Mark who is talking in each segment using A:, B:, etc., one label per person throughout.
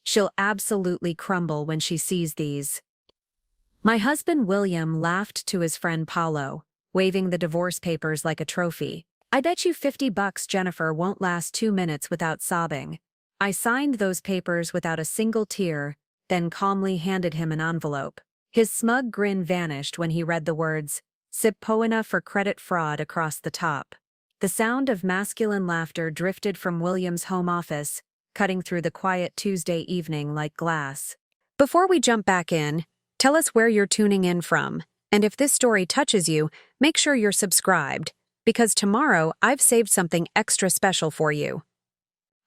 A: She'll absolutely crumble when she sees these. My husband William laughed to his friend Paolo, waving the divorce papers like a trophy. I bet you $50 Jennifer won't last 2 minutes without sobbing. I signed those papers without a single tear, then calmly handed him an envelope. His smug grin vanished when he read the words, SUBPOENA for credit fraud across the top. The sound of masculine laughter drifted from William's home office, cutting through the quiet Tuesday evening like glass. Before we jump back in, tell us where you're tuning in from, and if this story touches you, make sure you're subscribed, because tomorrow I've saved something extra special for you.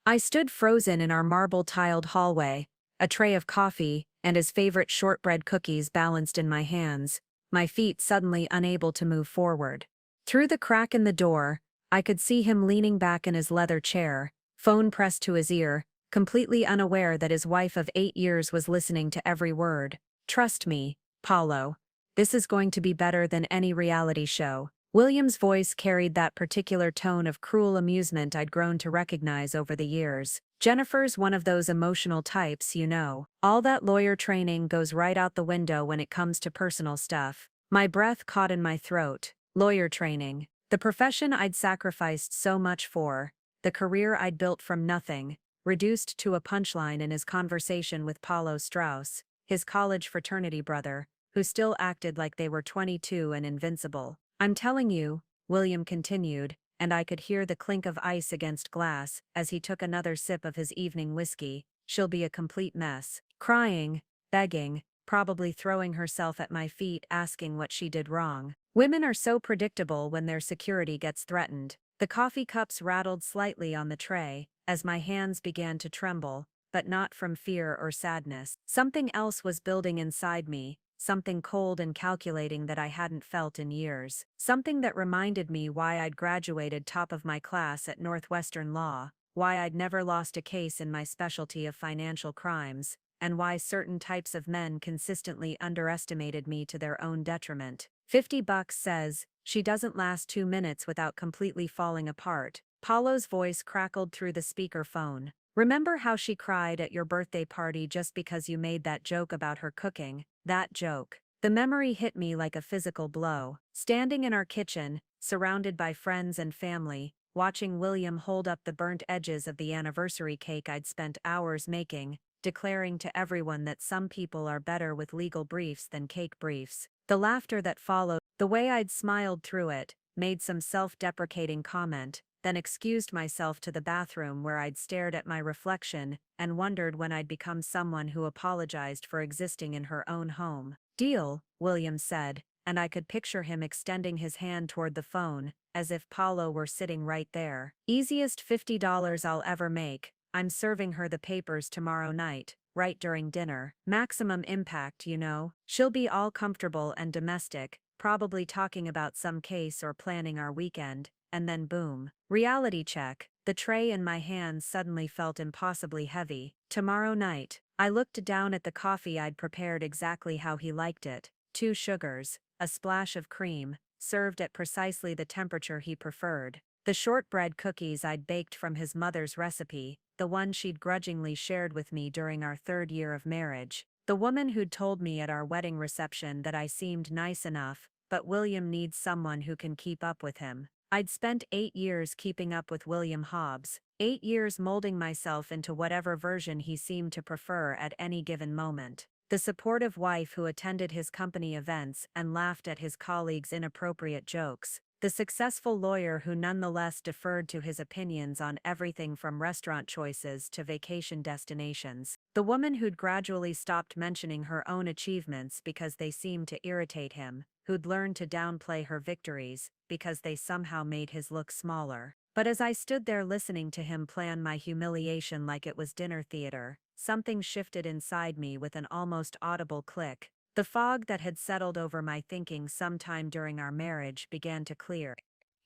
A: I stood frozen in our marble-tiled hallway, a tray of coffee and his favorite shortbread cookies balanced in my hands, my feet suddenly unable to move forward. Through the crack in the door, I could see him leaning back in his leather chair, phone pressed to his ear, completely unaware that his wife of 8 years was listening to every word. Trust me, Paolo. This is going to be better than any reality show. William's voice carried that particular tone of cruel amusement I'd grown to recognize over the years. Jennifer's one of those emotional types, you know. All that lawyer training goes right out the window when it comes to personal stuff. My breath caught in my throat. Lawyer training. The profession I'd sacrificed so much for. The career I'd built from nothing. Reduced to a punchline in his conversation with Paolo Strauss, his college fraternity brother, who still acted like they were 22 and invincible. I'm telling you, William continued, and I could hear the clink of ice against glass as he took another sip of his evening whiskey, she'll be a complete mess. Crying, begging, probably throwing herself at my feet asking what she did wrong. Women are so predictable when their security gets threatened. The coffee cups rattled slightly on the tray as my hands began to tremble, but not from fear or sadness. Something else was building inside me. Something cold and calculating that I hadn't felt in years. Something that reminded me why I'd graduated top of my class at Northwestern Law, why I'd never lost a case in my specialty of financial crimes, and why certain types of men consistently underestimated me to their own detriment. $50 says, she doesn't last 2 minutes without completely falling apart. Paolo's voice crackled through the speaker phone. Remember how she cried at your birthday party just because you made that joke about her cooking? That joke. The memory hit me like a physical blow. Standing in our kitchen, surrounded by friends and family, watching William hold up the burnt edges of the anniversary cake I'd spent hours making, declaring to everyone that some people are better with legal briefs than cake briefs. The laughter that followed, the way I'd smiled through it, made some self-deprecating comment, then excused myself to the bathroom where I'd stared at my reflection and wondered when I'd become someone who apologized for existing in her own home. Deal, William said, and I could picture him extending his hand toward the phone, as if Paolo were sitting right there. Easiest $50 I'll ever make. I'm serving her the papers tomorrow night, right during dinner. Maximum impact, you know. She'll be all comfortable and domestic, probably talking about some case or planning our weekend. And then boom. Reality check. The tray in my hands suddenly felt impossibly heavy. Tomorrow night. I looked down at the coffee I'd prepared exactly how he liked it. 2 sugars, a splash of cream, served at precisely the temperature he preferred. The shortbread cookies I'd baked from his mother's recipe, the one she'd grudgingly shared with me during our 3rd year of marriage. The woman who'd told me at our wedding reception that I seemed nice enough, but William needs someone who can keep up with him. I'd spent 8 years keeping up with William Hobbs, 8 years molding myself into whatever version he seemed to prefer at any given moment. The supportive wife who attended his company events and laughed at his colleagues' inappropriate jokes. The successful lawyer who nonetheless deferred to his opinions on everything from restaurant choices to vacation destinations. The woman who'd gradually stopped mentioning her own achievements because they seemed to irritate him, who'd learned to downplay her victories because they somehow made his look smaller. But as I stood there listening to him plan my humiliation like it was dinner theater, something shifted inside me with an almost audible click. The fog that had settled over my thinking sometime during our marriage began to clear.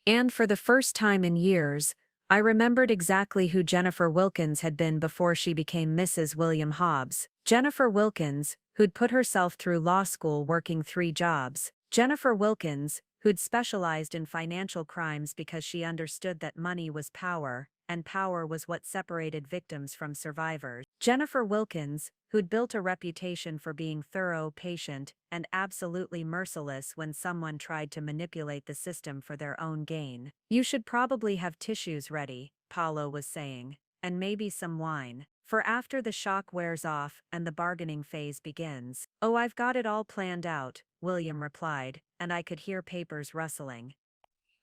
A: And for the first time in years, I remembered exactly who Jennifer Wilkins had been before she became Mrs. William Hobbs. Jennifer Wilkins, who'd put herself through law school working 3 jobs. Jennifer Wilkins, who'd specialized in financial crimes because she understood that money was power, and power was what separated victims from survivors. Jennifer Wilkins, who'd built a reputation for being thorough, patient, and absolutely merciless when someone tried to manipulate the system for their own gain. "You should probably have tissues ready," Paolo was saying, "and maybe some wine, for after the shock wears off and the bargaining phase begins." "Oh, I've got it all planned out," William replied, and I could hear papers rustling.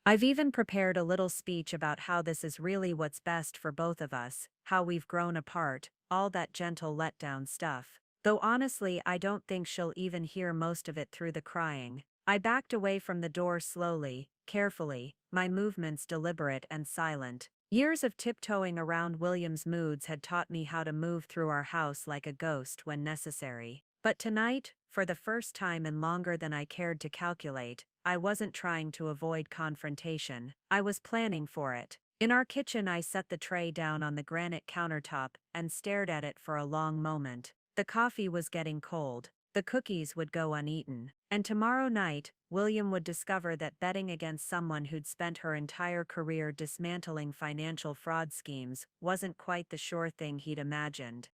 A: "I've even prepared a little speech about how this is really what's best for both of us, how we've grown apart, all that gentle letdown stuff. Though honestly, I don't think she'll even hear most of it through the crying." I backed away from the door slowly, carefully, my movements deliberate and silent. Years of tiptoeing around William's moods had taught me how to move through our house like a ghost when necessary. But tonight, for the first time in longer than I cared to calculate, I wasn't trying to avoid confrontation. I was planning for it. In our kitchen, I set the tray down on the granite countertop and stared at it for a long moment. The coffee was getting cold. The cookies would go uneaten. And tomorrow night, William would discover that betting against someone who'd spent her entire career dismantling financial fraud schemes wasn't quite the sure thing he'd imagined.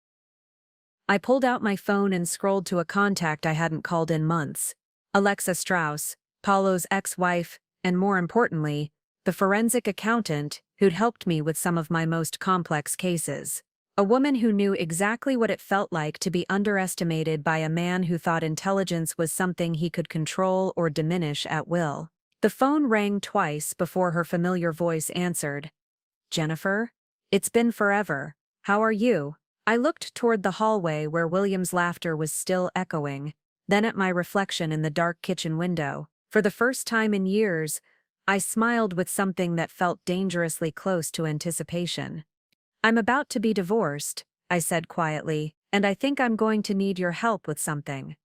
A: I pulled out my phone and scrolled to a contact I hadn't called in months. Alexa Strauss, Paolo's ex-wife, and more importantly, the forensic accountant who'd helped me with some of my most complex cases. A woman who knew exactly what it felt like to be underestimated by a man who thought intelligence was something he could control or diminish at will. The phone rang twice before her familiar voice answered. "Jennifer? It's been forever. How are you?" I looked toward the hallway where William's laughter was still echoing, then at my reflection in the dark kitchen window. For the first time in years, I smiled with something that felt dangerously close to anticipation. "I'm about to be divorced," I said quietly, "and I think I'm going to need your help with something."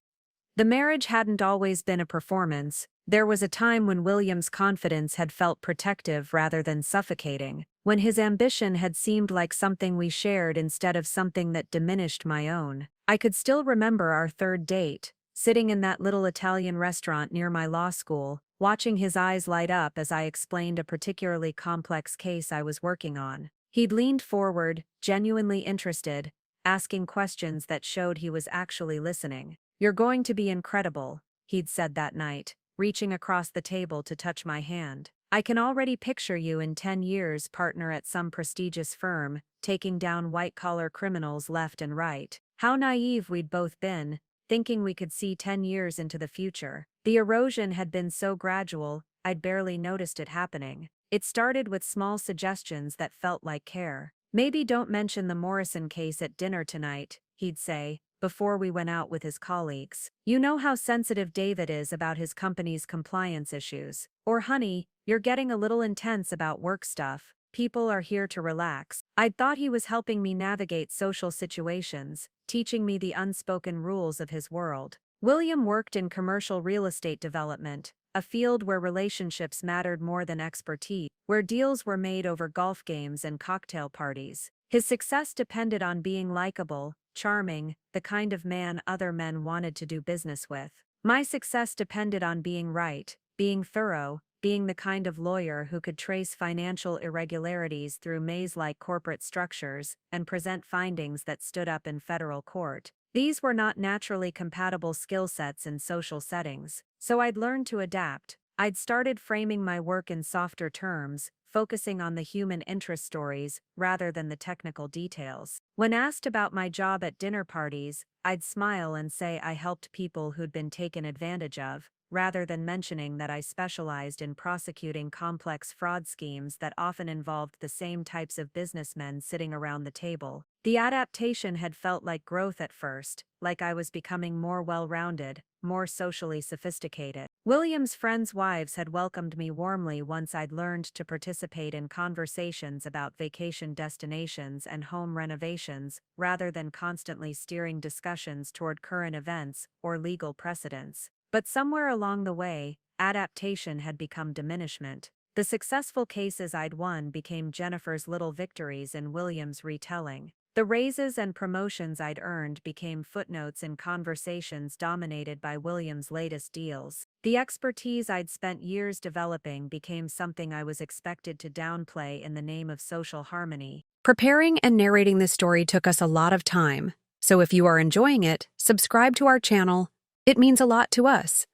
A: The marriage hadn't always been a performance. There was a time when William's confidence had felt protective rather than suffocating, when his ambition had seemed like something we shared instead of something that diminished my own. I could still remember our third date, sitting in that little Italian restaurant near my law school, watching his eyes light up as I explained a particularly complex case I was working on. He'd leaned forward, genuinely interested, asking questions that showed he was actually listening. "You're going to be incredible," he'd said that night, reaching across the table to touch my hand. "I can already picture you in 10 years partner at some prestigious firm, taking down white-collar criminals left and right." How naive we'd both been, thinking we could see 10 years into the future. The erosion had been so gradual, I'd barely noticed it happening. It started with small suggestions that felt like care. "Maybe don't mention the Morrison case at dinner tonight," he'd say, before we went out with his colleagues. "You know how sensitive David is about his company's compliance issues." Or, "Honey, you're getting a little intense about work stuff. People are here to relax." I'd thought he was helping me navigate social situations, teaching me the unspoken rules of his world. William worked in commercial real estate development, a field where relationships mattered more than expertise, where deals were made over golf games and cocktail parties. His success depended on being likable, charming, the kind of man other men wanted to do business with. My success depended on being right, being thorough, being the kind of lawyer who could trace financial irregularities through maze-like corporate structures and present findings that stood up in federal court. These were not naturally compatible skill sets in social settings, so I'd learned to adapt. I'd started framing my work in softer terms, focusing on the human interest stories rather than the technical details. When asked about my job at dinner parties, I'd smile and say I helped people who'd been taken advantage of, rather than mentioning that I specialized in prosecuting complex fraud schemes that often involved the same types of businessmen sitting around the table. The adaptation had felt like growth at first, like I was becoming more well-rounded, more socially sophisticated. William's friends' wives had welcomed me warmly once I'd learned to participate in conversations about vacation destinations and home renovations, rather than constantly steering discussions toward current events or legal precedents. But somewhere along the way, adaptation had become diminishment. The successful cases I'd won became Jennifer's little victories in William's retelling. The raises and promotions I'd earned became footnotes in conversations dominated by William's latest deals. The expertise I'd spent years developing became something I was expected to downplay in the name of social harmony. Preparing and narrating this story took us a lot of time, so if you are enjoying it, subscribe to our channel. It means a lot to us.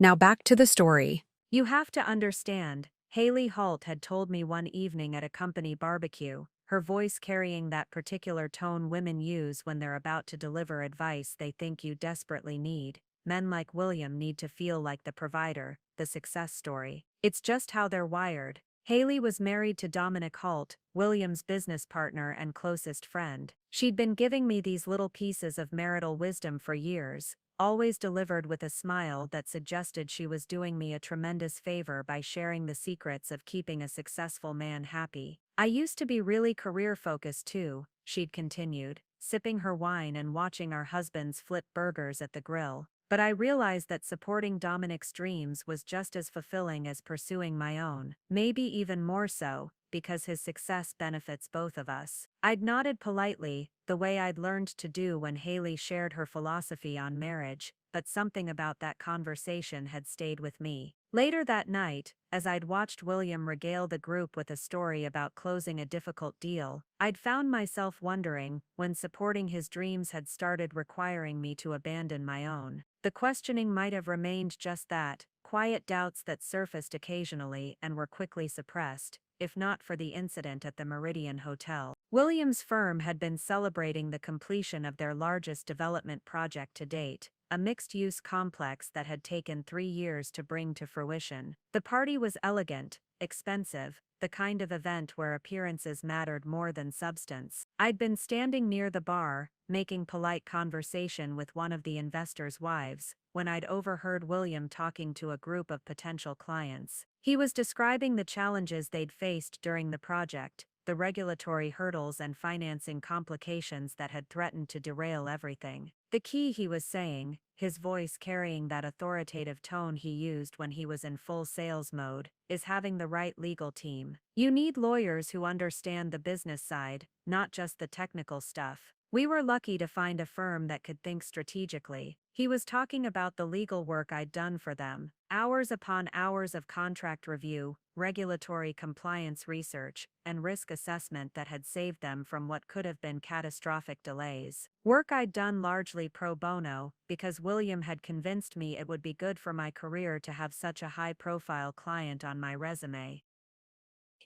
A: Now back to the story. You have to understand, Haley Holt had told me one evening at a company barbecue, her voice carrying that particular tone women use when they're about to deliver advice they think you desperately need. Men like William need to feel like the provider, the success story. It's just how they're wired. Haley was married to Dominic Holt, William's business partner and closest friend. She'd been giving me these little pieces of marital wisdom for years, always delivered with a smile that suggested she was doing me a tremendous favor by sharing the secrets of keeping a successful man happy. I used to be really career-focused too, she'd continued, sipping her wine and watching our husbands flip burgers at the grill. But I realized that supporting Dominic's dreams was just as fulfilling as pursuing my own, maybe even more so, because his success benefits both of us. I'd nodded politely, the way I'd learned to do when Haley shared her philosophy on marriage, but something about that conversation had stayed with me. Later that night, as I'd watched William regale the group with a story about closing a difficult deal, I'd found myself wondering when supporting his dreams had started requiring me to abandon my own. The questioning might have remained just that, quiet doubts that surfaced occasionally and were quickly suppressed, if not for the incident at the Meridian Hotel. William's firm had been celebrating the completion of their largest development project to date, a mixed-use complex that had taken 3 years to bring to fruition. The party was elegant, expensive, the kind of event where appearances mattered more than substance. I'd been standing near the bar, making polite conversation with one of the investors' wives, when I'd overheard William talking to a group of potential clients. He was describing the challenges they'd faced during the project, the regulatory hurdles and financing complications that had threatened to derail everything. The key, he was saying, his voice carrying that authoritative tone he used when he was in full sales mode, is having the right legal team. You need lawyers who understand the business side, not just the technical stuff. We were lucky to find a firm that could think strategically. He was talking about the legal work I'd done for them, hours upon hours of contract review, regulatory compliance research, and risk assessment that had saved them from what could have been catastrophic delays. Work I'd done largely pro bono, because William had convinced me it would be good for my career to have such a high-profile client on my resume.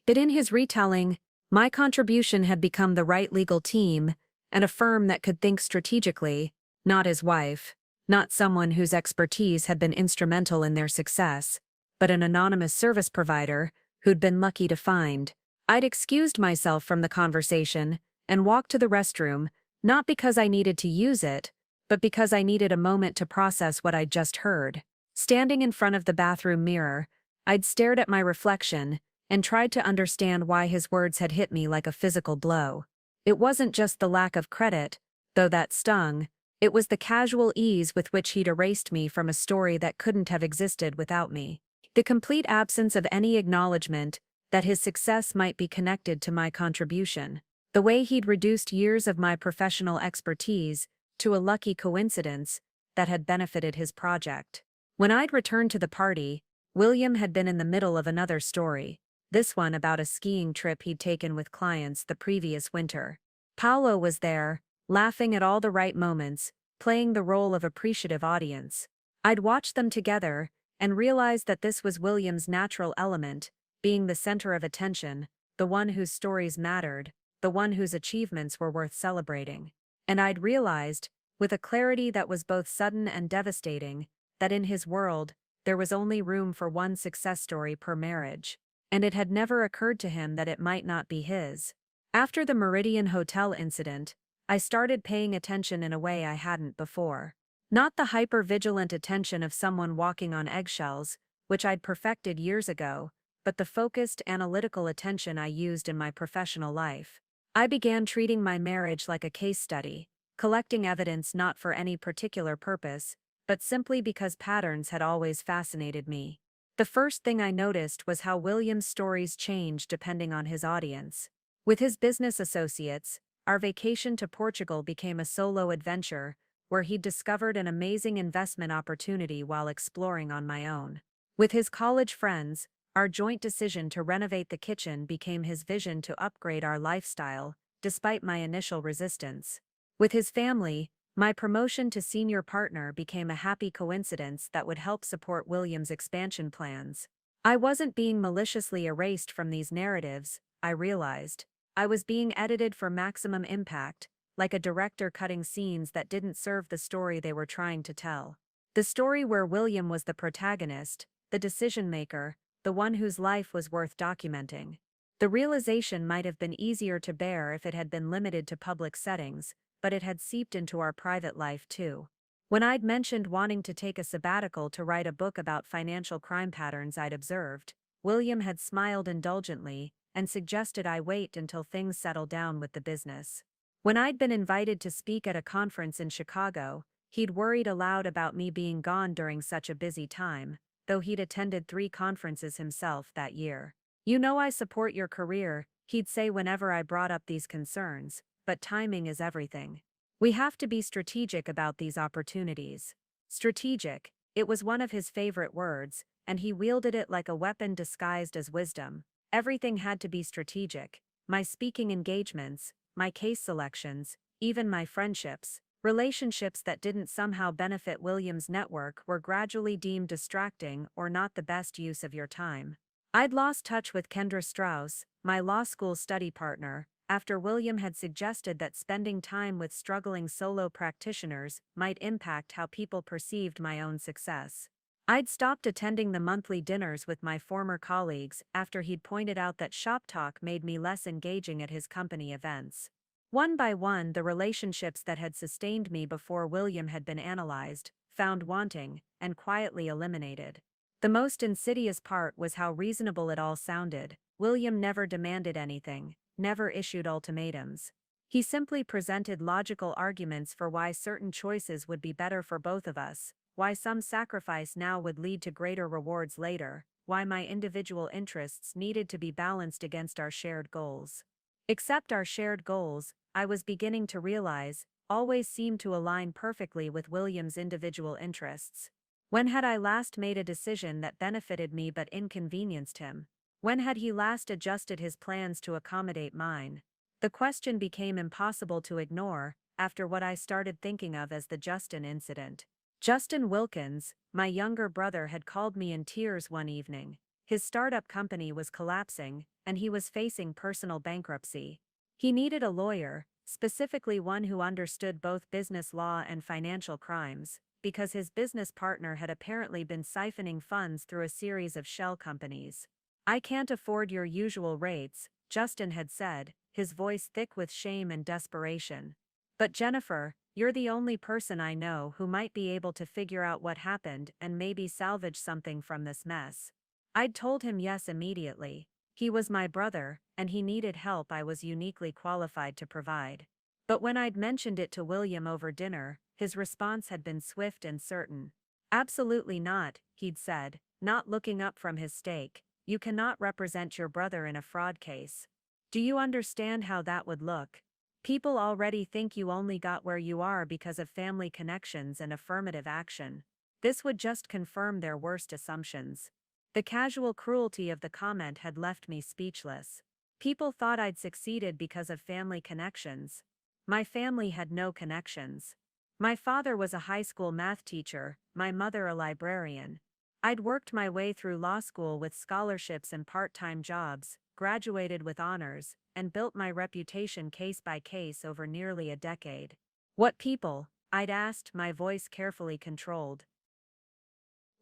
A: But in his retelling, my contribution had become the right legal team, and a firm that could think strategically, not his wife, not someone whose expertise had been instrumental in their success, but an anonymous service provider who'd been lucky to find. I'd excused myself from the conversation and walked to the restroom, not because I needed to use it, but because I needed a moment to process what I'd just heard. Standing in front of the bathroom mirror, I'd stared at my reflection and tried to understand why his words had hit me like a physical blow. It wasn't just the lack of credit, though that stung. It was the casual ease with which he'd erased me from a story that couldn't have existed without me. The complete absence of any acknowledgement that his success might be connected to my contribution. The way he'd reduced years of my professional expertise to a lucky coincidence that had benefited his project. When I'd returned to the party, William had been in the middle of another story, this one about a skiing trip he'd taken with clients the previous winter. Paolo was there, laughing at all the right moments, playing the role of appreciative audience. I'd watched them together and realized that this was William's natural element, being the center of attention, the one whose stories mattered, the one whose achievements were worth celebrating. And I'd realized, with a clarity that was both sudden and devastating, that in his world, there was only room for one success story per marriage, and it had never occurred to him that it might not be his. After the Meridian Hotel incident, I started paying attention in a way I hadn't before. Not the hyper-vigilant attention of someone walking on eggshells, which I'd perfected years ago, but the focused, analytical attention I used in my professional life. I began treating my marriage like a case study, collecting evidence not for any particular purpose, but simply because patterns had always fascinated me. The first thing I noticed was how William's stories changed depending on his audience. With his business associates, Our vacation to Portugal became a solo adventure, where he discovered an amazing investment opportunity while exploring on my own. With his college friends, our joint decision to renovate the kitchen became his vision to upgrade our lifestyle, despite my initial resistance. With his family, my promotion to senior partner became a happy coincidence that would help support William's expansion plans. I wasn't being maliciously erased from these narratives, I realized. I was being edited for maximum impact, like a director cutting scenes that didn't serve the story they were trying to tell. The story where William was the protagonist, the decision-maker, the one whose life was worth documenting. The realization might have been easier to bear if it had been limited to public settings, but it had seeped into our private life too. When I'd mentioned wanting to take a sabbatical to write a book about financial crime patterns I'd observed, William had smiled indulgently and suggested I wait until things settled down with the business. When I'd been invited to speak at a conference in Chicago, he'd worried aloud about me being gone during such a busy time, though he'd attended 3 conferences himself that year. "You know I support your career," he'd say whenever I brought up these concerns, "but timing is everything. We have to be strategic about these opportunities." Strategic, it was one of his favorite words, and he wielded it like a weapon disguised as wisdom. Everything had to be strategic. My speaking engagements, my case selections, even my friendships. Relationships that didn't somehow benefit William's network were gradually deemed distracting or not the best use of your time. I'd lost touch with Kendra Strauss, my law school study partner, after William had suggested that spending time with struggling solo practitioners might impact how people perceived my own success. I'd stopped attending the monthly dinners with my former colleagues after he'd pointed out that shop talk made me less engaging at his company events. One by one, the relationships that had sustained me before William had been analyzed, found wanting, and quietly eliminated. The most insidious part was how reasonable it all sounded. William never demanded anything, never issued ultimatums. He simply presented logical arguments for why certain choices would be better for both of us, why some sacrifice now would lead to greater rewards later, why my individual interests needed to be balanced against our shared goals. Except our shared goals, I was beginning to realize, always seemed to align perfectly with William's individual interests. When had I last made a decision that benefited me but inconvenienced him? When had he last adjusted his plans to accommodate mine? The question became impossible to ignore, after what I started thinking of as the Justin incident. Justin Wilkins, my younger brother, had called me in tears one evening. His startup company was collapsing, and he was facing personal bankruptcy. He needed a lawyer, specifically one who understood both business law and financial crimes, because his business partner had apparently been siphoning funds through a series of shell companies. "I can't afford your usual rates," Justin had said, his voice thick with shame and desperation. "But Jennifer, you're the only person I know who might be able to figure out what happened and maybe salvage something from this mess." I'd told him yes immediately. He was my brother, and he needed help I was uniquely qualified to provide. But when I'd mentioned it to William over dinner, his response had been swift and certain. "Absolutely not," he'd said, not looking up from his steak. "You cannot represent your brother in a fraud case. Do you understand how that would look? People already think you only got where you are because of family connections and affirmative action. This would just confirm their worst assumptions." The casual cruelty of the comment had left me speechless. People thought I'd succeeded because of family connections. My family had no connections. My father was a high school math teacher, my mother a librarian. I'd worked my way through law school with scholarships and part-time jobs, graduated with honors, and built my reputation case by case over nearly a decade. "What people?" I'd asked, my voice carefully controlled.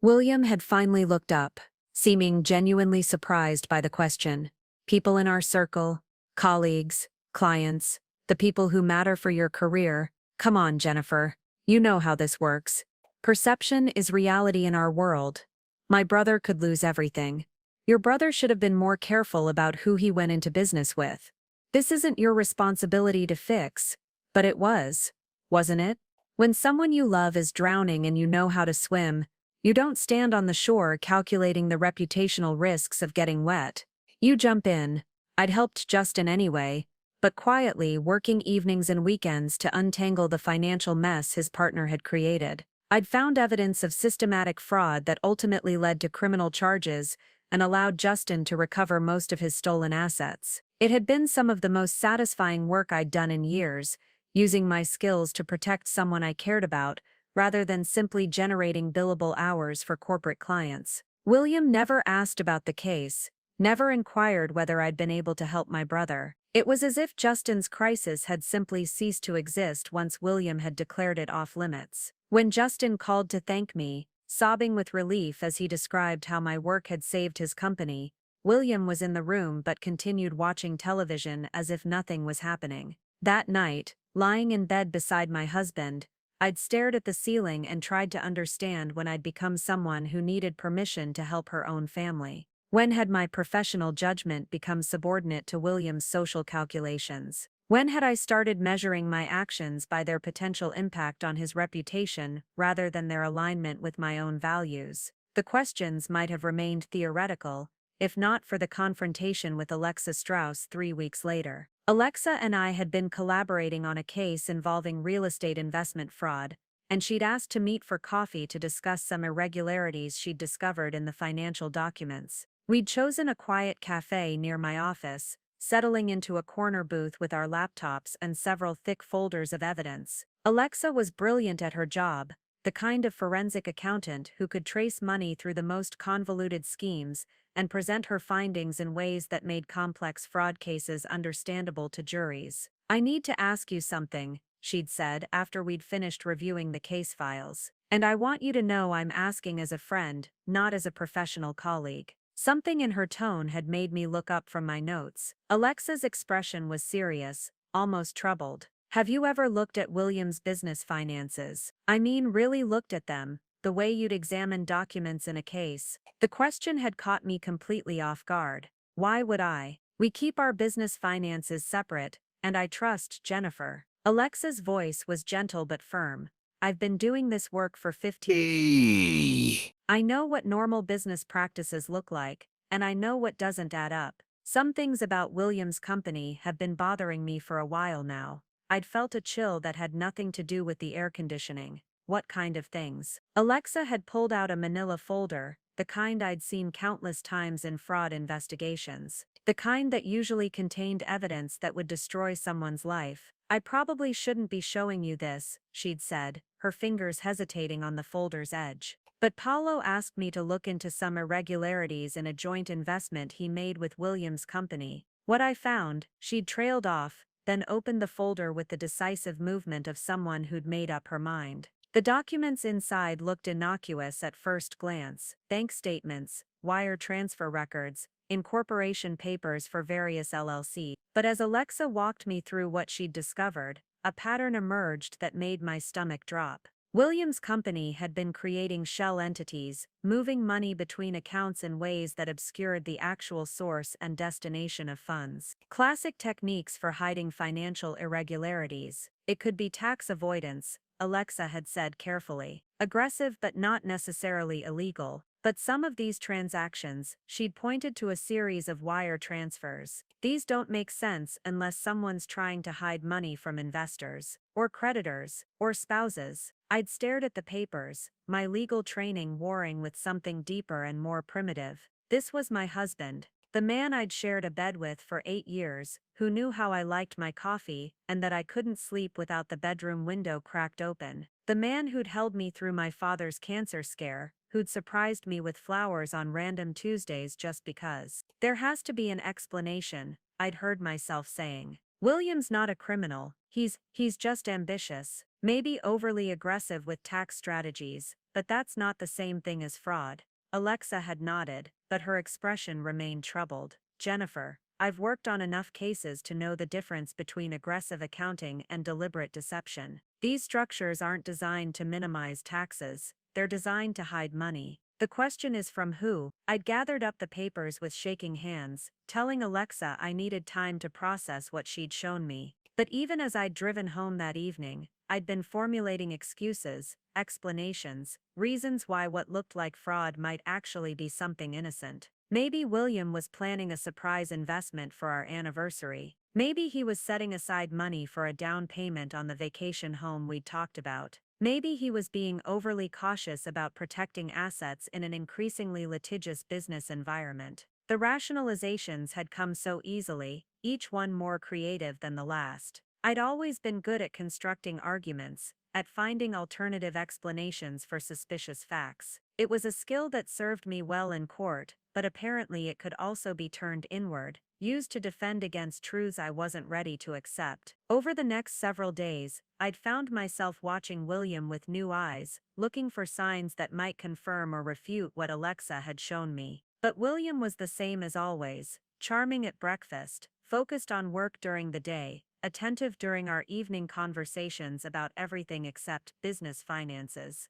A: William had finally looked up, seeming genuinely surprised by the question. "People in our circle, colleagues, clients, the people who matter for your career. Come on, Jennifer. You know how this works. Perception is reality in our world. My brother could lose everything. Your brother should have been more careful about who he went into business with. This isn't your responsibility to fix, but it was, wasn't it? When someone you love is drowning and you know how to swim, you don't stand on the shore calculating the reputational risks of getting wet. You jump in." I'd helped Justin anyway, but quietly working evenings and weekends to untangle the financial mess his partner had created. I'd found evidence of systematic fraud that ultimately led to criminal charges and allowed Justin to recover most of his stolen assets. It had been some of the most satisfying work I'd done in years, using my skills to protect someone I cared about, rather than simply generating billable hours for corporate clients. William never asked about the case, never inquired whether I'd been able to help my brother. It was as if Justin's crisis had simply ceased to exist once William had declared it off-limits. When Justin called to thank me, sobbing with relief as he described how my work had saved his company, William was in the room but continued watching television as if nothing was happening. That night, lying in bed beside my husband, I'd stared at the ceiling and tried to understand when I'd become someone who needed permission to help her own family. When had my professional judgment become subordinate to William's social calculations? When had I started measuring my actions by their potential impact on his reputation rather than their alignment with my own values? The questions might have remained theoretical, if not for the confrontation with Alexa Strauss 3 weeks later. Alexa and I had been collaborating on a case involving real estate investment fraud, and she'd asked to meet for coffee to discuss some irregularities she'd discovered in the financial documents. We'd chosen a quiet cafe near my office, settling into a corner booth with our laptops and several thick folders of evidence. Alexa was brilliant at her job, the kind of forensic accountant who could trace money through the most convoluted schemes and present her findings in ways that made complex fraud cases understandable to juries. "I need to ask you something," she'd said after we'd finished reviewing the case files. "And I want you to know I'm asking as a friend, not as a professional colleague." Something in her tone had made me look up from my notes. Alexa's expression was serious, almost troubled. "Have you ever looked at William's business finances? I mean, really looked at them, the way you'd examine documents in a case?" The question had caught me completely off guard. Why would I? "We keep our business finances separate, and I trust Jennifer." Alexa's voice was gentle but firm. "I've been doing this work for 15 I know what normal business practices look like, and I know what doesn't add up. Some things about William's company have been bothering me for a while now." I'd felt a chill that had nothing to do with the air conditioning. What kind of things? Alexa had pulled out a manila folder, the kind I'd seen countless times in fraud investigations. The kind that usually contained evidence that would destroy someone's life. "I probably shouldn't be showing you this," she'd said, her fingers hesitating on the folder's edge. "But Paolo asked me to look into some irregularities in a joint investment he made with William's company. What I found," she'd trailed off, then opened the folder with the decisive movement of someone who'd made up her mind. The documents inside looked innocuous at first glance: bank statements, wire transfer records, incorporation papers for various LLCs. But as Alexa walked me through what she'd discovered, a pattern emerged that made my stomach drop. William's company had been creating shell entities, moving money between accounts in ways that obscured the actual source and destination of funds. Classic techniques for hiding financial irregularities. It could be tax avoidance, Alexa had said carefully. Aggressive but not necessarily illegal. But some of these transactions, she'd pointed to a series of wire transfers. These don't make sense unless someone's trying to hide money from investors, or creditors, or spouses. I'd stared at the papers, my legal training warring with something deeper and more primitive. This was my husband, the man I'd shared a bed with for 8 years, who knew how I liked my coffee and that I couldn't sleep without the bedroom window cracked open. The man who'd held me through my father's cancer scare, who'd surprised me with flowers on random Tuesdays just because. "There has to be an explanation," I'd heard myself saying. "William's not a criminal, he's just ambitious, maybe overly aggressive with tax strategies, but that's not the same thing as fraud." Alexa had nodded, but her expression remained troubled. "Jennifer, I've worked on enough cases to know the difference between aggressive accounting and deliberate deception. These structures aren't designed to minimize taxes. They're designed to hide money. The question is from who?" I'd gathered up the papers with shaking hands, telling Alexa I needed time to process what she'd shown me. But even as I'd driven home that evening, I'd been formulating excuses, explanations, reasons why what looked like fraud might actually be something innocent. Maybe William was planning a surprise investment for our anniversary. Maybe he was setting aside money for a down payment on the vacation home we'd talked about. Maybe he was being overly cautious about protecting assets in an increasingly litigious business environment. The rationalizations had come so easily, each one more creative than the last. I'd always been good at constructing arguments, at finding alternative explanations for suspicious facts. It was a skill that served me well in court, but apparently it could also be turned inward, used to defend against truths I wasn't ready to accept. Over the next several days, I'd found myself watching William with new eyes, looking for signs that might confirm or refute what Alexa had shown me. But William was the same as always, charming at breakfast, focused on work during the day, attentive during our evening conversations about everything except business finances.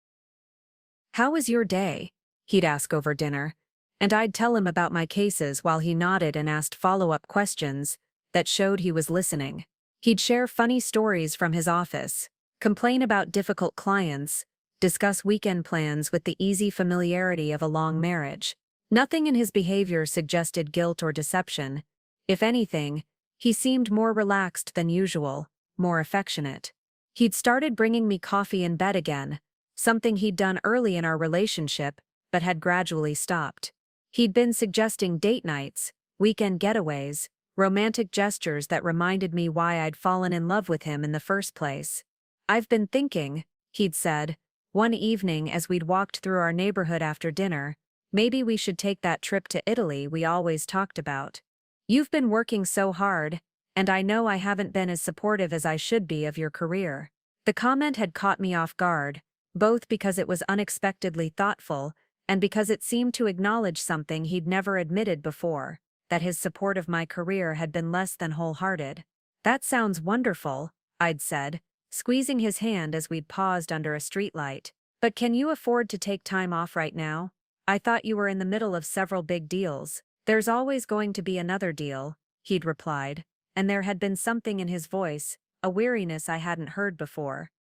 A: "How was your day?" he'd ask over dinner, and I'd tell him about my cases while he nodded and asked follow-up questions that showed he was listening. He'd share funny stories from his office, complain about difficult clients, discuss weekend plans with the easy familiarity of a long marriage. Nothing in his behavior suggested guilt or deception. If anything, he seemed more relaxed than usual, more affectionate. He'd started bringing me coffee in bed again, something he'd done early in our relationship, but had gradually stopped. He'd been suggesting date nights, weekend getaways, romantic gestures that reminded me why I'd fallen in love with him in the first place. "I've been thinking," he'd said, one evening as we'd walked through our neighborhood after dinner, "maybe we should take that trip to Italy we always talked about. You've been working so hard, and I know I haven't been as supportive as I should be of your career." The comment had caught me off guard, both because it was unexpectedly thoughtful and because it seemed to acknowledge something he'd never admitted before, that his support of my career had been less than wholehearted. "That sounds wonderful," I'd said, squeezing his hand as we'd paused under a streetlight. "But can you afford to take time off right now? I thought you were in the middle of several big deals." "There's always going to be another deal," he'd replied, and there had been something in his voice, a weariness I hadn't heard before.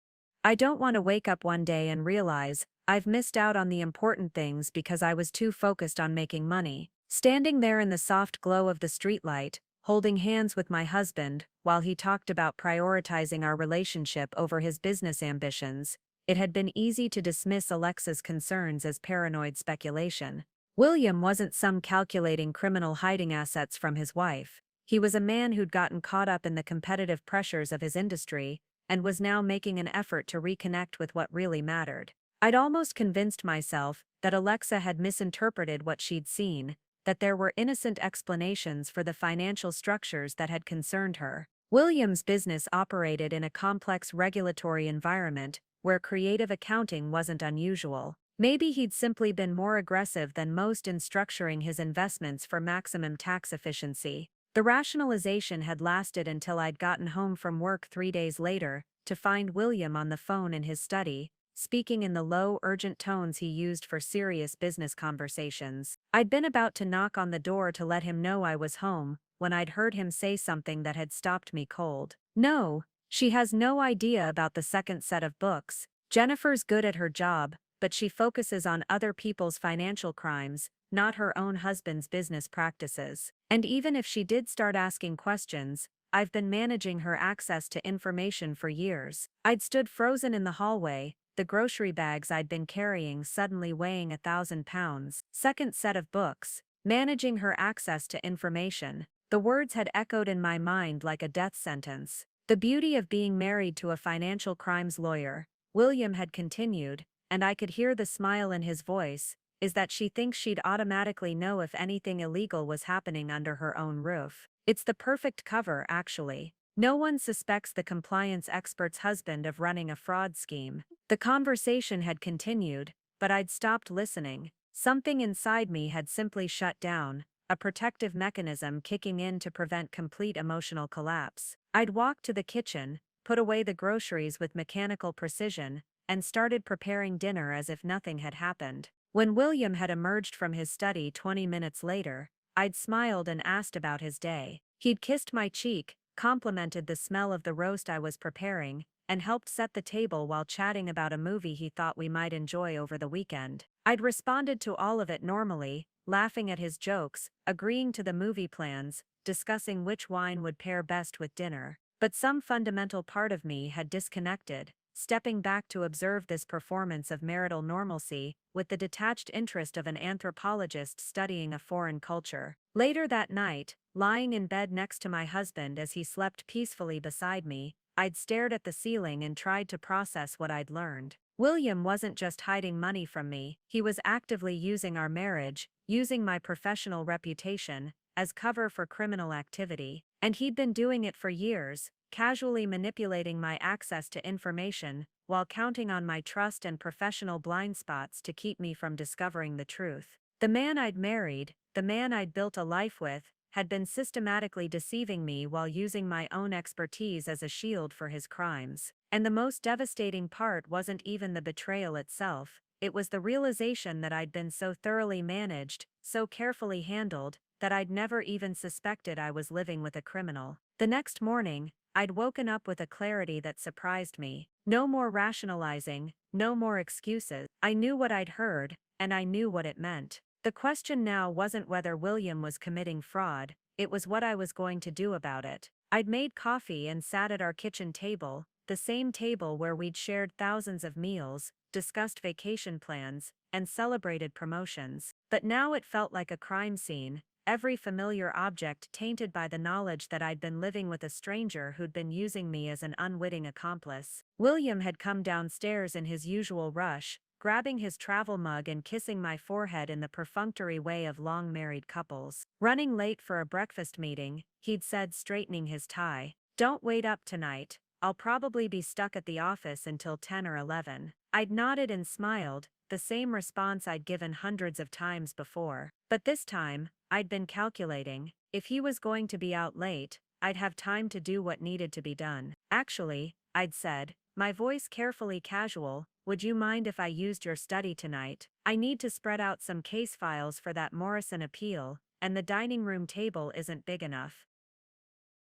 A: "I don't want to wake up one day and realize I've missed out on the important things because I was too focused on making money." Standing there in the soft glow of the streetlight, holding hands with my husband, while he talked about prioritizing our relationship over his business ambitions, it had been easy to dismiss Alexa's concerns as paranoid speculation. William wasn't some calculating criminal hiding assets from his wife. He was a man who'd gotten caught up in the competitive pressures of his industry and was now making an effort to reconnect with what really mattered. I'd almost convinced myself that Alexa had misinterpreted what she'd seen, that there were innocent explanations for the financial structures that had concerned her. William's business operated in a complex regulatory environment where creative accounting wasn't unusual. Maybe he'd simply been more aggressive than most in structuring his investments for maximum tax efficiency. The rationalization had lasted until I'd gotten home from work 3 days later, to find William on the phone in his study, speaking in the low, urgent tones he used for serious business conversations. I'd been about to knock on the door to let him know I was home, when I'd heard him say something that had stopped me cold. "No, she has no idea about the second set of books. Jennifer's good at her job, but she focuses on other people's financial crimes, not her own husband's business practices. And even if she did start asking questions, I've been managing her access to information for years." I'd stood frozen in the hallway, the grocery bags I'd been carrying suddenly weighing 1,000 pounds. Second set of books. Managing her access to information. The words had echoed in my mind like a death sentence. "The beauty of being married to a financial crimes lawyer," William had continued, and I could hear the smile in his voice, "is that she thinks she'd automatically know if anything illegal was happening under her own roof. It's the perfect cover, actually. No one suspects the compliance expert's husband of running a fraud scheme." The conversation had continued, but I'd stopped listening. Something inside me had simply shut down, a protective mechanism kicking in to prevent complete emotional collapse. I'd walked to the kitchen, put away the groceries with mechanical precision, and started preparing dinner as if nothing had happened. When William had emerged from his study 20 minutes later, I'd smiled and asked about his day. He'd kissed my cheek, complimented the smell of the roast I was preparing, and helped set the table while chatting about a movie he thought we might enjoy over the weekend. I'd responded to all of it normally, laughing at his jokes, agreeing to the movie plans, discussing which wine would pair best with dinner. But some fundamental part of me had disconnected, stepping back to observe this performance of marital normalcy with the detached interest of an anthropologist studying a foreign culture. Later that night, lying in bed next to my husband as he slept peacefully beside me, I'd stared at the ceiling and tried to process what I'd learned. William wasn't just hiding money from me, he was actively using our marriage, using my professional reputation, as cover for criminal activity, and he'd been doing it for years, casually manipulating my access to information, while counting on my trust and professional blind spots to keep me from discovering the truth. The man I'd married, the man I'd built a life with, had been systematically deceiving me while using my own expertise as a shield for his crimes. And the most devastating part wasn't even the betrayal itself, it was the realization that I'd been so thoroughly managed, so carefully handled, that I'd never even suspected I was living with a criminal. The next morning, I'd woken up with a clarity that surprised me. No more rationalizing, no more excuses. I knew what I'd heard, and I knew what it meant. The question now wasn't whether William was committing fraud, it was what I was going to do about it. I'd made coffee and sat at our kitchen table, the same table where we'd shared thousands of meals, discussed vacation plans, and celebrated promotions. But now it felt like a crime scene, every familiar object tainted by the knowledge that I'd been living with a stranger who'd been using me as an unwitting accomplice. William had come downstairs in his usual rush, grabbing his travel mug and kissing my forehead in the perfunctory way of long-married couples. Running late for a breakfast meeting, he'd said, straightening his tie, "Don't wait up tonight, I'll probably be stuck at the office until 10 or 11. I'd nodded and smiled, the same response I'd given hundreds of times before. But this time, I'd been calculating, if he was going to be out late, I'd have time to do what needed to be done. Actually, I'd said, my voice carefully casual, would you mind if I used your study tonight? I need to spread out some case files for that Morrison appeal, and the dining room table isn't big enough.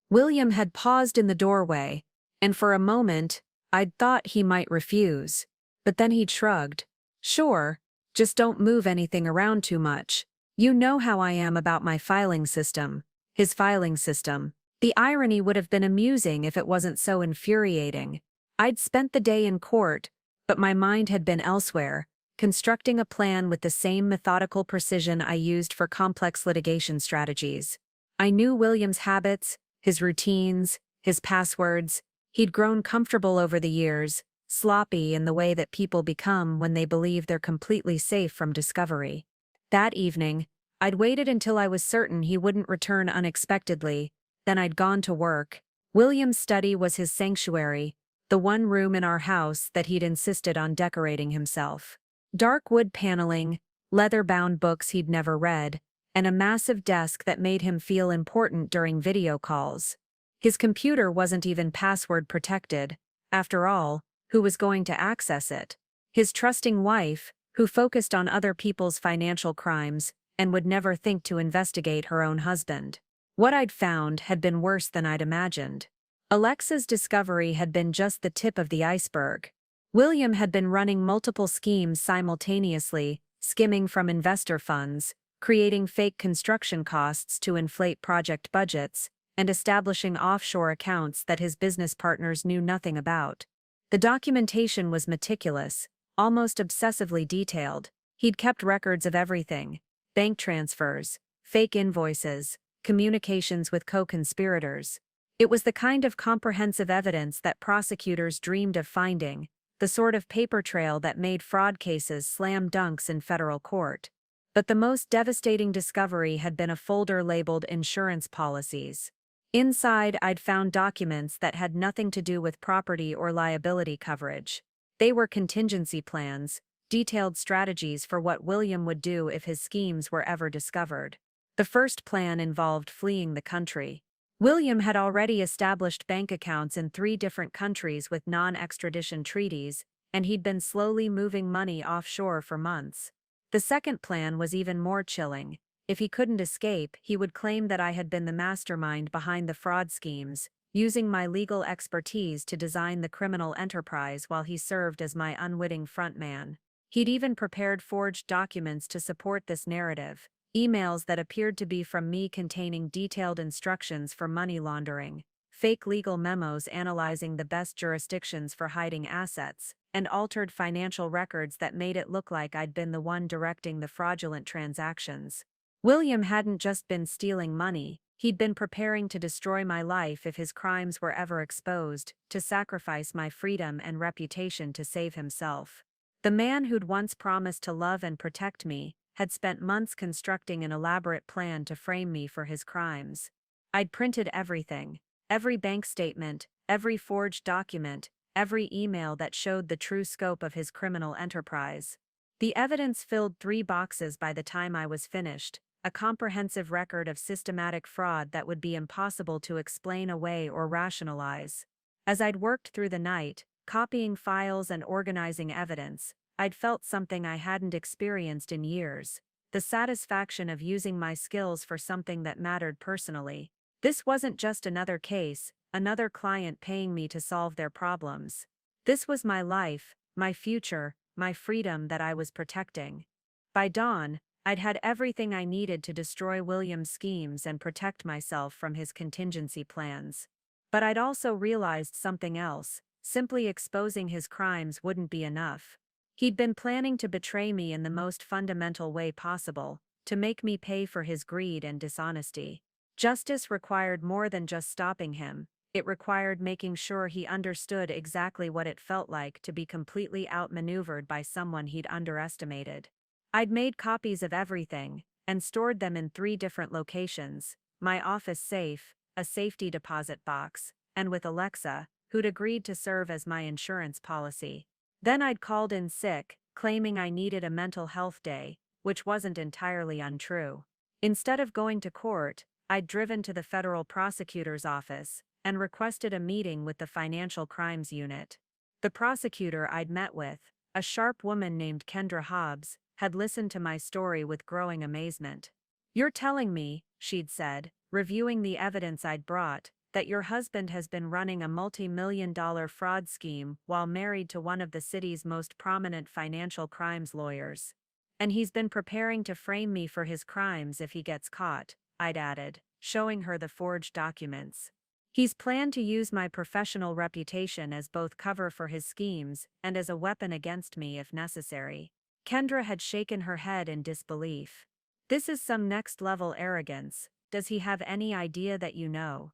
A: William had paused in the doorway, and for a moment, I'd thought he might refuse. But then he'd shrugged. Sure, just don't move anything around too much. You know how I am about my filing system. His filing system. The irony would have been amusing if it wasn't so infuriating. I'd spent the day in court, but my mind had been elsewhere, constructing a plan with the same methodical precision I used for complex litigation strategies. I knew William's habits, his routines, his passwords. He'd grown comfortable over the years, sloppy in the way that people become when they believe they're completely safe from discovery. That evening, I'd waited until I was certain he wouldn't return unexpectedly, then I'd gone to work. William's study was his sanctuary, the one room in our house that he'd insisted on decorating himself. Dark wood paneling, leather-bound books he'd never read, and a massive desk that made him feel important during video calls. His computer wasn't even password protected. After all, who was going to access it? His trusting wife, who focused on other people's financial crimes and would never think to investigate her own husband. What I'd found had been worse than I'd imagined. Alexa's discovery had been just the tip of the iceberg. William had been running multiple schemes simultaneously, skimming from investor funds, creating fake construction costs to inflate project budgets, and establishing offshore accounts that his business partners knew nothing about. The documentation was meticulous, almost obsessively detailed. He'd kept records of everything: bank transfers, fake invoices, communications with co-conspirators. It was the kind of comprehensive evidence that prosecutors dreamed of finding, the sort of paper trail that made fraud cases slam dunks in federal court. But the most devastating discovery had been a folder labeled insurance policies. Inside, I'd found documents that had nothing to do with property or liability coverage. They were contingency plans, detailed strategies for what William would do if his schemes were ever discovered. The first plan involved fleeing the country. William had already established bank accounts in 3 different countries with non-extradition treaties, and he'd been slowly moving money offshore for months. The second plan was even more chilling. If he couldn't escape, he would claim that I had been the mastermind behind the fraud schemes, using my legal expertise to design the criminal enterprise while he served as my unwitting frontman. He'd even prepared forged documents to support this narrative, emails that appeared to be from me containing detailed instructions for money laundering, fake legal memos analyzing the best jurisdictions for hiding assets, and altered financial records that made it look like I'd been the one directing the fraudulent transactions. William hadn't just been stealing money, he'd been preparing to destroy my life if his crimes were ever exposed, to sacrifice my freedom and reputation to save himself. The man who'd once promised to love and protect me had spent months constructing an elaborate plan to frame me for his crimes. I'd printed everything, every bank statement, every forged document, every email that showed the true scope of his criminal enterprise. The evidence filled 3 boxes by the time I was finished, a comprehensive record of systematic fraud that would be impossible to explain away or rationalize. As I'd worked through the night, copying files and organizing evidence, I'd felt something I hadn't experienced in years: the satisfaction of using my skills for something that mattered personally. This wasn't just another case, another client paying me to solve their problems. This was my life, my future, my freedom that I was protecting. By dawn, I'd had everything I needed to destroy William's schemes and protect myself from his contingency plans. But I'd also realized something else: simply exposing his crimes wouldn't be enough. He'd been planning to betray me in the most fundamental way possible, to make me pay for his greed and dishonesty. Justice required more than just stopping him, it required making sure he understood exactly what it felt like to be completely outmaneuvered by someone he'd underestimated. I'd made copies of everything, and stored them in 3 different locations: my office safe, a safety deposit box, and with Alexa, who'd agreed to serve as my insurance policy. Then I'd called in sick, claiming I needed a mental health day, which wasn't entirely untrue. Instead of going to court, I'd driven to the federal prosecutor's office and requested a meeting with the Financial Crimes Unit. The prosecutor I'd met with, a sharp woman named Kendra Hobbs, had listened to my story with growing amazement. "You're telling me," she'd said, reviewing the evidence I'd brought, "that your husband has been running a multi-million-dollar fraud scheme while married to one of the city's most prominent financial crimes lawyers. And he's been preparing to frame me for his crimes if he gets caught," I'd added, showing her the forged documents. "He's planned to use my professional reputation as both cover for his schemes and as a weapon against me if necessary." Kendra had shaken her head in disbelief. "This is some next-level arrogance. Does he have any idea that you know?"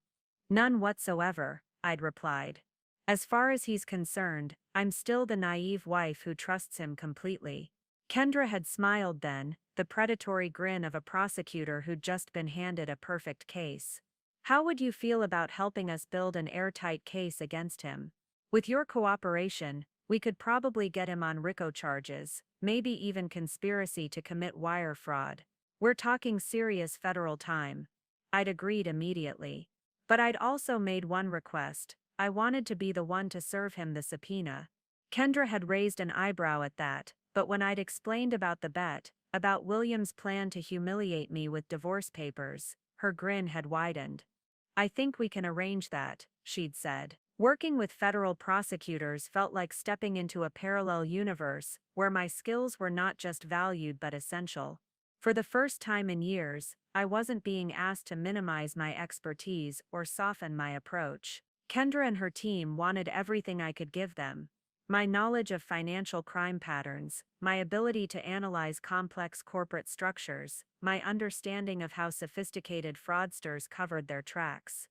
A: "None whatsoever," I'd replied. "As far as he's concerned, I'm still the naive wife who trusts him completely." Kendra had smiled then, the predatory grin of a prosecutor who'd just been handed a perfect case. "How would you feel about helping us build an airtight case against him? With your cooperation, we could probably get him on RICO charges, maybe even conspiracy to commit wire fraud. We're talking serious federal time." I'd agreed immediately. But I'd also made one request: I wanted to be the one to serve him the subpoena. Kendra had raised an eyebrow at that, but when I'd explained about the bet, about William's plan to humiliate me with divorce papers, her grin had widened. "I think we can arrange that," she'd said. Working with federal prosecutors felt like stepping into a parallel universe, where my skills were not just valued but essential. For the first time in years, I wasn't being asked to minimize my expertise or soften my approach. Kendra and her team wanted everything I could give them: my knowledge of financial crime patterns, my ability to analyze complex corporate structures, my understanding of how sophisticated fraudsters covered their tracks.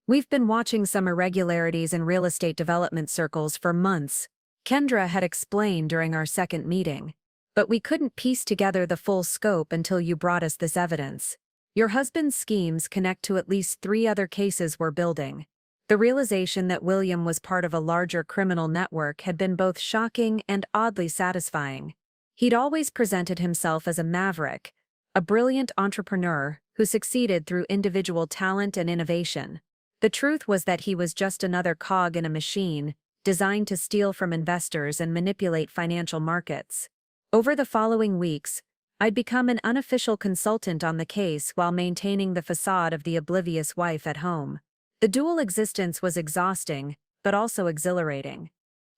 A: "We've been watching some irregularities in real estate development circles for months," Kendra had explained during our second meeting. "But we couldn't piece together the full scope until you brought us this evidence. Your husband's schemes connect to at least 3 other cases we're building." The realization that William was part of a larger criminal network had been both shocking and oddly satisfying. He'd always presented himself as a maverick, a brilliant entrepreneur who succeeded through individual talent and innovation. The truth was that he was just another cog in a machine, designed to steal from investors and manipulate financial markets. Over the following weeks, I'd become an unofficial consultant on the case while maintaining the facade of the oblivious wife at home. The dual existence was exhausting, but also exhilarating.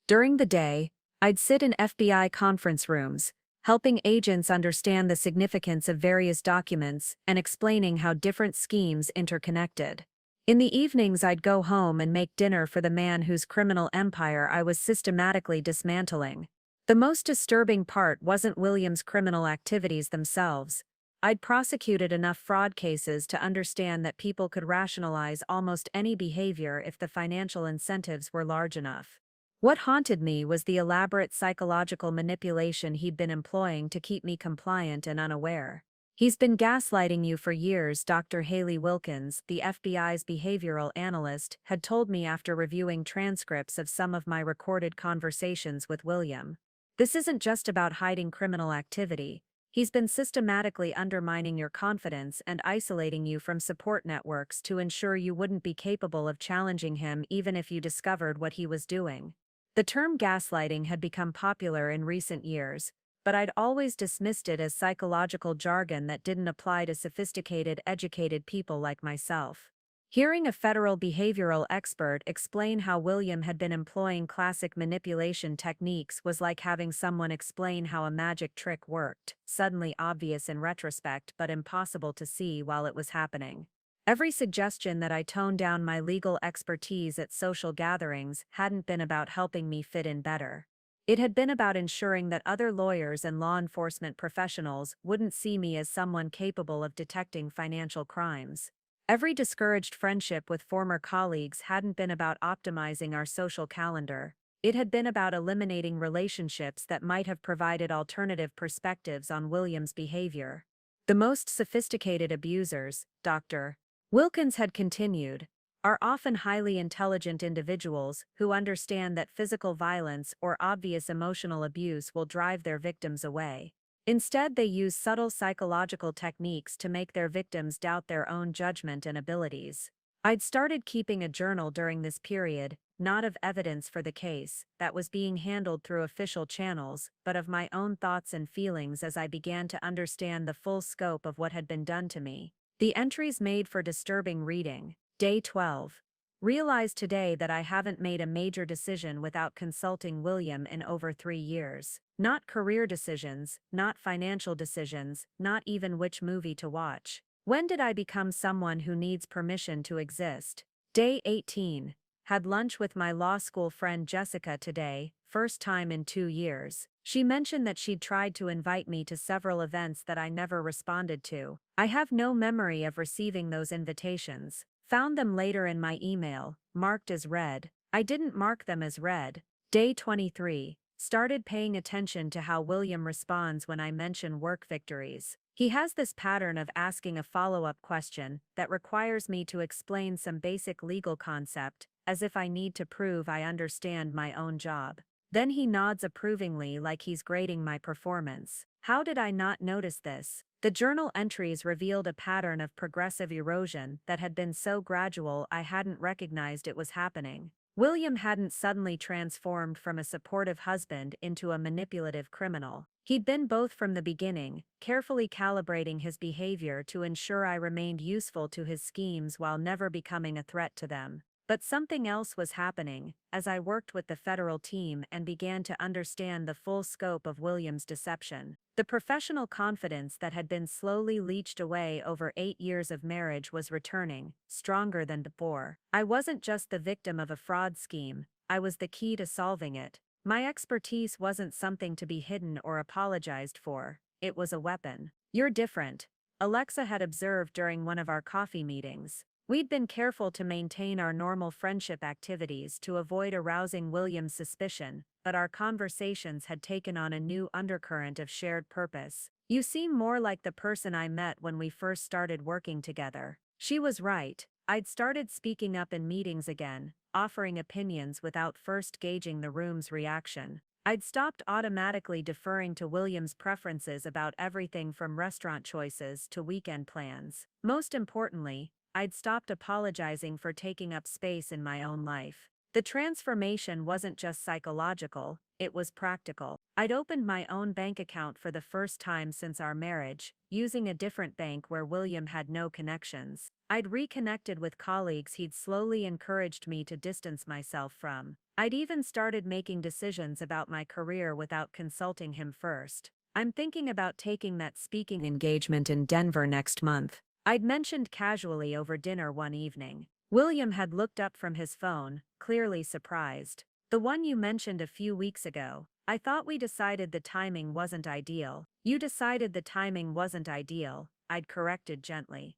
A: During the day, I'd sit in FBI conference rooms, helping agents understand the significance of various documents and explaining how different schemes interconnected. In the evenings, I'd go home and make dinner for the man whose criminal empire I was systematically dismantling. The most disturbing part wasn't William's criminal activities themselves. I'd prosecuted enough fraud cases to understand that people could rationalize almost any behavior if the financial incentives were large enough. What haunted me was the elaborate psychological manipulation he'd been employing to keep me compliant and unaware. "He's been gaslighting you for years," Dr. Haley Wilkins, the FBI's behavioral analyst, had told me after reviewing transcripts of some of my recorded conversations with William. "This isn't just about hiding criminal activity. He's been systematically undermining your confidence and isolating you from support networks to ensure you wouldn't be capable of challenging him even if you discovered what he was doing." The term gaslighting had become popular in recent years, but I'd always dismissed it as psychological jargon that didn't apply to sophisticated, educated people like myself. Hearing a federal behavioral expert explain how William had been employing classic manipulation techniques was like having someone explain how a magic trick worked, suddenly obvious in retrospect but impossible to see while it was happening. Every suggestion that I toned down my legal expertise at social gatherings hadn't been about helping me fit in better. It had been about ensuring that other lawyers and law enforcement professionals wouldn't see me as someone capable of detecting financial crimes. Every discouraged friendship with former colleagues hadn't been about optimizing our social calendar. It had been about eliminating relationships that might have provided alternative perspectives on William's behavior. The most sophisticated abusers, Dr. Wilkins had continued, are often highly intelligent individuals who understand that physical violence or obvious emotional abuse will drive their victims away. Instead, they use subtle psychological techniques to make their victims doubt their own judgment and abilities. I'd started keeping a journal during this period, not of evidence for the case that was being handled through official channels, but of my own thoughts and feelings as I began to understand the full scope of what had been done to me. The entries made for disturbing reading. Day 12. Realized today that I haven't made a major decision without consulting William in over 3 years. Not career decisions, not financial decisions, not even which movie to watch. When did I become someone who needs permission to exist? Day 18. Had lunch with my law school friend Jessica today, first time in 2 years. She mentioned that she'd tried to invite me to several events that I never responded to. I have no memory of receiving those invitations. Found them later in my email, marked as read. I didn't mark them as read. Day 23. Started paying attention to how William responds when I mention work victories. He has this pattern of asking a follow-up question that requires me to explain some basic legal concept, as if I need to prove I understand my own job. Then he nods approvingly like he's grading my performance. How did I not notice this? The journal entries revealed a pattern of progressive erosion that had been so gradual I hadn't recognized it was happening. William hadn't suddenly transformed from a supportive husband into a manipulative criminal. He'd been both from the beginning, carefully calibrating his behavior to ensure I remained useful to his schemes while never becoming a threat to them. But something else was happening as I worked with the federal team and began to understand the full scope of William's deception. The professional confidence that had been slowly leached away over 8 years of marriage was returning, stronger than before. I wasn't just the victim of a fraud scheme, I was the key to solving it. My expertise wasn't something to be hidden or apologized for, it was a weapon. "You're different," Alexa had observed during one of our coffee meetings. We'd been careful to maintain our normal friendship activities to avoid arousing William's suspicion, but our conversations had taken on a new undercurrent of shared purpose. "You seem more like the person I met when we first started working together." She was right. I'd started speaking up in meetings again, offering opinions without first gauging the room's reaction. I'd stopped automatically deferring to William's preferences about everything from restaurant choices to weekend plans. Most importantly, I'd stopped apologizing for taking up space in my own life. The transformation wasn't just psychological, it was practical. I'd opened my own bank account for the first time since our marriage, using a different bank where William had no connections. I'd reconnected with colleagues he'd slowly encouraged me to distance myself from. I'd even started making decisions about my career without consulting him first. I'm thinking about taking that speaking engagement in Denver next month. I'd mentioned casually over dinner one evening. William had looked up from his phone, clearly surprised. The one you mentioned a few weeks ago. I thought we decided the timing wasn't ideal. You decided the timing wasn't ideal, I'd corrected gently.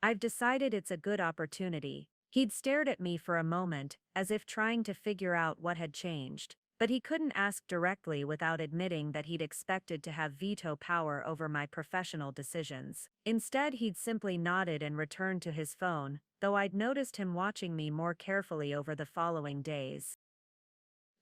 A: I've decided it's a good opportunity. He'd stared at me for a moment, as if trying to figure out what had changed. But he couldn't ask directly without admitting that he'd expected to have veto power over my professional decisions. Instead, he'd simply nodded and returned to his phone, though I'd noticed him watching me more carefully over the following days.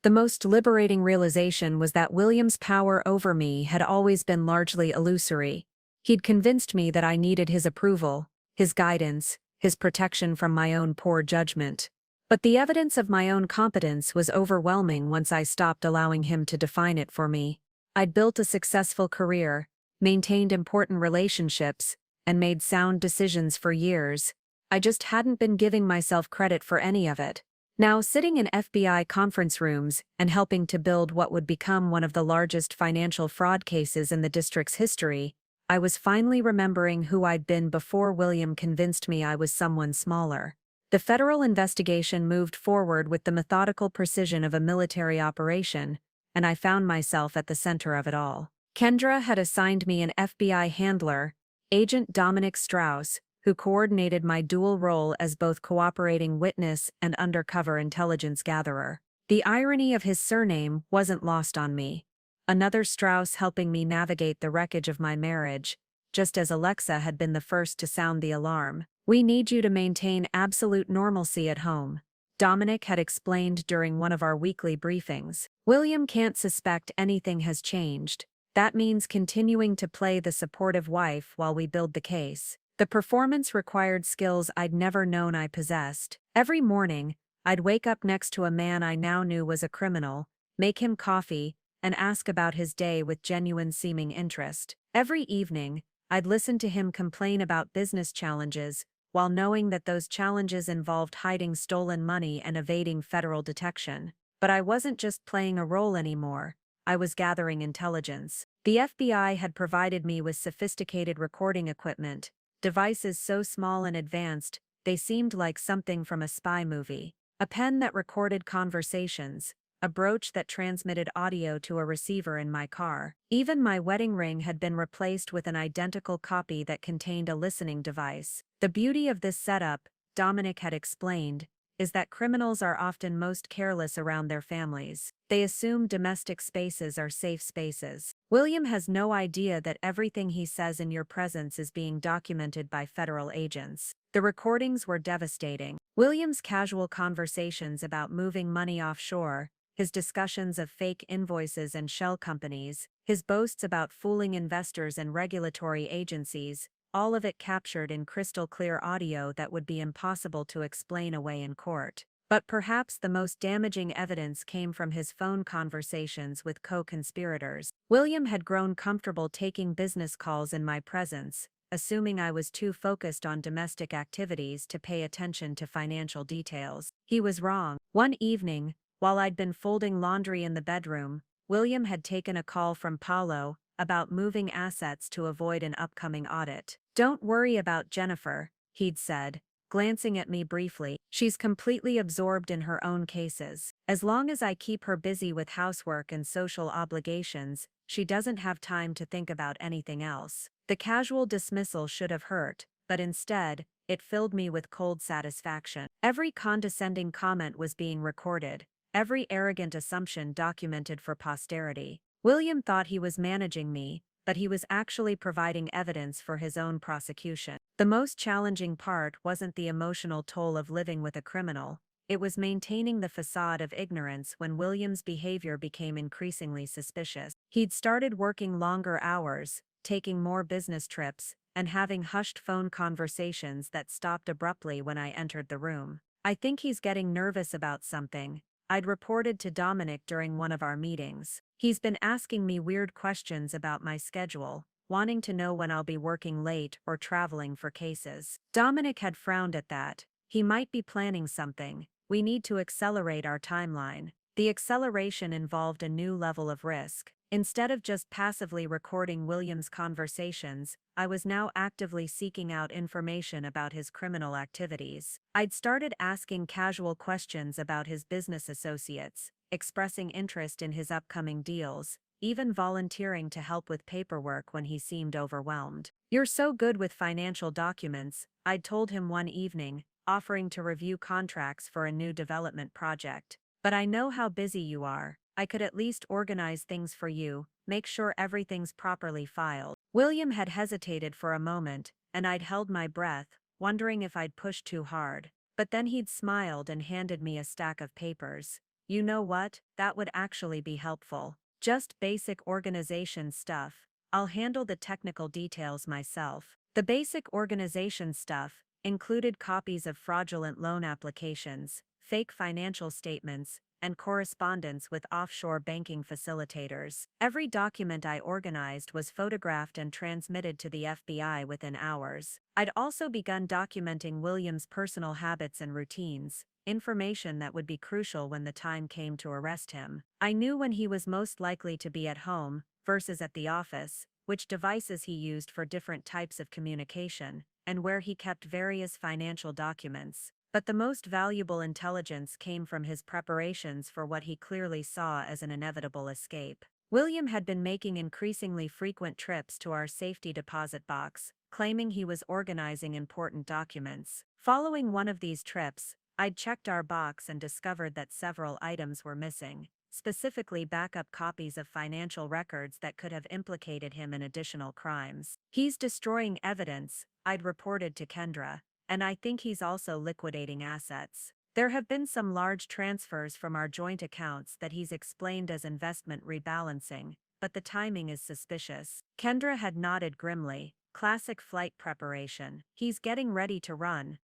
A: The most liberating realization was that William's power over me had always been largely illusory. He'd convinced me that I needed his approval, his guidance, his protection from my own poor judgment. But the evidence of my own competence was overwhelming once I stopped allowing him to define it for me. I'd built a successful career, maintained important relationships, and made sound decisions for years. I just hadn't been giving myself credit for any of it. Now, sitting in FBI conference rooms and helping to build what would become one of the largest financial fraud cases in the district's history, I was finally remembering who I'd been before William convinced me I was someone smaller. The federal investigation moved forward with the methodical precision of a military operation, and I found myself at the center of it all. Kendra had assigned me an FBI handler, Agent Dominic Strauss, who coordinated my dual role as both cooperating witness and undercover intelligence gatherer. The irony of his surname wasn't lost on me. Another Strauss helping me navigate the wreckage of my marriage, just as Alexa had been the first to sound the alarm. "We need you to maintain absolute normalcy at home," Dominic had explained during one of our weekly briefings. "William can't suspect anything has changed. That means continuing to play the supportive wife while we build the case." The performance required skills I'd never known I possessed. Every morning, I'd wake up next to a man I now knew was a criminal, make him coffee, and ask about his day with genuine seeming interest. Every evening, I'd listen to him complain about business challenges, while knowing that those challenges involved hiding stolen money and evading federal detection. But I wasn't just playing a role anymore. I was gathering intelligence. The FBI had provided me with sophisticated recording equipment, devices so small and advanced, they seemed like something from a spy movie. A pen that recorded conversations, a brooch that transmitted audio to a receiver in my car. Even my wedding ring had been replaced with an identical copy that contained a listening device. The beauty of this setup, Dominic had explained, is that criminals are often most careless around their families. They assume domestic spaces are safe spaces. William has no idea that everything he says in your presence is being documented by federal agents. The recordings were devastating. William's casual conversations about moving money offshore, his discussions of fake invoices and shell companies, his boasts about fooling investors and regulatory agencies, all of it captured in crystal clear audio that would be impossible to explain away in court. But perhaps the most damaging evidence came from his phone conversations with co-conspirators. William had grown comfortable taking business calls in my presence, assuming I was too focused on domestic activities to pay attention to financial details. He was wrong. One evening, while I'd been folding laundry in the bedroom, William had taken a call from Paolo about moving assets to avoid an upcoming audit. "Don't worry about Jennifer," he'd said, glancing at me briefly. "She's completely absorbed in her own cases. As long as I keep her busy with housework and social obligations, she doesn't have time to think about anything else." The casual dismissal should have hurt, but instead, it filled me with cold satisfaction. Every condescending comment was being recorded, every arrogant assumption documented for posterity. William thought he was managing me, but he was actually providing evidence for his own prosecution. The most challenging part wasn't the emotional toll of living with a criminal, it was maintaining the facade of ignorance when William's behavior became increasingly suspicious. He'd started working longer hours, taking more business trips, and having hushed phone conversations that stopped abruptly when I entered the room. "I think he's getting nervous about something," I'd reported to Dominic during one of our meetings. "He's been asking me weird questions about my schedule, wanting to know when I'll be working late or traveling for cases." Dominic had frowned at that. "He might be planning something. We need to accelerate our timeline." The acceleration involved a new level of risk. Instead of just passively recording William's conversations, I was now actively seeking out information about his criminal activities. I'd started asking casual questions about his business associates, expressing interest in his upcoming deals, even volunteering to help with paperwork when he seemed overwhelmed. "You're so good with financial documents," I'd told him one evening, offering to review contracts for a new development project. "But I know how busy you are. I could at least organize things for you, make sure everything's properly filed." William had hesitated for a moment, and I'd held my breath, wondering if I'd pushed too hard. But then he'd smiled and handed me a stack of papers. "You know what? That would actually be helpful. Just basic organization stuff. I'll handle the technical details myself." The basic organization stuff included copies of fraudulent loan applications, fake financial statements, and correspondence with offshore banking facilitators. Every document I organized was photographed and transmitted to the FBI within hours. I'd also begun documenting William's personal habits and routines, information that would be crucial when the time came to arrest him. I knew when he was most likely to be at home versus at the office, which devices he used for different types of communication, and where he kept various financial documents. But the most valuable intelligence came from his preparations for what he clearly saw as an inevitable escape. William had been making increasingly frequent trips to our safety deposit box, claiming he was organizing important documents. Following one of these trips, I'd checked our box and discovered that several items were missing, specifically backup copies of financial records that could have implicated him in additional crimes. "He's destroying evidence," I'd reported to Kendra, "and I think he's also liquidating assets. There have been some large transfers from our joint accounts that he's explained as investment rebalancing, but the timing is suspicious." Kendra had nodded grimly. "Classic flight preparation. He's getting ready to run."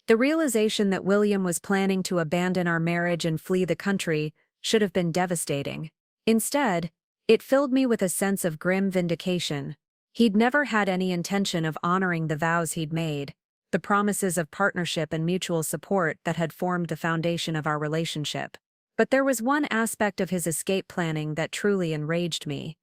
A: The realization that William was planning to abandon our marriage and flee the country should have been devastating. Instead, it filled me with a sense of grim vindication. He'd never had any intention of honoring the vows he'd made, the promises of partnership and mutual support that had formed the foundation of our relationship. But there was one aspect of his escape planning that truly enraged me: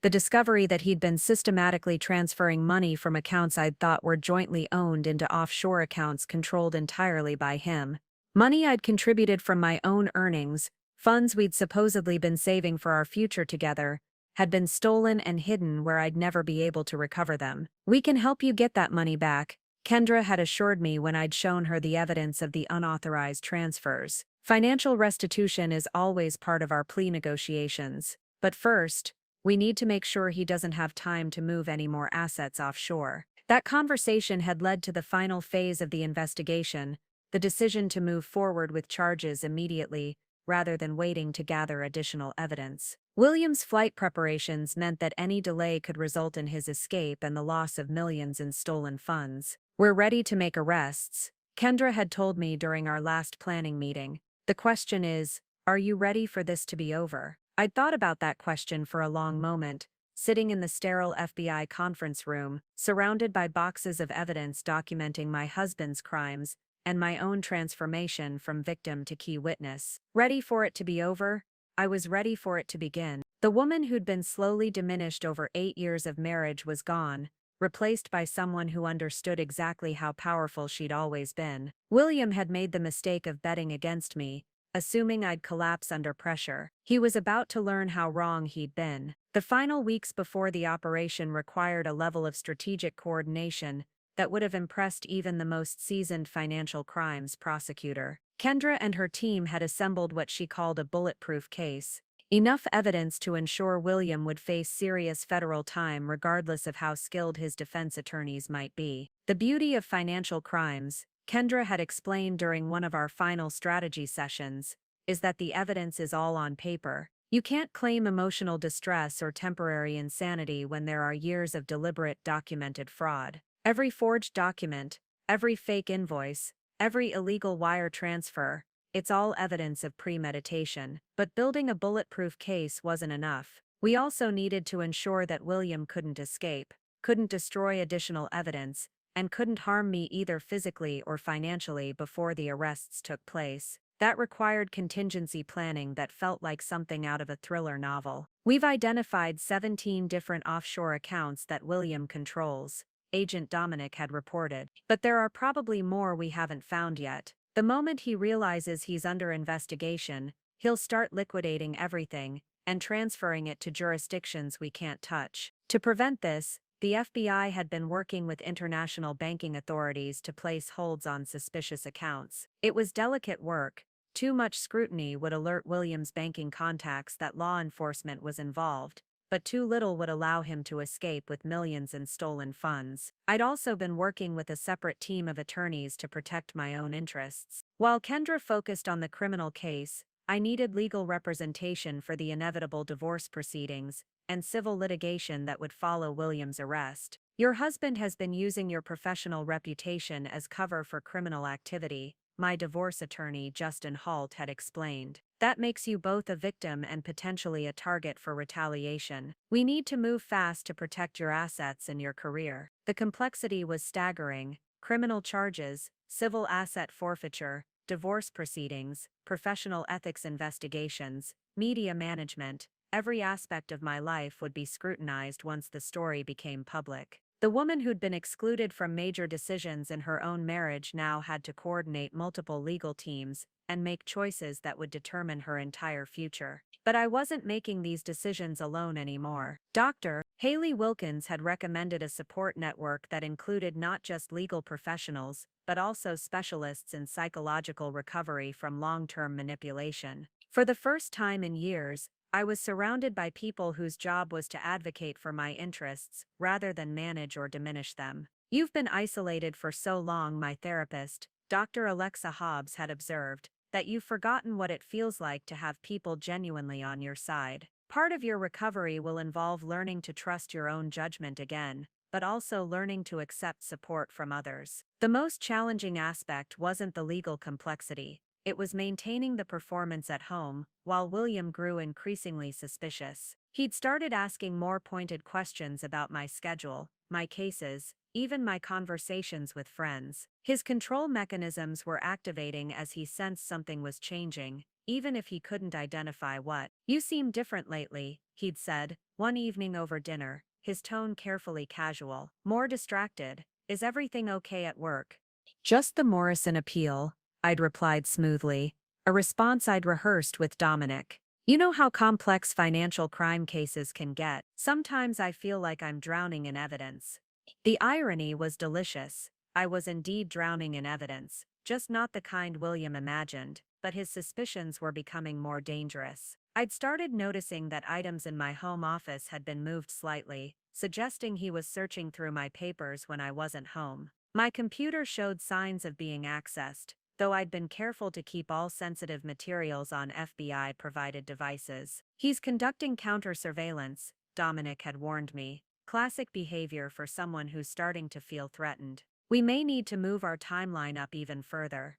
A: the discovery that he'd been systematically transferring money from accounts I'd thought were jointly owned into offshore accounts controlled entirely by him. Money I'd contributed from my own earnings, funds we'd supposedly been saving for our future together, had been stolen and hidden where I'd never be able to recover them. "We can help you get that money back," Kendra had assured me when I'd shown her the evidence of the unauthorized transfers. "Financial restitution is always part of our plea negotiations. But first, we need to make sure he doesn't have time to move any more assets offshore." That conversation had led to the final phase of the investigation, the decision to move forward with charges immediately, rather than waiting to gather additional evidence. William's flight preparations meant that any delay could result in his escape and the loss of millions in stolen funds. "We're ready to make arrests," Kendra had told me during our last planning meeting. "The question is, are you ready for this to be over?" I'd thought about that question for a long moment, sitting in the sterile FBI conference room, surrounded by boxes of evidence documenting my husband's crimes and my own transformation from victim to key witness. Ready for it to be over? I was ready for it to begin. The woman who'd been slowly diminished over 8 years of marriage was gone, replaced by someone who understood exactly how powerful she'd always been. William had made the mistake of betting against me, assuming I'd collapse under pressure. He was about to learn how wrong he'd been. The final weeks before the operation required a level of strategic coordination that would have impressed even the most seasoned financial crimes prosecutor. Kendra and her team had assembled what she called a bulletproof case, enough evidence to ensure William would face serious federal time regardless of how skilled his defense attorneys might be. The beauty of financial crimes, Kendra had explained during one of our final strategy sessions, is that the evidence is all on paper. You can't claim emotional distress or temporary insanity when there are years of deliberate documented fraud. Every forged document, every fake invoice, every illegal wire transfer, it's all evidence of premeditation. But building a bulletproof case wasn't enough. We also needed to ensure that William couldn't escape, couldn't destroy additional evidence, and couldn't harm me either physically or financially before the arrests took place. That required contingency planning that felt like something out of a thriller novel. We've identified 17 different offshore accounts that William controls, Agent Dominic had reported. But there are probably more we haven't found yet. The moment he realizes he's under investigation, he'll start liquidating everything and transferring it to jurisdictions we can't touch. To prevent this, the FBI had been working with international banking authorities to place holds on suspicious accounts. It was delicate work. Too much scrutiny would alert William's banking contacts that law enforcement was involved, but too little would allow him to escape with millions in stolen funds. I'd also been working with a separate team of attorneys to protect my own interests. While Kendra focused on the criminal case, I needed legal representation for the inevitable divorce proceedings and civil litigation that would follow William's arrest. Your husband has been using your professional reputation as cover for criminal activity, my divorce attorney Justin Halt had explained. That makes you both a victim and potentially a target for retaliation. We need to move fast to protect your assets and your career. The complexity was staggering: criminal charges, civil asset forfeiture, divorce proceedings, professional ethics investigations, media management. Every aspect of my life would be scrutinized once the story became public. The woman who'd been excluded from major decisions in her own marriage now had to coordinate multiple legal teams and make choices that would determine her entire future. But I wasn't making these decisions alone anymore. Dr. Haley Wilkins had recommended a support network that included not just legal professionals, but also specialists in psychological recovery from long-term manipulation. For the first time in years, I was surrounded by people whose job was to advocate for my interests, rather than manage or diminish them. You've been isolated for so long, my therapist, Dr. Alexa Hobbs, had observed, that you've forgotten what it feels like to have people genuinely on your side. Part of your recovery will involve learning to trust your own judgment again, but also learning to accept support from others. The most challenging aspect wasn't the legal complexity. It was maintaining the performance at home, while William grew increasingly suspicious. He'd started asking more pointed questions about my schedule, my cases, even my conversations with friends. His control mechanisms were activating as he sensed something was changing, even if he couldn't identify what. "You seem different lately," he'd said, one evening over dinner, his tone carefully casual. "More distracted. Is everything okay at work?" "Just the Morrison appeal," I'd replied smoothly, a response I'd rehearsed with Dominic. "You know how complex financial crime cases can get. Sometimes I feel like I'm drowning in evidence." The irony was delicious. I was indeed drowning in evidence, just not the kind William imagined, but his suspicions were becoming more dangerous. I'd started noticing that items in my home office had been moved slightly, suggesting he was searching through my papers when I wasn't home. My computer showed signs of being accessed, though I'd been careful to keep all sensitive materials on FBI-provided devices. "He's conducting counter-surveillance," Dominic had warned me. "Classic behavior for someone who's starting to feel threatened. We may need to move our timeline up even further."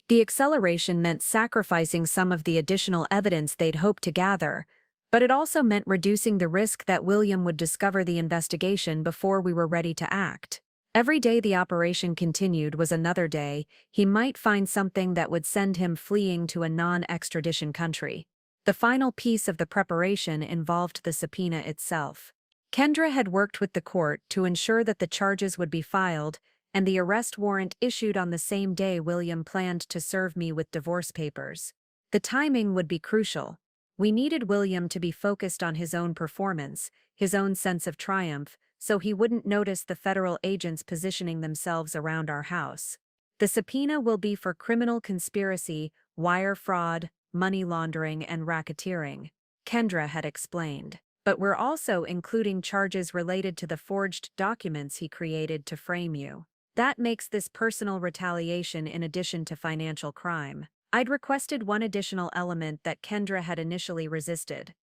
A: The acceleration meant sacrificing some of the additional evidence they'd hoped to gather, but it also meant reducing the risk that William would discover the investigation before we were ready to act. Every day the operation continued was another day. He might find something that would send him fleeing to a non-extradition country. The final piece of the preparation involved the subpoena itself. Kendra had worked with the court to ensure that the charges would be filed, and the arrest warrant issued on the same day William planned to serve me with divorce papers. The timing would be crucial. We needed William to be focused on his own performance, his own sense of triumph, so he wouldn't notice the federal agents positioning themselves around our house. "The subpoena will be for criminal conspiracy, wire fraud, money laundering, and racketeering," Kendra had explained. "But we're also including charges related to the forged documents he created to frame you. That makes this personal retaliation in addition to financial crime." I'd requested one additional element that Kendra had initially resisted.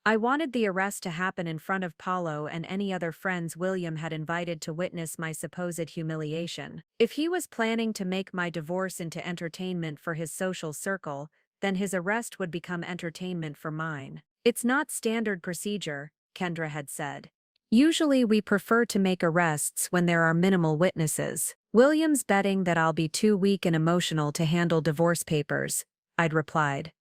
A: I wanted the arrest to happen in front of Paolo and any other friends William had invited to witness my supposed humiliation. If he was planning to make my divorce into entertainment for his social circle, then his arrest would become entertainment for mine. "It's not standard procedure," Kendra had said. "Usually we prefer to make arrests when there are minimal witnesses." William's betting that I'll be too weak and emotional to handle divorce papers, I'd replied.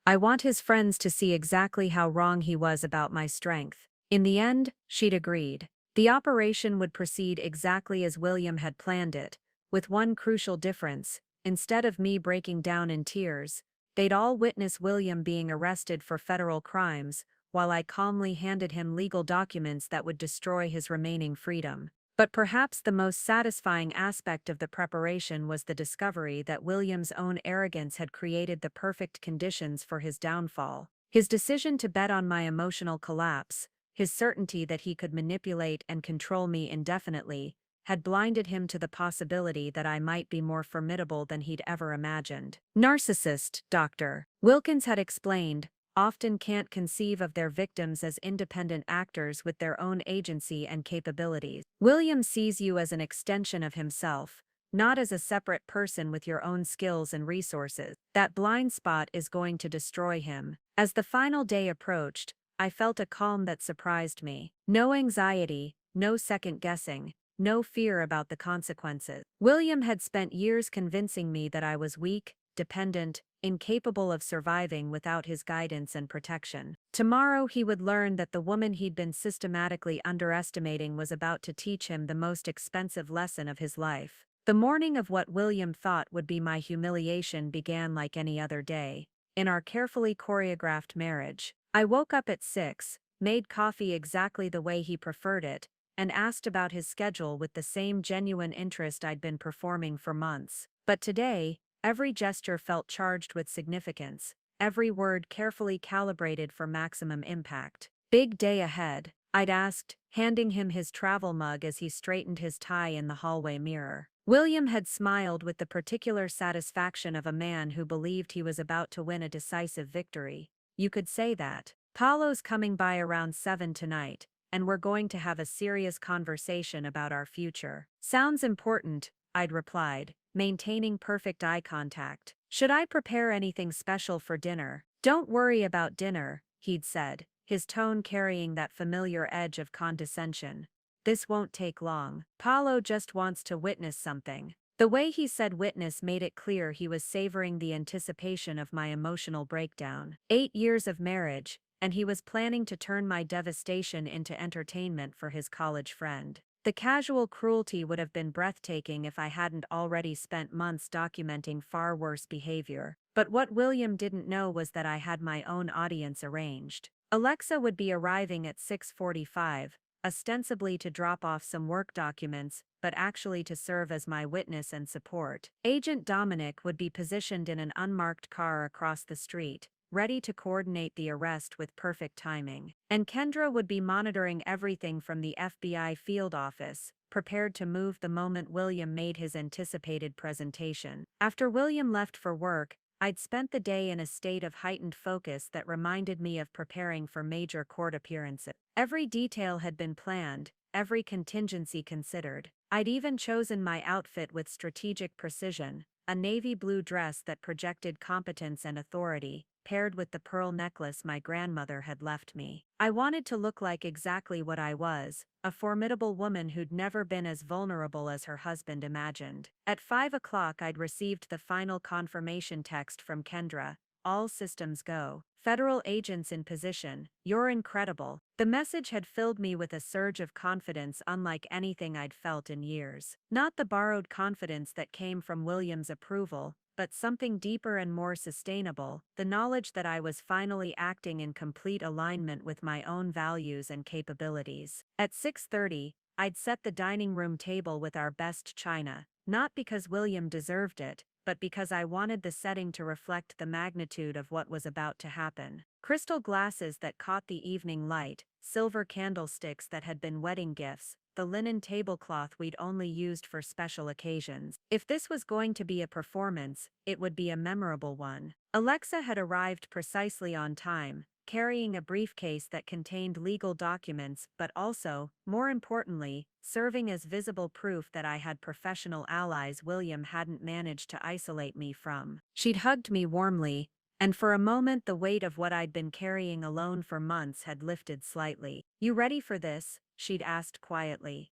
A: I want his friends to see exactly how wrong he was about my strength. In the end, she'd agreed. The operation would proceed exactly as William had planned it, with one crucial difference. Instead of me breaking down in tears, they'd all witness William being arrested for federal crimes, while I calmly handed him legal documents that would destroy his remaining freedom. But perhaps the most satisfying aspect of the preparation was the discovery that William's own arrogance had created the perfect conditions for his downfall. His decision to bet on my emotional collapse, his certainty that he could manipulate and control me indefinitely, had blinded him to the possibility that I might be more formidable than he'd ever imagined. Narcissist, Dr. Wilkins had explained, often can't conceive of their victims as independent actors with their own agency and capabilities. William sees you as an extension of himself, not as a separate person with your own skills and resources. That blind spot is going to destroy him. As the final day approached, I felt a calm that surprised me. No anxiety, no second guessing, no fear about the consequences. William had spent years convincing me that I was weak, dependent, incapable of surviving without his guidance and protection. Tomorrow he would learn that the woman he'd been systematically underestimating was about to teach him the most expensive lesson of his life. The morning of what William thought would be my humiliation began like any other day, in our carefully choreographed marriage. I woke up at 6, made coffee exactly the way he preferred it, and asked about his schedule with the same genuine interest I'd been performing for months. But today, every gesture felt charged with significance, every word carefully calibrated for maximum impact. Big day ahead, I'd asked, handing him his travel mug as he straightened his tie in the hallway mirror. William had smiled with the particular satisfaction of a man who believed he was about to win a decisive victory. You could say that. Paolo's coming by around 7 tonight, and we're going to have a serious conversation about our future. Sounds important, I'd replied, maintaining perfect eye contact. Should I prepare anything special for dinner? Don't worry about dinner, he'd said, his tone carrying that familiar edge of condescension. This won't take long. Paolo just wants to witness something. The way he said witness made it clear he was savoring the anticipation of my emotional breakdown. 8 years of marriage, and he was planning to turn my devastation into entertainment for his college friend. The casual cruelty would have been breathtaking if I hadn't already spent months documenting far worse behavior. But what William didn't know was that I had my own audience arranged. Alexa would be arriving at 6:45, ostensibly to drop off some work documents, but actually to serve as my witness and support. Agent Dominic would be positioned in an unmarked car across the street, ready to coordinate the arrest with perfect timing. And Kendra would be monitoring everything from the FBI field office, prepared to move the moment William made his anticipated presentation. After William left for work, I'd spent the day in a state of heightened focus that reminded me of preparing for major court appearances. Every detail had been planned, every contingency considered. I'd even chosen my outfit with strategic precision, a navy blue dress that projected competence and authority, paired with the pearl necklace my grandmother had left me. I wanted to look like exactly what I was, a formidable woman who'd never been as vulnerable as her husband imagined. At 5 o'clock I'd received the final confirmation text from Kendra. All systems go. Federal agents in position. You're incredible. The message had filled me with a surge of confidence unlike anything I'd felt in years. Not the borrowed confidence that came from William's approval, but something deeper and more sustainable, the knowledge that I was finally acting in complete alignment with my own values and capabilities. At 6:30, I'd set the dining room table with our best china, not because William deserved it, but because I wanted the setting to reflect the magnitude of what was about to happen. Crystal glasses that caught the evening light, silver candlesticks that had been wedding gifts, the linen tablecloth we'd only used for special occasions. If this was going to be a performance, it would be a memorable one. Alexa had arrived precisely on time, carrying a briefcase that contained legal documents but also, more importantly, serving as visible proof that I had professional allies William hadn't managed to isolate me from. She'd hugged me warmly, and for a moment the weight of what I'd been carrying alone for months had lifted slightly. "You ready for this?" she'd asked quietly.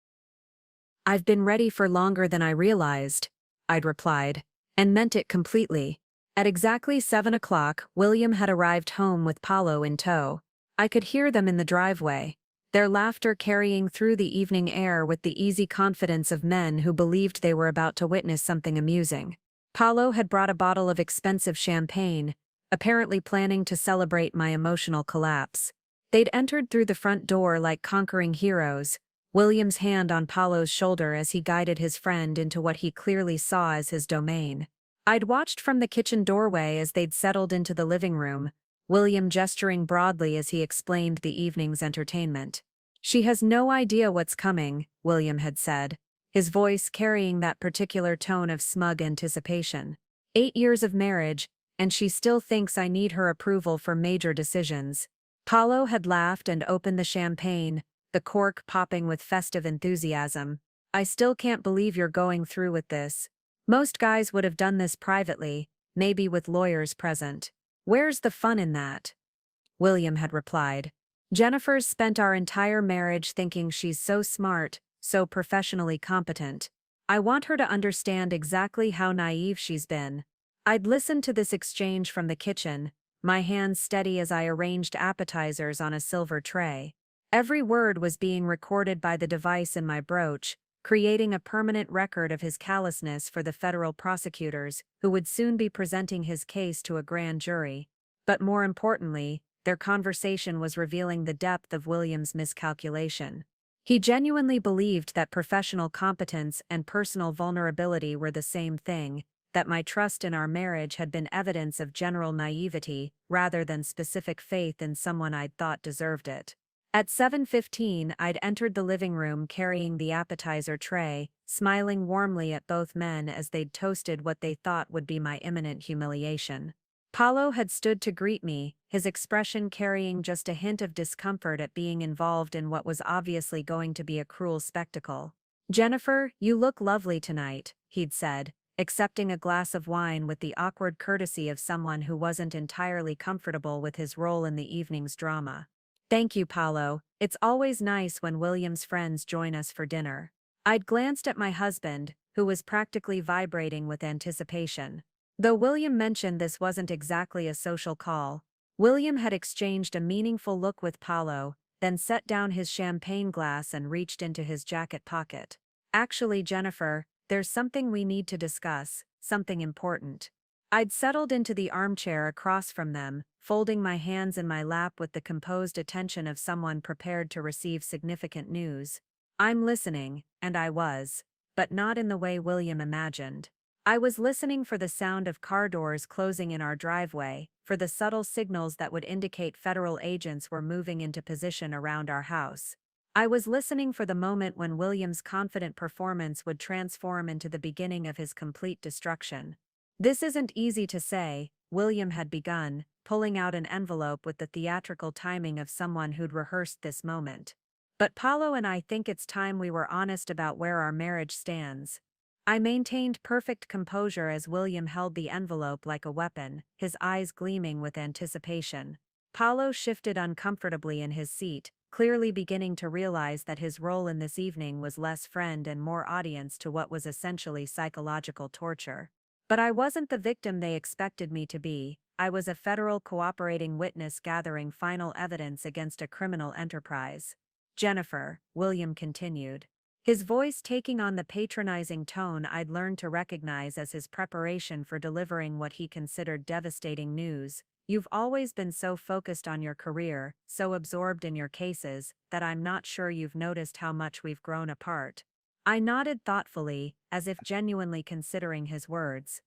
A: I've been ready for longer than I realized, I'd replied, and meant it completely. At exactly 7 o'clock, William had arrived home with Paolo in tow. I could hear them in the driveway, their laughter carrying through the evening air with the easy confidence of men who believed they were about to witness something amusing. Paolo had brought a bottle of expensive champagne, apparently planning to celebrate my emotional collapse. They'd entered through the front door like conquering heroes, William's hand on Paolo's shoulder as he guided his friend into what he clearly saw as his domain. I'd watched from the kitchen doorway as they'd settled into the living room, William gesturing broadly as he explained the evening's entertainment. "She has no idea what's coming," William had said, his voice carrying that particular tone of smug anticipation. 8 years of marriage, and she still thinks I need her approval for major decisions. Paolo had laughed and opened the champagne, the cork popping with festive enthusiasm. "I still can't believe you're going through with this. Most guys would have done this privately, maybe with lawyers present. Where's the fun in that?" William had replied. "Jennifer's spent our entire marriage thinking she's so smart, so professionally competent. I want her to understand exactly how naive she's been." I'd listened to this exchange from the kitchen, my hands steady as I arranged appetizers on a silver tray. Every word was being recorded by the device in my brooch, creating a permanent record of his callousness for the federal prosecutors, who would soon be presenting his case to a grand jury. But more importantly, their conversation was revealing the depth of William's miscalculation. He genuinely believed that professional competence and personal vulnerability were the same thing, that my trust in our marriage had been evidence of general naivety rather than specific faith in someone I'd thought deserved it. At 7:15, I'd entered the living room carrying the appetizer tray, smiling warmly at both men as they'd toasted what they thought would be my imminent humiliation. Paolo had stood to greet me, his expression carrying just a hint of discomfort at being involved in what was obviously going to be a cruel spectacle. "Jennifer, you look lovely tonight," he'd said, accepting a glass of wine with the awkward courtesy of someone who wasn't entirely comfortable with his role in the evening's drama. "Thank you, Paolo. It's always nice when William's friends join us for dinner." I'd glanced at my husband, who was practically vibrating with anticipation. Though William mentioned this wasn't exactly a social call, William had exchanged a meaningful look with Paolo, then set down his champagne glass and reached into his jacket pocket. "Actually, Jennifer, there's something we need to discuss, something important." I'd settled into the armchair across from them, folding my hands in my lap with the composed attention of someone prepared to receive significant news. "I'm listening," and I was, but not in the way William imagined. I was listening for the sound of car doors closing in our driveway, for the subtle signals that would indicate federal agents were moving into position around our house. I was listening for the moment when William's confident performance would transform into the beginning of his complete destruction. "This isn't easy to say," William had begun, pulling out an envelope with the theatrical timing of someone who'd rehearsed this moment. "But Paolo and I think it's time we were honest about where our marriage stands." I maintained perfect composure as William held the envelope like a weapon, his eyes gleaming with anticipation. Paolo shifted uncomfortably in his seat, clearly beginning to realize that his role in this evening was less friend and more audience to what was essentially psychological torture. But I wasn't the victim they expected me to be. I was a federal cooperating witness gathering final evidence against a criminal enterprise. "Jennifer," William continued, his voice taking on the patronizing tone I'd learned to recognize as his preparation for delivering what he considered devastating news, "you've always been so focused on your career, so absorbed in your cases, that I'm not sure you've noticed how much we've grown apart." I nodded thoughtfully, as if genuinely considering his words.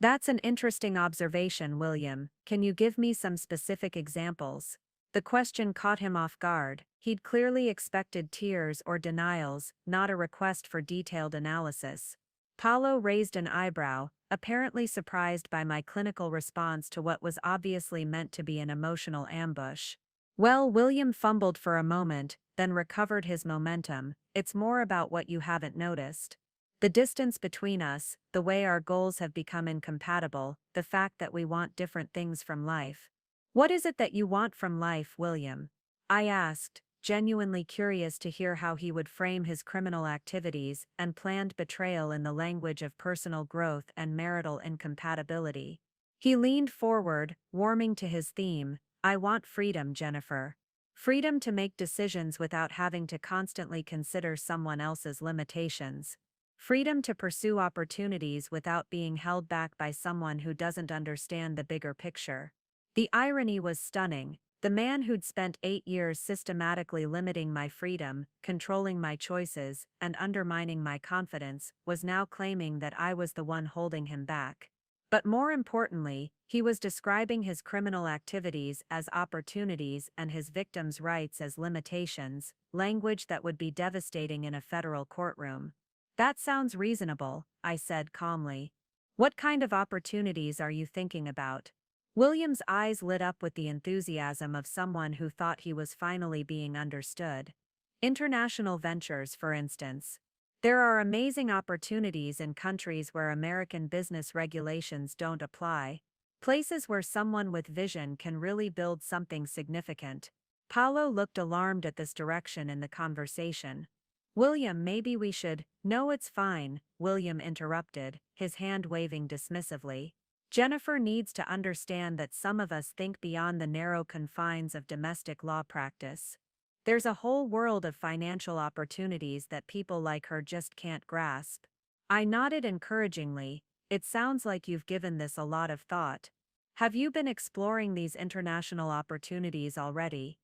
A: "That's an interesting observation, William. Can you give me some specific examples?" The question caught him off guard. He'd clearly expected tears or denials, not a request for detailed analysis. Paolo raised an eyebrow, apparently surprised by my clinical response to what was obviously meant to be an emotional ambush. "Well," William fumbled for a moment, then recovered his momentum, "it's more about what you haven't noticed. The distance between us, the way our goals have become incompatible, the fact that we want different things from life." "What is it that you want from life, William?" I asked, genuinely curious to hear how he would frame his criminal activities and planned betrayal in the language of personal growth and marital incompatibility. He leaned forward, warming to his theme. I want freedom, Jennifer. Freedom to make decisions without having to constantly consider someone else's limitations. Freedom to pursue opportunities without being held back by someone who doesn't understand the bigger picture. The irony was stunning. The man who'd spent 8 years systematically limiting my freedom, controlling my choices, and undermining my confidence, was now claiming that I was the one holding him back. But more importantly, he was describing his criminal activities as opportunities and his victims' rights as limitations, language that would be devastating in a federal courtroom. That sounds reasonable, I said calmly. What kind of opportunities are you thinking about? William's eyes lit up with the enthusiasm of someone who thought he was finally being understood. International ventures, for instance. There are amazing opportunities in countries where American business regulations don't apply. Places where someone with vision can really build something significant. Paolo looked alarmed at this direction in the conversation. William, maybe we should. No, it's fine, William interrupted, his hand waving dismissively. Jennifer needs to understand that some of us think beyond the narrow confines of domestic law practice. There's a whole world of financial opportunities that people like her just can't grasp. I nodded encouragingly. It sounds like you've given this a lot of thought. Have you been exploring these international opportunities already?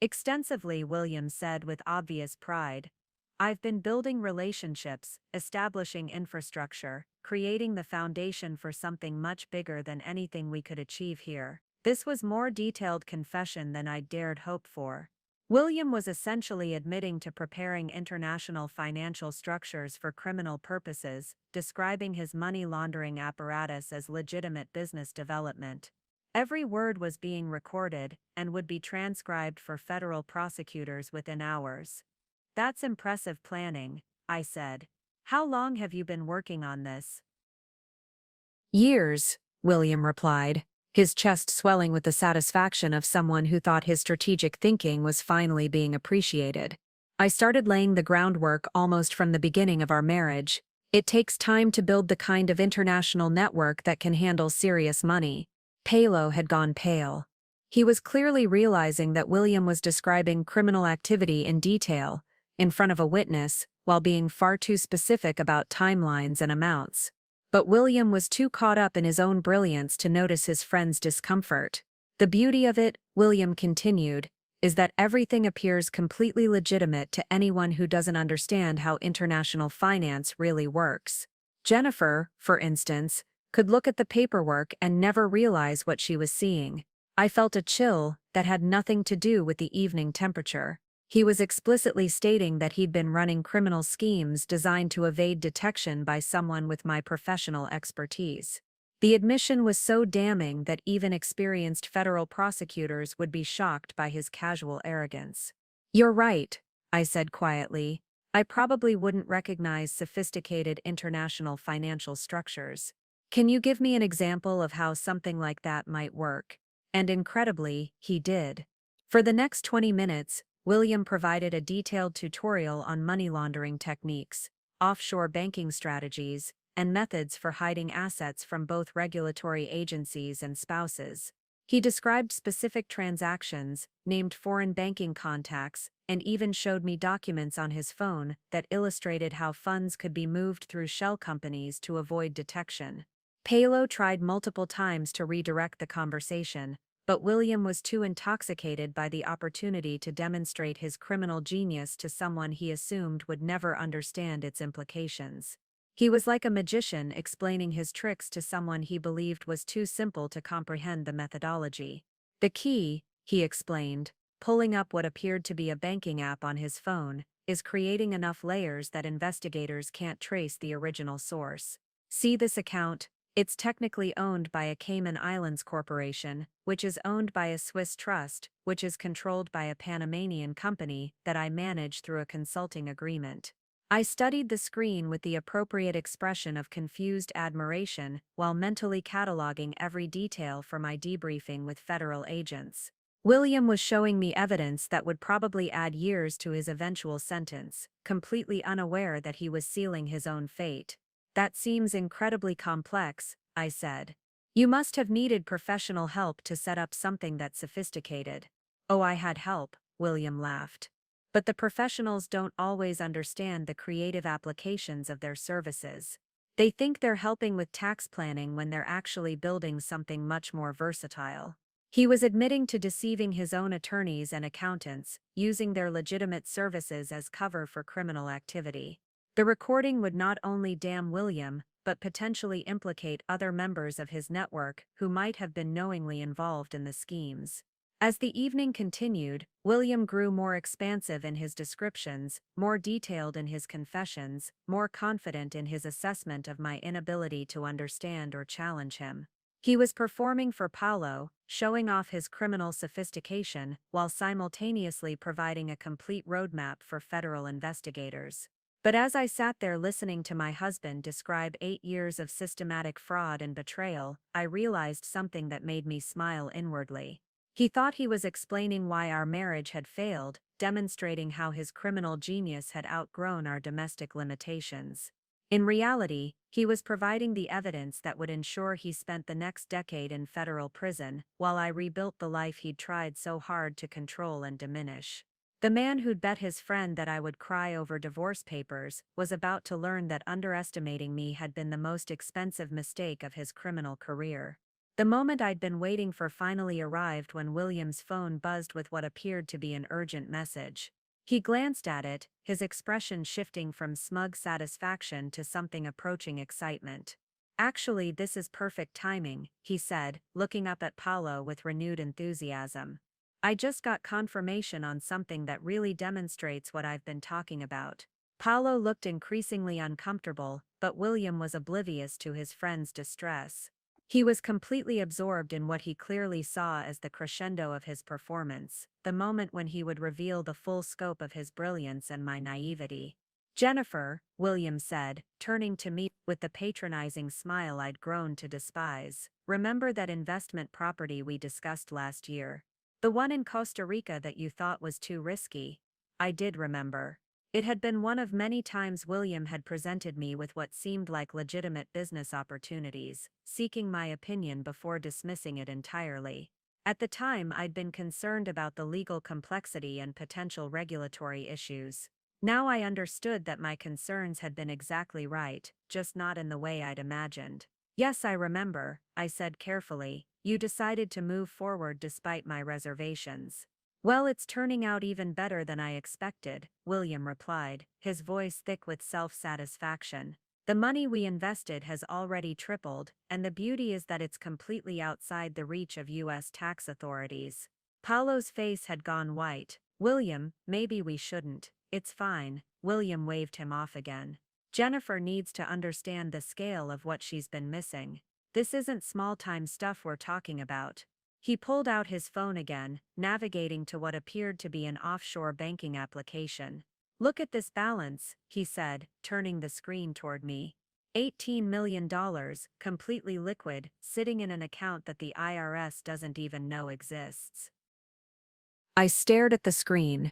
A: Extensively, William said with obvious pride. I've been building relationships, establishing infrastructure, creating the foundation for something much bigger than anything we could achieve here. This was more detailed confession than I'd dared hope for. William was essentially admitting to preparing international financial structures for criminal purposes, describing his money laundering apparatus as legitimate business development. Every word was being recorded and would be transcribed for federal prosecutors within hours. That's impressive planning, I said. How long have you been working on this? Years, William replied, his chest swelling with the satisfaction of someone who thought his strategic thinking was finally being appreciated. I started laying the groundwork almost from the beginning of our marriage. It takes time to build the kind of international network that can handle serious money. Paolo had gone pale. He was clearly realizing that William was describing criminal activity in detail, in front of a witness, while being far too specific about timelines and amounts. But William was too caught up in his own brilliance to notice his friend's discomfort. The beauty of it, William continued, is that everything appears completely legitimate to anyone who doesn't understand how international finance really works. Jennifer, for instance, could look at the paperwork and never realize what she was seeing. I felt a chill that had nothing to do with the evening temperature. He was explicitly stating that he'd been running criminal schemes designed to evade detection by someone with my professional expertise. The admission was so damning that even experienced federal prosecutors would be shocked by his casual arrogance. You're right, I said quietly. I probably wouldn't recognize sophisticated international financial structures. Can you give me an example of how something like that might work? And incredibly, he did. For the next 20 minutes, William provided a detailed tutorial on money laundering techniques, offshore banking strategies, and methods for hiding assets from both regulatory agencies and spouses. He described specific transactions, named foreign banking contacts, and even showed me documents on his phone that illustrated how funds could be moved through shell companies to avoid detection. Paolo tried multiple times to redirect the conversation, but William was too intoxicated by the opportunity to demonstrate his criminal genius to someone he assumed would never understand its implications. He was like a magician explaining his tricks to someone he believed was too simple to comprehend the methodology. The key, he explained, pulling up what appeared to be a banking app on his phone, is creating enough layers that investigators can't trace the original source. See this account? It's technically owned by a Cayman Islands corporation, which is owned by a Swiss trust, which is controlled by a Panamanian company that I manage through a consulting agreement. I studied the screen with the appropriate expression of confused admiration while mentally cataloging every detail for my debriefing with federal agents. William was showing me evidence that would probably add years to his eventual sentence, completely unaware that he was sealing his own fate. That seems incredibly complex, I said. You must have needed professional help to set up something that sophisticated. Oh, I had help, William laughed. But the professionals don't always understand the creative applications of their services. They think they're helping with tax planning when they're actually building something much more versatile. He was admitting to deceiving his own attorneys and accountants, using their legitimate services as cover for criminal activity. The recording would not only damn William, but potentially implicate other members of his network who might have been knowingly involved in the schemes. As the evening continued, William grew more expansive in his descriptions, more detailed in his confessions, more confident in his assessment of my inability to understand or challenge him. He was performing for Paolo, showing off his criminal sophistication, while simultaneously providing a complete roadmap for federal investigators. But as I sat there listening to my husband describe 8 years of systematic fraud and betrayal, I realized something that made me smile inwardly. He thought he was explaining why our marriage had failed, demonstrating how his criminal genius had outgrown our domestic limitations. In reality, he was providing the evidence that would ensure he spent the next decade in federal prison, while I rebuilt the life he'd tried so hard to control and diminish. The man who'd bet his friend that I would cry over divorce papers was about to learn that underestimating me had been the most expensive mistake of his criminal career. The moment I'd been waiting for finally arrived when William's phone buzzed with what appeared to be an urgent message. He glanced at it, his expression shifting from smug satisfaction to something approaching excitement. "Actually, this is perfect timing," he said, looking up at Paolo with renewed enthusiasm. "I just got confirmation on something that really demonstrates what I've been talking about." Paolo looked increasingly uncomfortable, but William was oblivious to his friend's distress. He was completely absorbed in what he clearly saw as the crescendo of his performance, the moment when he would reveal the full scope of his brilliance and my naivety. "Jennifer," William said, turning to me with the patronizing smile I'd grown to despise, "remember that investment property we discussed last year? The one in Costa Rica that you thought was too risky?" I did remember. It had been one of many times William had presented me with what seemed like legitimate business opportunities, seeking my opinion before dismissing it entirely. At the time, I'd been concerned about the legal complexity and potential regulatory issues. Now I understood that my concerns had been exactly right, just not in the way I'd imagined. "Yes, I remember," I said carefully. "You decided to move forward despite my reservations." "Well, it's turning out even better than I expected," William replied, his voice thick with self-satisfaction. "The money we invested has already tripled, and the beauty is that it's completely outside the reach of U.S. tax authorities." Paolo's face had gone white. "William, maybe we shouldn't." "It's fine," William waved him off again. "Jennifer needs to understand the scale of what she's been missing. This isn't small-time stuff we're talking about." He pulled out his phone again, navigating to what appeared to be an offshore banking application. "Look at this balance," he said, turning the screen toward me. $18 million, completely liquid, sitting in an account that the IRS doesn't even know exists. I stared at the screen,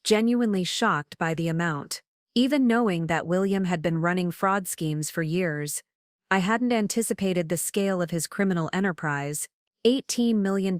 A: genuinely shocked by the amount. Even knowing that William had been running fraud schemes for years, I hadn't anticipated the scale of his criminal enterprise. $18 million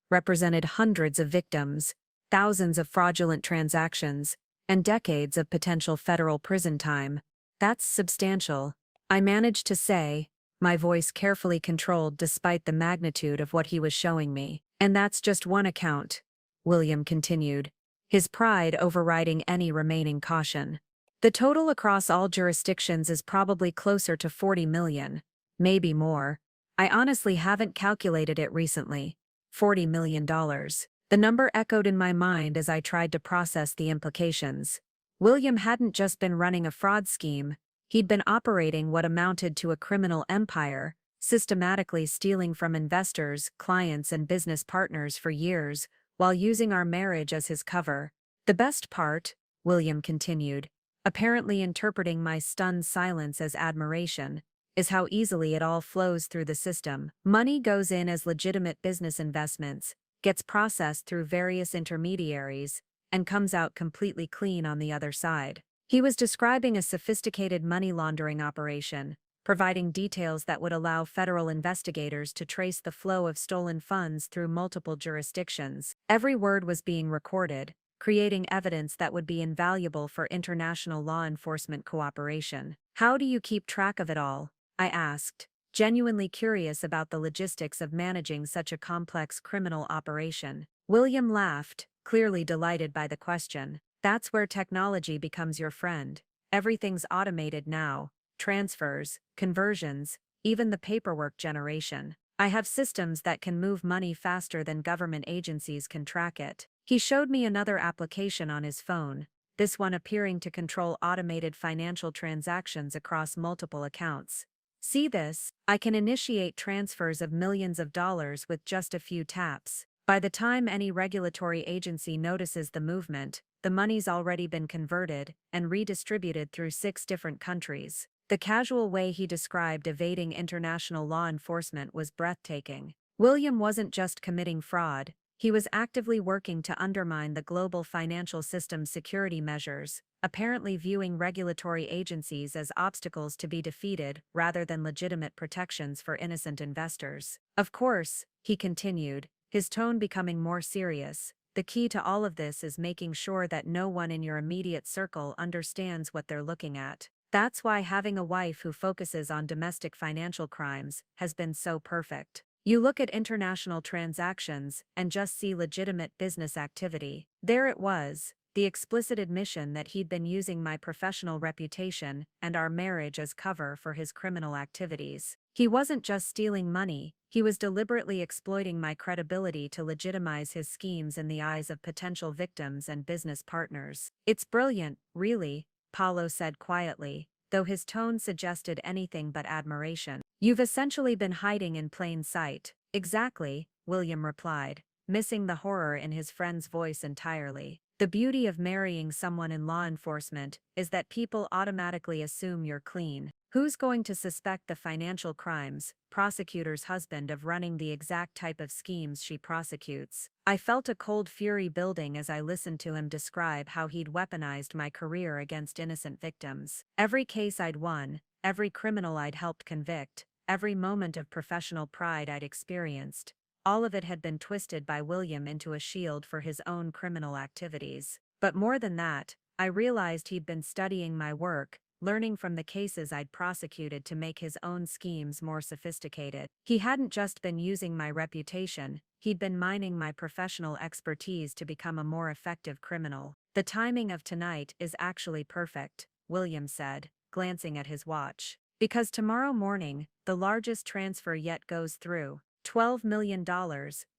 A: represented hundreds of victims, thousands of fraudulent transactions, and decades of potential federal prison time. "That's substantial," I managed to say, my voice carefully controlled despite the magnitude of what he was showing me. "And that's just one account," William continued, his pride overriding any remaining caution. "The total across all jurisdictions is probably closer to 40 million, maybe more. I honestly haven't calculated it recently. $40 million. The number echoed in my mind as I tried to process the implications. William hadn't just been running a fraud scheme, he'd been operating what amounted to a criminal empire, systematically stealing from investors, clients, and business partners for years, while using our marriage as his cover. "The best part," William continued, apparently interpreting my stunned silence as admiration, "is how easily it all flows through the system. Money goes in as legitimate business investments, gets processed through various intermediaries, and comes out completely clean on the other side. He was describing a sophisticated money laundering operation, providing details that would allow federal investigators to trace the flow of stolen funds through multiple jurisdictions. Every word was being recorded, creating evidence that would be invaluable for international law enforcement cooperation. How do you keep track of it all? I asked, genuinely curious about the logistics of managing such a complex criminal operation. William laughed, clearly delighted by the question. That's where technology becomes your friend. Everything's automated now. Transfers, conversions, even the paperwork generation. I have systems that can move money faster than government agencies can track it. He showed me another application on his phone, this one appearing to control automated financial transactions across multiple accounts. See this? I can initiate transfers of millions of dollars with just a few taps. By the time any regulatory agency notices the movement, the money's already been converted and redistributed through 6 different countries. The casual way he described evading international law enforcement was breathtaking. William wasn't just committing fraud, he was actively working to undermine the global financial system's security measures, apparently viewing regulatory agencies as obstacles to be defeated rather than legitimate protections for innocent investors. Of course, he continued, his tone becoming more serious, the key to all of this is making sure that no one in your immediate circle understands what they're looking at. That's why having a wife who focuses on domestic financial crimes has been so perfect. You look at international transactions and just see legitimate business activity. There it was, the explicit admission that he'd been using my professional reputation and our marriage as cover for his criminal activities. He wasn't just stealing money, he was deliberately exploiting my credibility to legitimize his schemes in the eyes of potential victims and business partners. It's brilliant, really, Paolo said quietly, though his tone suggested anything but admiration. You've essentially been hiding in plain sight. Exactly, William replied, missing the horror in his friend's voice entirely. The beauty of marrying someone in law enforcement is that people automatically assume you're clean. Who's going to suspect the financial crimes prosecutor's husband of running the exact type of schemes she prosecutes? I felt a cold fury building as I listened to him describe how he'd weaponized my career against innocent victims. Every case I'd won, every criminal I'd helped convict, every moment of professional pride I'd experienced, all of it had been twisted by William into a shield for his own criminal activities. But more than that, I realized he'd been studying my work, learning from the cases I'd prosecuted to make his own schemes more sophisticated. He hadn't just been using my reputation, he'd been mining my professional expertise to become a more effective criminal. The timing of tonight is actually perfect, William said, glancing at his watch. Because tomorrow morning, the largest transfer yet goes through. $12 million,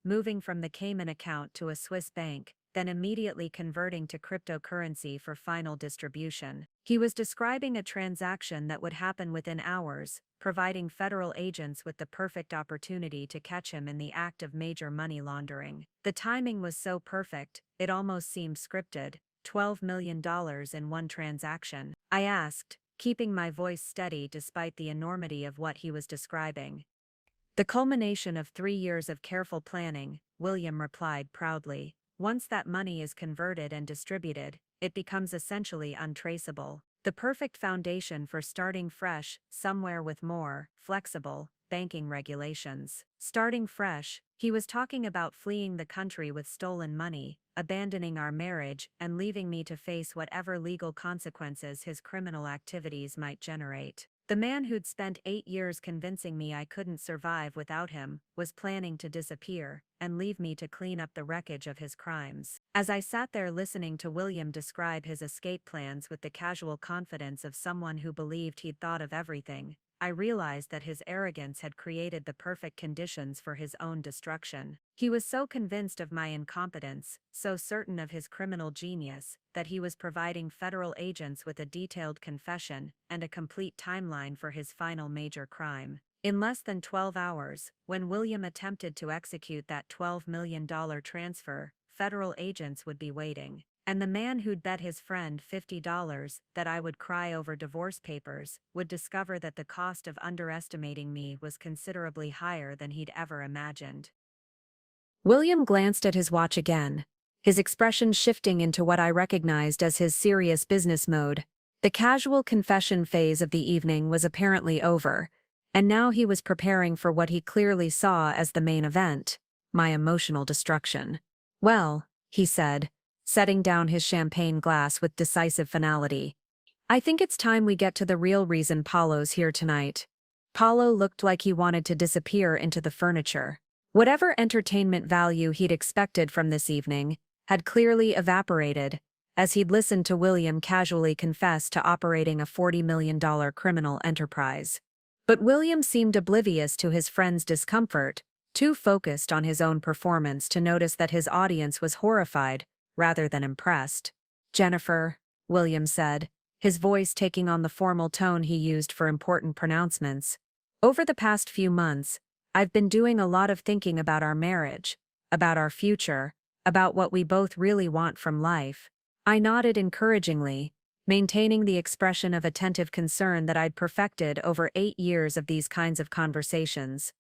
A: moving from the Cayman account to a Swiss bank, then immediately converting to cryptocurrency for final distribution. He was describing a transaction that would happen within hours, providing federal agents with the perfect opportunity to catch him in the act of major money laundering. The timing was so perfect, it almost seemed scripted. $12 million in one transaction. I asked, keeping my voice steady despite the enormity of what he was describing. The culmination of 3 years of careful planning, William replied proudly. Once that money is converted and distributed, it becomes essentially untraceable. The perfect foundation for starting fresh, somewhere with more flexible banking regulations. Starting fresh, he was talking about fleeing the country with stolen money, abandoning our marriage, and leaving me to face whatever legal consequences his criminal activities might generate. The man who'd spent 8 years convincing me I couldn't survive without him was planning to disappear and leave me to clean up the wreckage of his crimes. As I sat there listening to William describe his escape plans with the casual confidence of someone who believed he'd thought of everything, I realized that his arrogance had created the perfect conditions for his own destruction. He was so convinced of my incompetence, so certain of his criminal genius, that he was providing federal agents with a detailed confession and a complete timeline for his final major crime. In less than 12 hours, when William attempted to execute that $12 million transfer, federal agents would be waiting. And the man who'd bet his friend $50 that I would cry over divorce papers would discover that the cost of underestimating me was considerably higher than he'd ever imagined. William glanced at his watch again, his expression shifting into what I recognized as his serious business mode. The casual confession phase of the evening was apparently over, and now he was preparing for what he clearly saw as the main event, my emotional destruction. "Well," he said, setting down his champagne glass with decisive finality, "I think it's time we get to the real reason Paolo's here tonight." Paolo looked like he wanted to disappear into the furniture. Whatever entertainment value he'd expected from this evening had clearly evaporated, as he'd listened to William casually confess to operating a $40 million criminal enterprise. But William seemed oblivious to his friend's discomfort, too focused on his own performance to notice that his audience was horrified rather than impressed. "Jennifer," William said, his voice taking on the formal tone he used for important pronouncements, "over the past few months, I've been doing a lot of thinking about our marriage, about our future, about what we both really want from life." I nodded encouragingly, maintaining the expression of attentive concern that I'd perfected over 8 years of these kinds of conversations.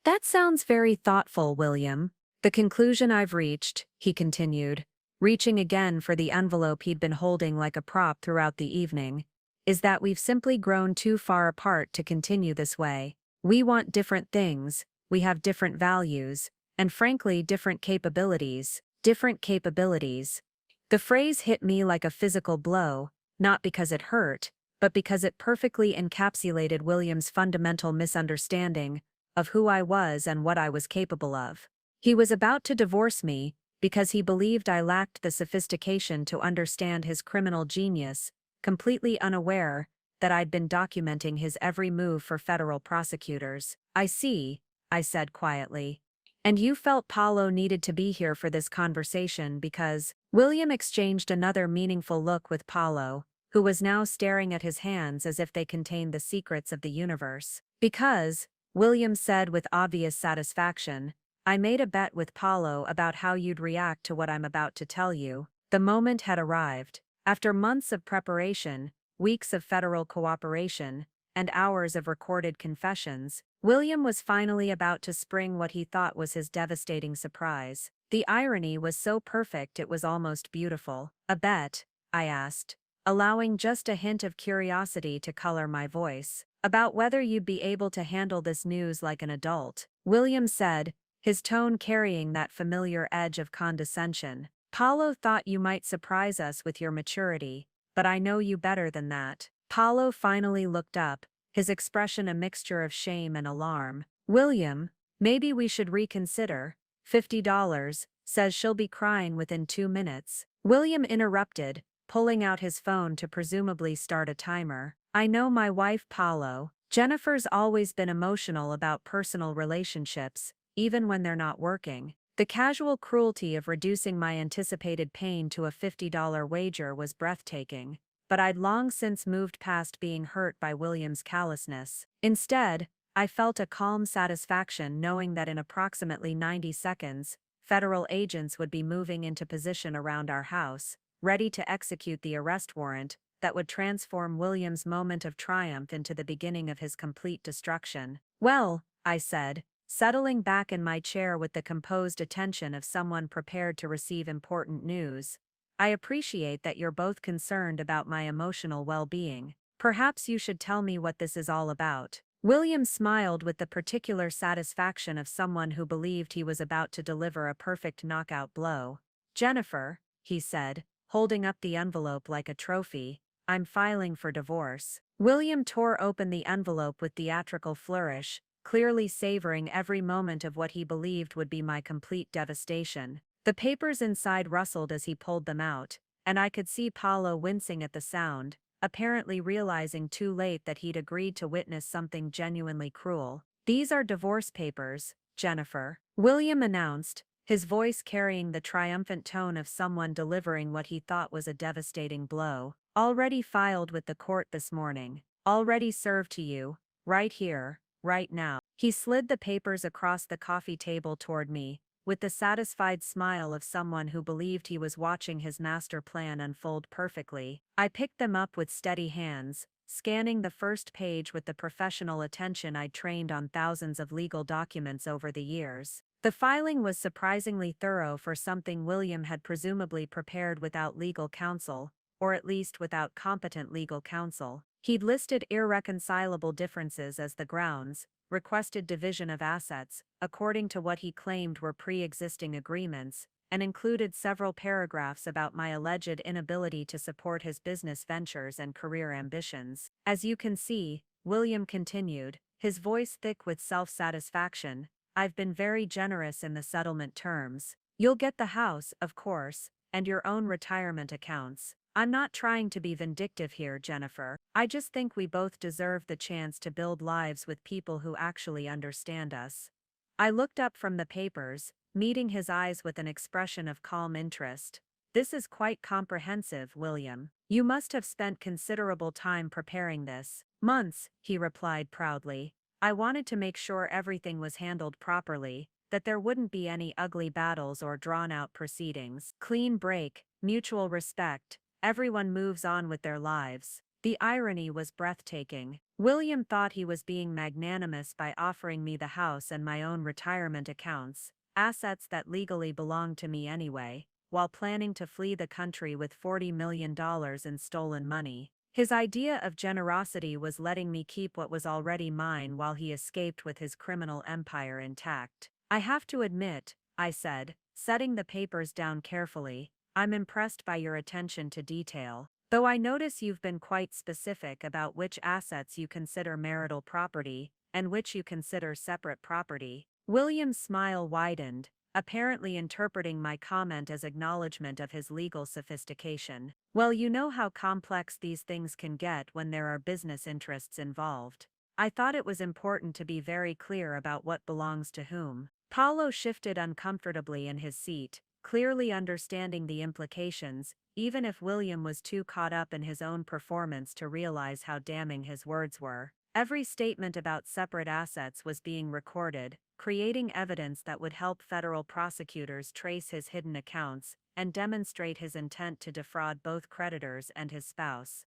A: "That sounds very thoughtful, William. The conclusion I've reached," he continued, reaching again for the envelope he'd been holding like a prop throughout the evening, "is that we've simply grown too far apart to continue this way. We want different things, we have different values, and frankly different capabilities. Different capabilities." The phrase hit me like a physical blow, not because it hurt, but because it perfectly encapsulated William's fundamental misunderstanding of who I was and what I was capable of. He was about to divorce me because he believed I lacked the sophistication to understand his criminal genius, completely unaware that I'd been documenting his every move for federal prosecutors. "I see," I said quietly. "And you felt Paolo needed to be here for this conversation because—" William exchanged another meaningful look with Paolo, who was now staring at his hands as if they contained the secrets of the universe. "Because," William said with obvious satisfaction, "I made a bet with Paolo about how you'd react to what I'm about to tell you." The moment had arrived. After months of preparation, weeks of federal cooperation, and hours of recorded confessions, William was finally about to spring what he thought was his devastating surprise. The irony was so perfect it was almost beautiful. "A bet?" I asked, allowing just a hint of curiosity to color my voice. "About whether you'd be able to handle this news like an adult," William said, his tone carrying that familiar edge of condescension. "Paolo thought you might surprise us with your maturity, but I know you better than that." Paolo finally looked up, his expression a mixture of shame and alarm. "William, maybe we should reconsider. $50, says she'll be crying within 2 minutes. William interrupted, pulling out his phone to presumably start a timer. "I know my wife Paolo. Jennifer's always been emotional about personal relationships, even when they're not working." The casual cruelty of reducing my anticipated pain to a $50 wager was breathtaking, but I'd long since moved past being hurt by William's callousness. Instead, I felt a calm satisfaction knowing that in approximately 90 seconds, federal agents would be moving into position around our house, ready to execute the arrest warrant that would transform William's moment of triumph into the beginning of his complete destruction. "Well," I said, settling back in my chair with the composed attention of someone prepared to receive important news, "I appreciate that you're both concerned about my emotional well-being. Perhaps you should tell me what this is all about." William smiled with the particular satisfaction of someone who believed he was about to deliver a perfect knockout blow. "Jennifer," he said, holding up the envelope like a trophy, "I'm filing for divorce." William tore open the envelope with theatrical flourish, clearly savoring every moment of what he believed would be my complete devastation. The papers inside rustled as he pulled them out, and I could see Paolo wincing at the sound, apparently realizing too late that he'd agreed to witness something genuinely cruel. "These are divorce papers, Jennifer," William announced, his voice carrying the triumphant tone of someone delivering what he thought was a devastating blow. "Already filed with the court this morning. Already served to you, right here, right now." He slid the papers across the coffee table toward me, with the satisfied smile of someone who believed he was watching his master plan unfold perfectly. I picked them up with steady hands, scanning the first page with the professional attention I'd trained on thousands of legal documents over the years. The filing was surprisingly thorough for something William had presumably prepared without legal counsel, or at least without competent legal counsel. He'd listed irreconcilable differences as the grounds, requested division of assets, according to what he claimed were pre-existing agreements, and included several paragraphs about my alleged inability to support his business ventures and career ambitions. As you can see, William continued, his voice thick with self-satisfaction, I've been very generous in the settlement terms. You'll get the house, of course, and your own retirement accounts. I'm not trying to be vindictive here, Jennifer. I just think we both deserve the chance to build lives with people who actually understand us. I looked up from the papers, meeting his eyes with an expression of calm interest. This is quite comprehensive, William. You must have spent considerable time preparing this. Months, he replied proudly. I wanted to make sure everything was handled properly, that there wouldn't be any ugly battles or drawn-out proceedings. Clean break, mutual respect, everyone moves on with their lives. The irony was breathtaking. William thought he was being magnanimous by offering me the house and my own retirement accounts, assets that legally belonged to me anyway, while planning to flee the country with $40 million in stolen money. His idea of generosity was letting me keep what was already mine while he escaped with his criminal empire intact. I have to admit, I said, setting the papers down carefully, I'm impressed by your attention to detail. Though I notice you've been quite specific about which assets you consider marital property and which you consider separate property. William's smile widened, apparently interpreting my comment as acknowledgement of his legal sophistication. Well, you know how complex these things can get when there are business interests involved. I thought it was important to be very clear about what belongs to whom. Paolo shifted uncomfortably in his seat, clearly understanding the implications, even if William was too caught up in his own performance to realize how damning his words were. Every statement about separate assets was being recorded, creating evidence that would help federal prosecutors trace his hidden accounts and demonstrate his intent to defraud both creditors and his spouse.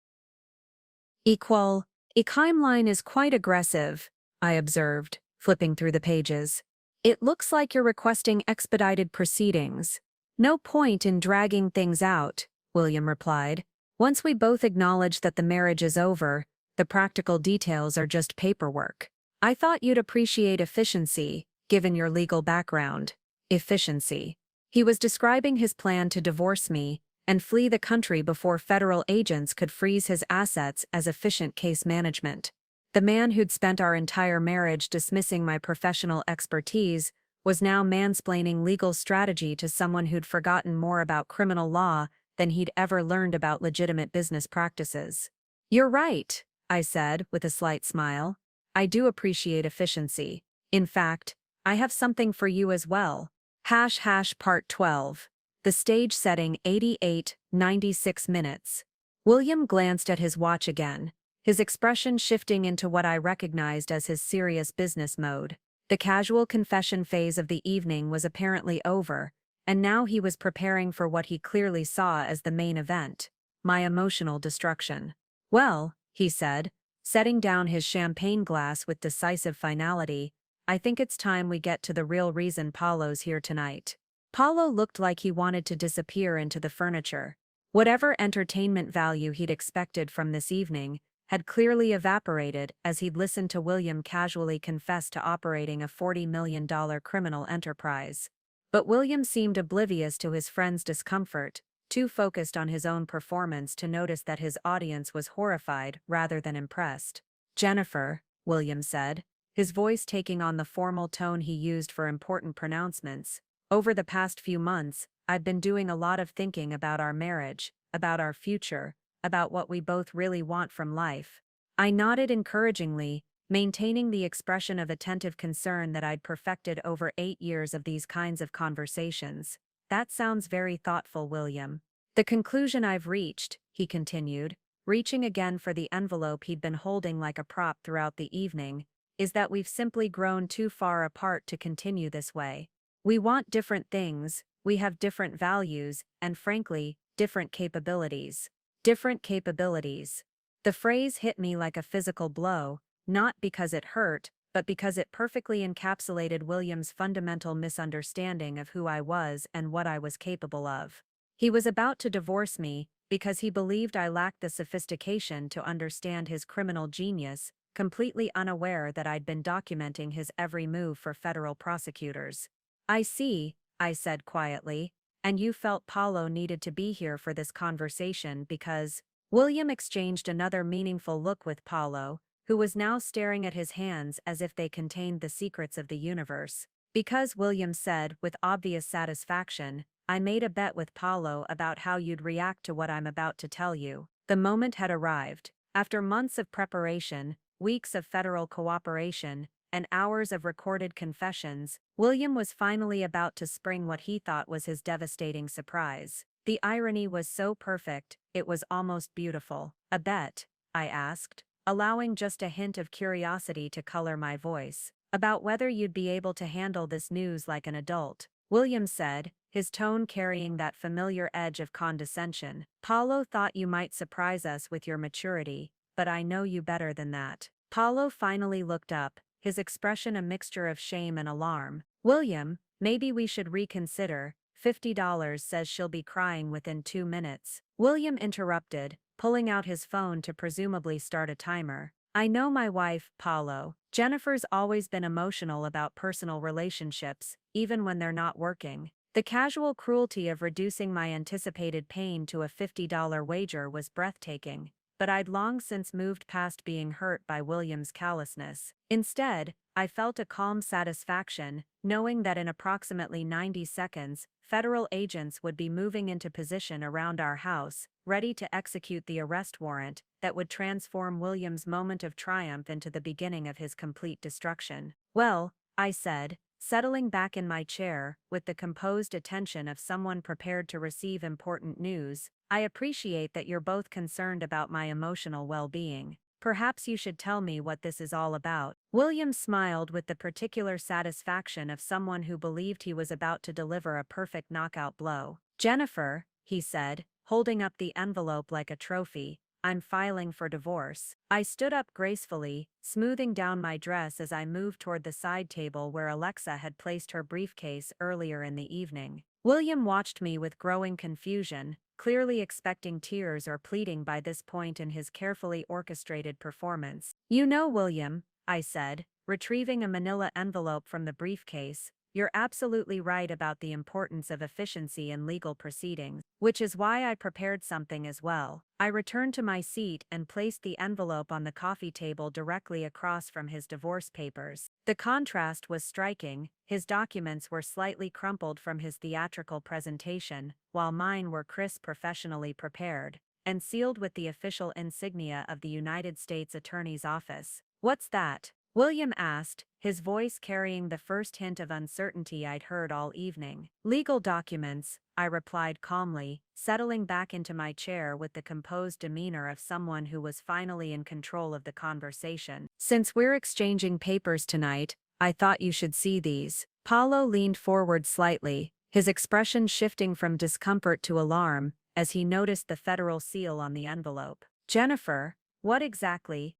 A: A timeline is quite aggressive, I observed, flipping through the pages. It looks like you're requesting expedited proceedings. No point in dragging things out, William replied. Once we both acknowledge that the marriage is over, the practical details are just paperwork. I thought you'd appreciate efficiency, given your legal background. Efficiency. He was describing his plan to divorce me and flee the country before federal agents could freeze his assets as efficient case management. The man who'd spent our entire marriage dismissing my professional expertise was now mansplaining legal strategy to someone who'd forgotten more about criminal law than he'd ever learned about legitimate business practices. You're right, I said with a slight smile. I do appreciate efficiency. In fact, I have something for you as well. Part 12. The stage setting 96 minutes. William glanced at his watch again, his expression shifting into what I recognized as his serious business mode. The casual confession phase of the evening was apparently over, and now he was preparing for what he clearly saw as the main event, my emotional destruction. Well, he said, setting down his champagne glass with decisive finality, I think it's time we get to the real reason Paolo's here tonight. Paolo looked like he wanted to disappear into the furniture. Whatever entertainment value he'd expected from this evening had clearly evaporated as he'd listened to William casually confess to operating a $40 million criminal enterprise. But William seemed oblivious to his friend's discomfort, too focused on his own performance to notice that his audience was horrified rather than impressed. Jennifer, William said, his voice taking on the formal tone he used for important pronouncements, over the past few months, I've been doing a lot of thinking about our marriage, about our future, about what we both really want from life. I nodded encouragingly, maintaining the expression of attentive concern that I'd perfected over 8 years of these kinds of conversations. That sounds very thoughtful, William. The conclusion I've reached, he continued, reaching again for the envelope he'd been holding like a prop throughout the evening, is that we've simply grown too far apart to continue this way. We want different things, we have different values, and frankly, different capabilities. Different capabilities. The phrase hit me like a physical blow, not because it hurt, but because it perfectly encapsulated William's fundamental misunderstanding of who I was and what I was capable of. He was about to divorce me because he believed I lacked the sophistication to understand his criminal genius, completely unaware that I'd been documenting his every move for federal prosecutors. "I see," I said quietly, "and you felt Paolo needed to be here for this conversation because—" William exchanged another meaningful look with Paolo, who was now staring at his hands as if they contained the secrets of the universe. "Because," William said with obvious satisfaction, "I made a bet with Paolo about how you'd react to what I'm about to tell you." The moment had arrived. After months of preparation, weeks of federal cooperation, and hours of recorded confessions, William was finally about to spring what he thought was his devastating surprise. The irony was so perfect, it was almost beautiful. "A bet?" I asked, allowing just a hint of curiosity to color my voice. "About whether you'd be able to handle this news like an adult," William said, his tone carrying that familiar edge of condescension. "Paolo thought you might surprise us with your maturity, but I know you better than that." Paolo finally looked up, his expression a mixture of shame and alarm. "William, maybe we should reconsider. $50 says she'll be crying within 2 minutes. William interrupted, pulling out his phone to presumably start a timer. "I know my wife, Paolo. Jennifer's always been emotional about personal relationships, even when they're not working." The casual cruelty of reducing my anticipated pain to a $50 wager was breathtaking, but I'd long since moved past being hurt by William's callousness. Instead, I felt a calm satisfaction, knowing that in approximately 90 seconds, federal agents would be moving into position around our house, ready to execute the arrest warrant that would transform William's moment of triumph into the beginning of his complete destruction. "Well," I said, settling back in my chair, with the composed attention of someone prepared to receive important news, "I appreciate that you're both concerned about my emotional well-being. Perhaps you should tell me what this is all about." William smiled with the particular satisfaction of someone who believed he was about to deliver a perfect knockout blow. "Jennifer," he said, holding up the envelope like a trophy, "I'm filing for divorce." I stood up gracefully, smoothing down my dress as I moved toward the side table where Alexa had placed her briefcase earlier in the evening. William watched me with growing confusion, clearly expecting tears or pleading by this point in his carefully orchestrated performance. "You know, William," I said, retrieving a manila envelope from the briefcase, "you're absolutely right about the importance of efficiency in legal proceedings, which is why I prepared something as well." I returned to my seat and placed the envelope on the coffee table directly across from his divorce papers. The contrast was striking. His documents were slightly crumpled from his theatrical presentation, while mine were crisp, professionally prepared, and sealed with the official insignia of the United States Attorney's Office. "What's that?" William asked, his voice carrying the first hint of uncertainty I'd heard all evening. "Legal documents," I replied calmly, settling back into my chair with the composed demeanor of someone who was finally in control of the conversation. "Since we're exchanging papers tonight, I thought you should see these." Paolo leaned forward slightly, his expression shifting from discomfort to alarm as he noticed the federal seal on the envelope. "Jennifer, what exactly—"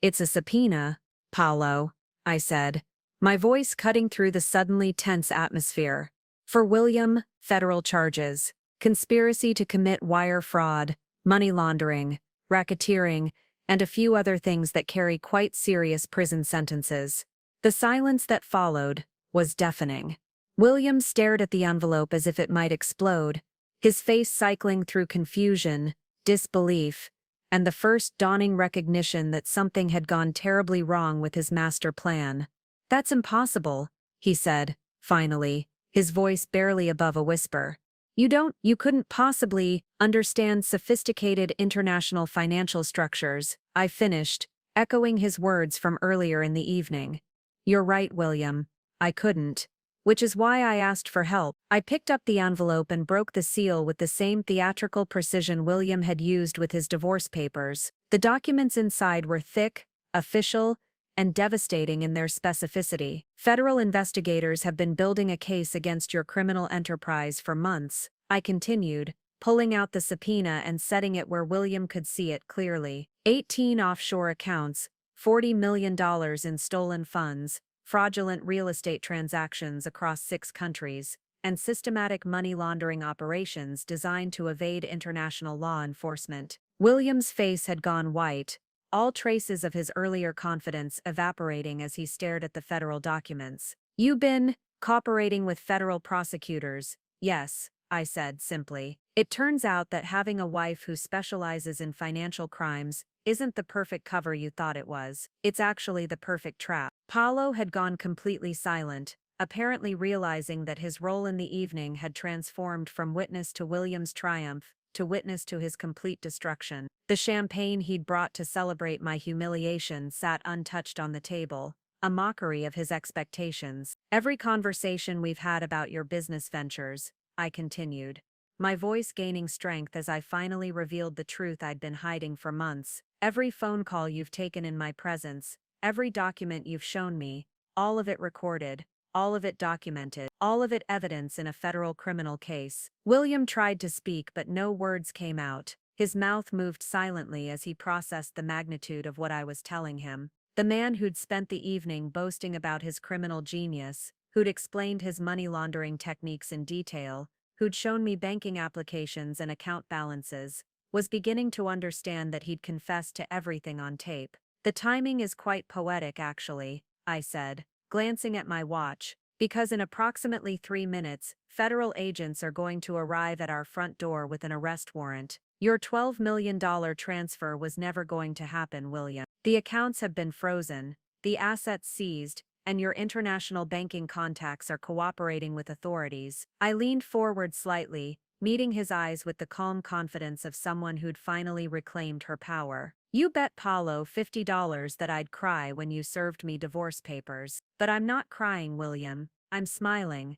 A: "It's a subpoena, Paolo," I said, my voice cutting through the suddenly tense atmosphere. "For William, federal charges, conspiracy to commit wire fraud, money laundering, racketeering, and a few other things that carry quite serious prison sentences." The silence that followed was deafening. William stared at the envelope as if it might explode, his face cycling through confusion, disbelief, and the first dawning recognition that something had gone terribly wrong with his master plan. "That's impossible," he said, finally, his voice barely above a whisper. You couldn't possibly understand sophisticated international financial structures," I finished, echoing his words from earlier in the evening. "You're right, William. I couldn't. Which is why I asked for help." I picked up the envelope and broke the seal with the same theatrical precision William had used with his divorce papers. The documents inside were thick, official, and devastating in their specificity. "Federal investigators have been building a case against your criminal enterprise for months," I continued, pulling out the subpoena and setting it where William could see it clearly. 18 offshore accounts, $40 million in stolen funds, fraudulent real estate transactions across 6 countries, and systematic money laundering operations designed to evade international law enforcement. William's face had gone white, all traces of his earlier confidence evaporating as he stared at the federal documents. "You've been cooperating with federal prosecutors." "Yes," I said simply. "It turns out that having a wife who specializes in financial crimes isn't the perfect cover you thought it was. It's actually the perfect trap." Paolo had gone completely silent, apparently realizing that his role in the evening had transformed from witness to William's triumph to witness to his complete destruction. The champagne he'd brought to celebrate my humiliation sat untouched on the table, a mockery of his expectations. "Every conversation we've had about your business ventures," I continued, my voice gaining strength as I finally revealed the truth I'd been hiding for months. "Every phone call you've taken in my presence, every document you've shown me, all of it recorded, all of it documented, all of it evidence in a federal criminal case." William tried to speak, but no words came out. His mouth moved silently as he processed the magnitude of what I was telling him. The man who'd spent the evening boasting about his criminal genius, who'd explained his money laundering techniques in detail, who'd shown me banking applications and account balances, was beginning to understand that he'd confessed to everything on tape. "The timing is quite poetic, actually," I said, glancing at my watch, "because in approximately 3 minutes, federal agents are going to arrive at our front door with an arrest warrant. Your $12 million transfer was never going to happen, William. The accounts have been frozen, the assets seized, and your international banking contacts are cooperating with authorities." I leaned forward slightly, meeting his eyes with the calm confidence of someone who'd finally reclaimed her power. "You bet Paolo $50 that I'd cry when you served me divorce papers. But I'm not crying, William. I'm smiling."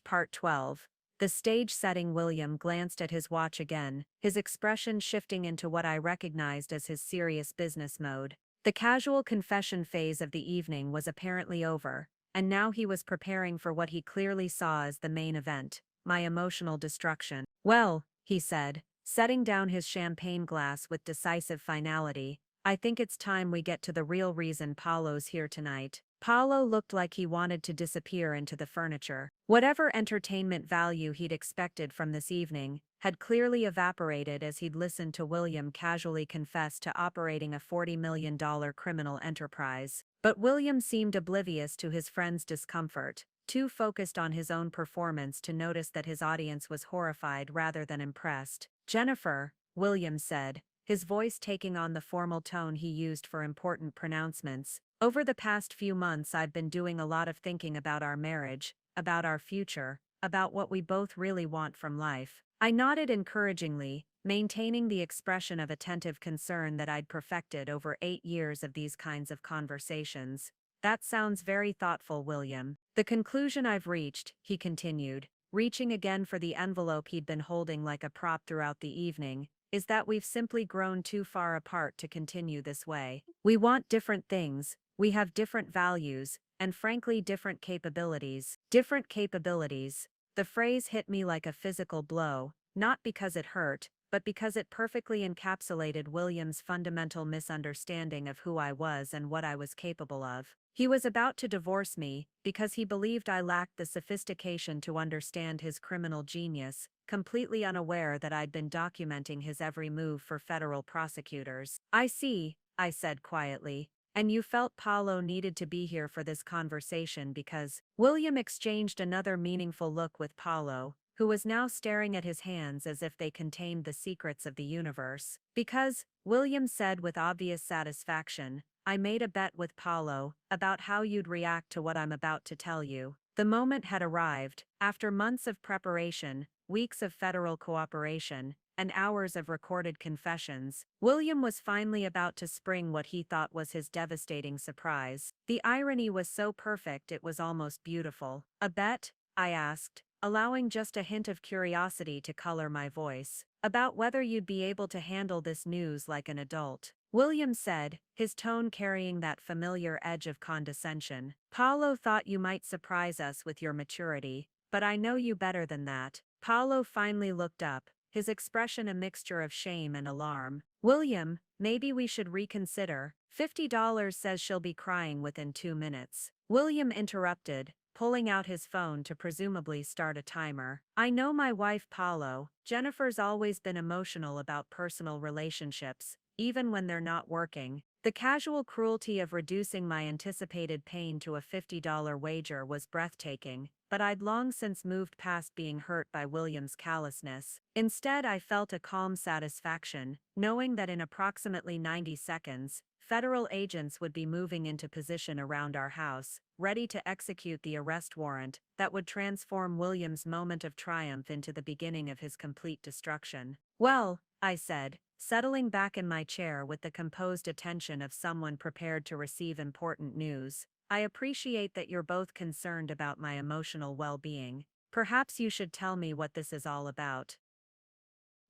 A: Part 12. The stage setting. William glanced at his watch again, his expression shifting into what I recognized as his serious business mode. The casual confession phase of the evening was apparently over, and now he was preparing for what he clearly saw as the main event, my emotional destruction. "Well," he said, setting down his champagne glass with decisive finality, "I think it's time we get to the real reason Paolo's here tonight." Paolo looked like he wanted to disappear into the furniture. Whatever entertainment value he'd expected from this evening had clearly evaporated as he'd listened to William casually confess to operating a $40 million criminal enterprise. But William seemed oblivious to his friend's discomfort, too focused on his own performance to notice that his audience was horrified rather than impressed. "Jennifer," William said, his voice taking on the formal tone he used for important pronouncements, "over the past few months I've been doing a lot of thinking about our marriage, about our future, about what we both really want from life." I nodded encouragingly, maintaining the expression of attentive concern that I'd perfected over 8 years of these kinds of conversations. "That sounds very thoughtful, William. The conclusion I've reached," he continued, reaching again for the envelope he'd been holding like a prop throughout the evening, "is that we've simply grown too far apart to continue this way. We want different things, we have different values, and frankly different capabilities." Different capabilities. The phrase hit me like a physical blow, not because it hurt, but because it perfectly encapsulated William's fundamental misunderstanding of who I was and what I was capable of. He was about to divorce me because he believed I lacked the sophistication to understand his criminal genius, completely unaware that I'd been documenting his every move for federal prosecutors. "I see," I said quietly. "And you felt Paolo needed to be here for this conversation because..." William exchanged another meaningful look with Paolo, who was now staring at his hands as if they contained the secrets of the universe. "Because," William said with obvious satisfaction, "I made a bet with Paolo about how you'd react to what I'm about to tell you." The moment had arrived. After months of preparation, weeks of federal cooperation, and hours of recorded confessions, William was finally about to spring what he thought was his devastating surprise. The irony was so perfect it was almost beautiful. "A bet?" I asked, allowing just a hint of curiosity to color my voice. "About whether you'd be able to handle this news like an adult," William said, his tone carrying that familiar edge of condescension. "Paolo thought you might surprise us with your maturity, but I know you better than that." Paolo finally looked up, his expression a mixture of shame and alarm. "William, maybe we should reconsider," $50 says she'll be crying within 2 minutes. William interrupted, pulling out his phone to presumably start a timer. I know my wife Paolo. Jennifer's always been emotional about personal relationships, even when they're not working. The casual cruelty of reducing my anticipated pain to a $50 wager was breathtaking, but I'd long since moved past being hurt by William's callousness. Instead, I felt a calm satisfaction, knowing that in approximately 90 seconds, federal agents would be moving into position around our house, ready to execute the arrest warrant that would transform William's moment of triumph into the beginning of his complete destruction. Well, I said, settling back in my chair with the composed attention of someone prepared to receive important news, I appreciate that you're both concerned about my emotional well-being. Perhaps you should tell me what this is all about.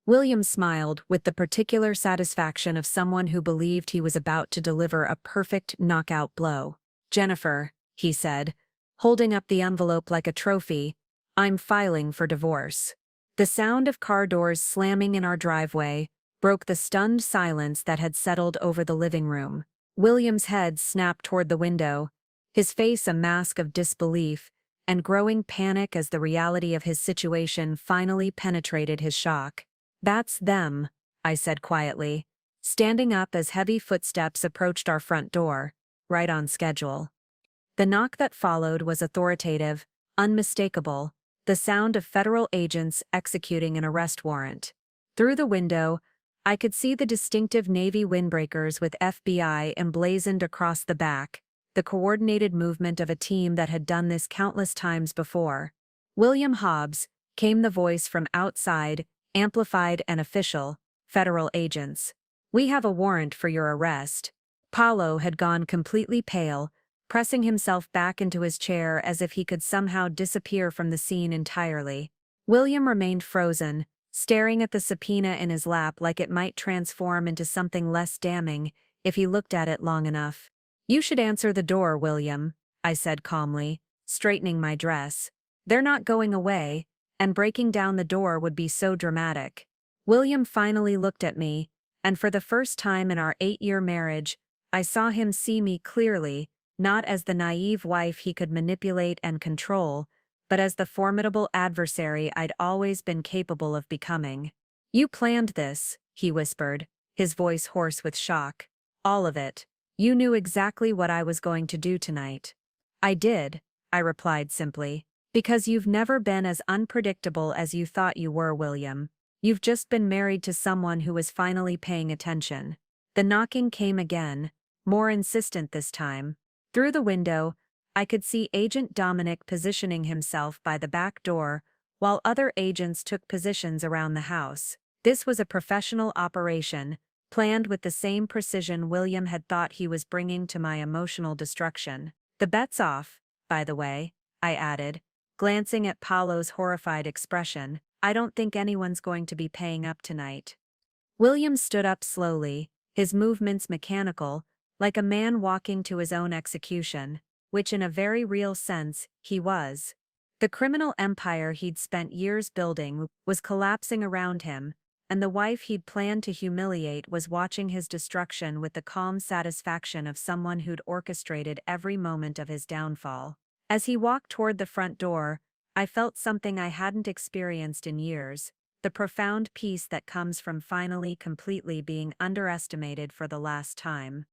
A: William smiled with the particular satisfaction of someone who believed he was about to deliver a perfect knockout blow. Jennifer, he said, holding up the envelope like a trophy, I'm filing for divorce. The sound of car doors slamming in our driveway broke the stunned silence that had settled over the living room. William's head snapped toward the window, his face a mask of disbelief and growing panic as the reality of his situation finally penetrated his shock. That's them, I said quietly, standing up as heavy footsteps approached our front door, right on schedule. The knock that followed was authoritative, unmistakable, the sound of federal agents executing an arrest warrant. Through the window, I could see the distinctive Navy windbreakers with FBI emblazoned across the back, the coordinated movement of a team that had done this countless times before. William Hobbs, came the voice from outside, amplified and official, federal agents. We have a warrant for your arrest. Paolo had gone completely pale, pressing himself back into his chair as if he could somehow disappear from the scene entirely. William remained frozen, staring at the subpoena in his lap like it might transform into something less damning if he looked at it long enough. You should answer the door, William, I said calmly, straightening my dress. They're not going away, and breaking down the door would be so dramatic. William finally looked at me, and for the first time in our 8-year marriage, I saw him see me clearly, not as the naive wife he could manipulate and control, but as the formidable adversary I'd always been capable of becoming. You planned this, he whispered, his voice hoarse with shock. All of it. You knew exactly what I was going to do tonight. I did, I replied simply. Because you've never been as unpredictable as you thought you were, William. You've just been married to someone who is finally paying attention. The knocking came again, more insistent this time. Through the window, I could see Agent Dominic positioning himself by the back door, while other agents took positions around the house. This was a professional operation, planned with the same precision William had thought he was bringing to my emotional destruction. The bet's off, by the way, I added, glancing at Paolo's horrified expression. I don't think anyone's going to be paying up tonight. William stood up slowly, his movements mechanical, like a man walking to his own execution, which in a very real sense, he was. The criminal empire he'd spent years building was collapsing around him, and the wife he'd planned to humiliate was watching his destruction with the calm satisfaction of someone who'd orchestrated every moment of his downfall. As he walked toward the front door, I felt something I hadn't experienced in years, the profound peace that comes from finally completely being underestimated for the last time.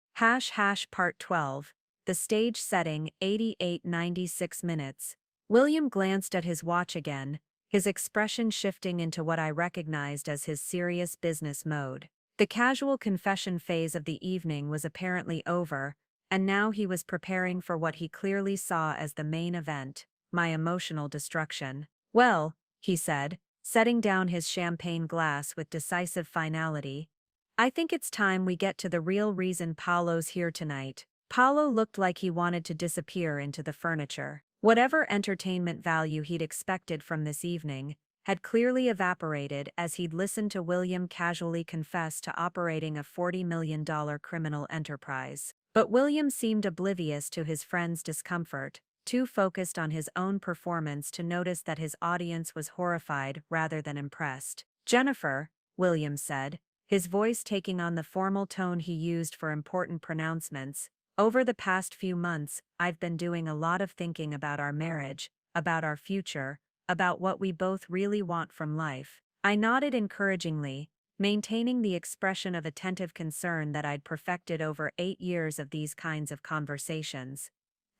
A: Part 12. The stage setting, 88-96 minutes. William glanced at his watch again, his expression shifting into what I recognized as his serious business mode. The casual confession phase of the evening was apparently over, and now he was preparing for what he clearly saw as the main event, my emotional destruction. Well, he said, setting down his champagne glass with decisive finality, I think it's time we get to the real reason Paolo's here tonight. Paolo looked like he wanted to disappear into the furniture. Whatever entertainment value he'd expected from this evening had clearly evaporated as he'd listened to William casually confess to operating a $40 million criminal enterprise. But William seemed oblivious to his friend's discomfort, too focused on his own performance to notice that his audience was horrified rather than impressed. Jennifer, William said, his voice taking on the formal tone he used for important pronouncements. Over the past few months, I've been doing a lot of thinking about our marriage, about our future, about what we both really want from life. I nodded encouragingly, maintaining the expression of attentive concern that I'd perfected over 8 years of these kinds of conversations.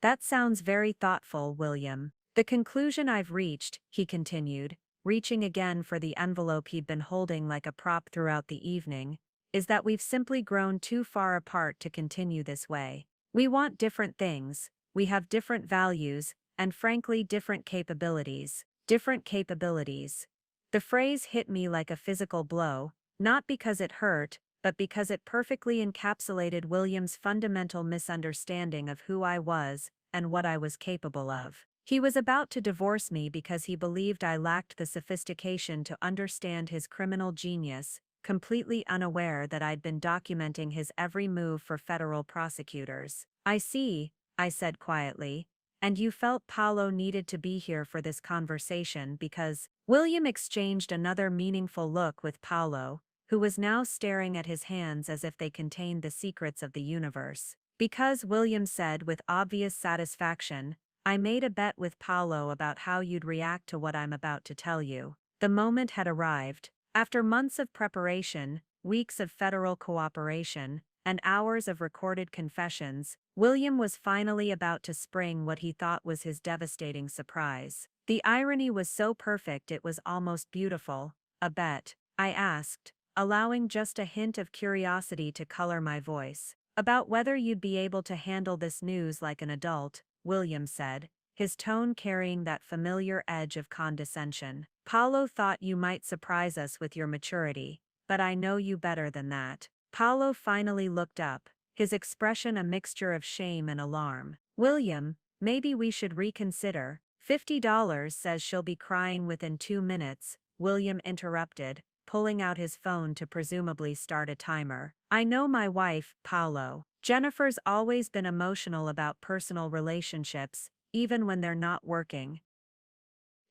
A: That sounds very thoughtful, William. The conclusion I've reached, he continued, reaching again for the envelope he'd been holding like a prop throughout the evening, is that we've simply grown too far apart to continue this way. We want different things, we have different values, and frankly different capabilities. Different capabilities. The phrase hit me like a physical blow, not because it hurt, but because it perfectly encapsulated William's fundamental misunderstanding of who I was and what I was capable of. He was about to divorce me because he believed I lacked the sophistication to understand his criminal genius, completely unaware that I'd been documenting his every move for federal prosecutors. I see, I said quietly, and you felt Paolo needed to be here for this conversation because William exchanged another meaningful look with Paolo, who was now staring at his hands as if they contained the secrets of the universe. Because, William said with obvious satisfaction, I made a bet with Paolo about how you'd react to what I'm about to tell you. The moment had arrived. After months of preparation, weeks of federal cooperation, and hours of recorded confessions, William was finally about to spring what he thought was his devastating surprise. The irony was so perfect it was almost beautiful. A bet? I asked, allowing just a hint of curiosity to color my voice. About whether you'd be able to handle this news like an adult, William said, his tone carrying that familiar edge of condescension. Paolo thought you might surprise us with your maturity, but I know you better than that. Paolo finally looked up, his expression a mixture of shame and alarm. William, maybe we should reconsider. $50 says she'll be crying within 2 minutes, William interrupted, pulling out his phone to presumably start a timer. I know my wife, Paolo. Jennifer's always been emotional about personal relationships, even when they're not working.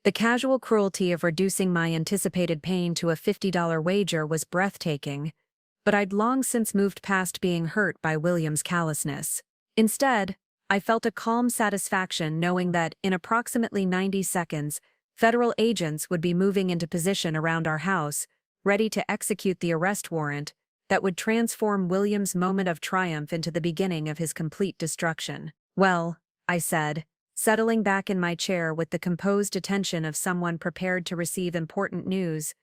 A: The casual cruelty of reducing my anticipated pain to a $50 wager was breathtaking, but I'd long since moved past being hurt by William's callousness. Instead, I felt a calm satisfaction knowing that, in approximately 90 seconds, federal agents would be moving into position around our house, ready to execute the arrest warrant that would transform William's moment of triumph into the beginning of his complete destruction. Well, I said, settling back in my chair with the composed attention of someone prepared to receive important news,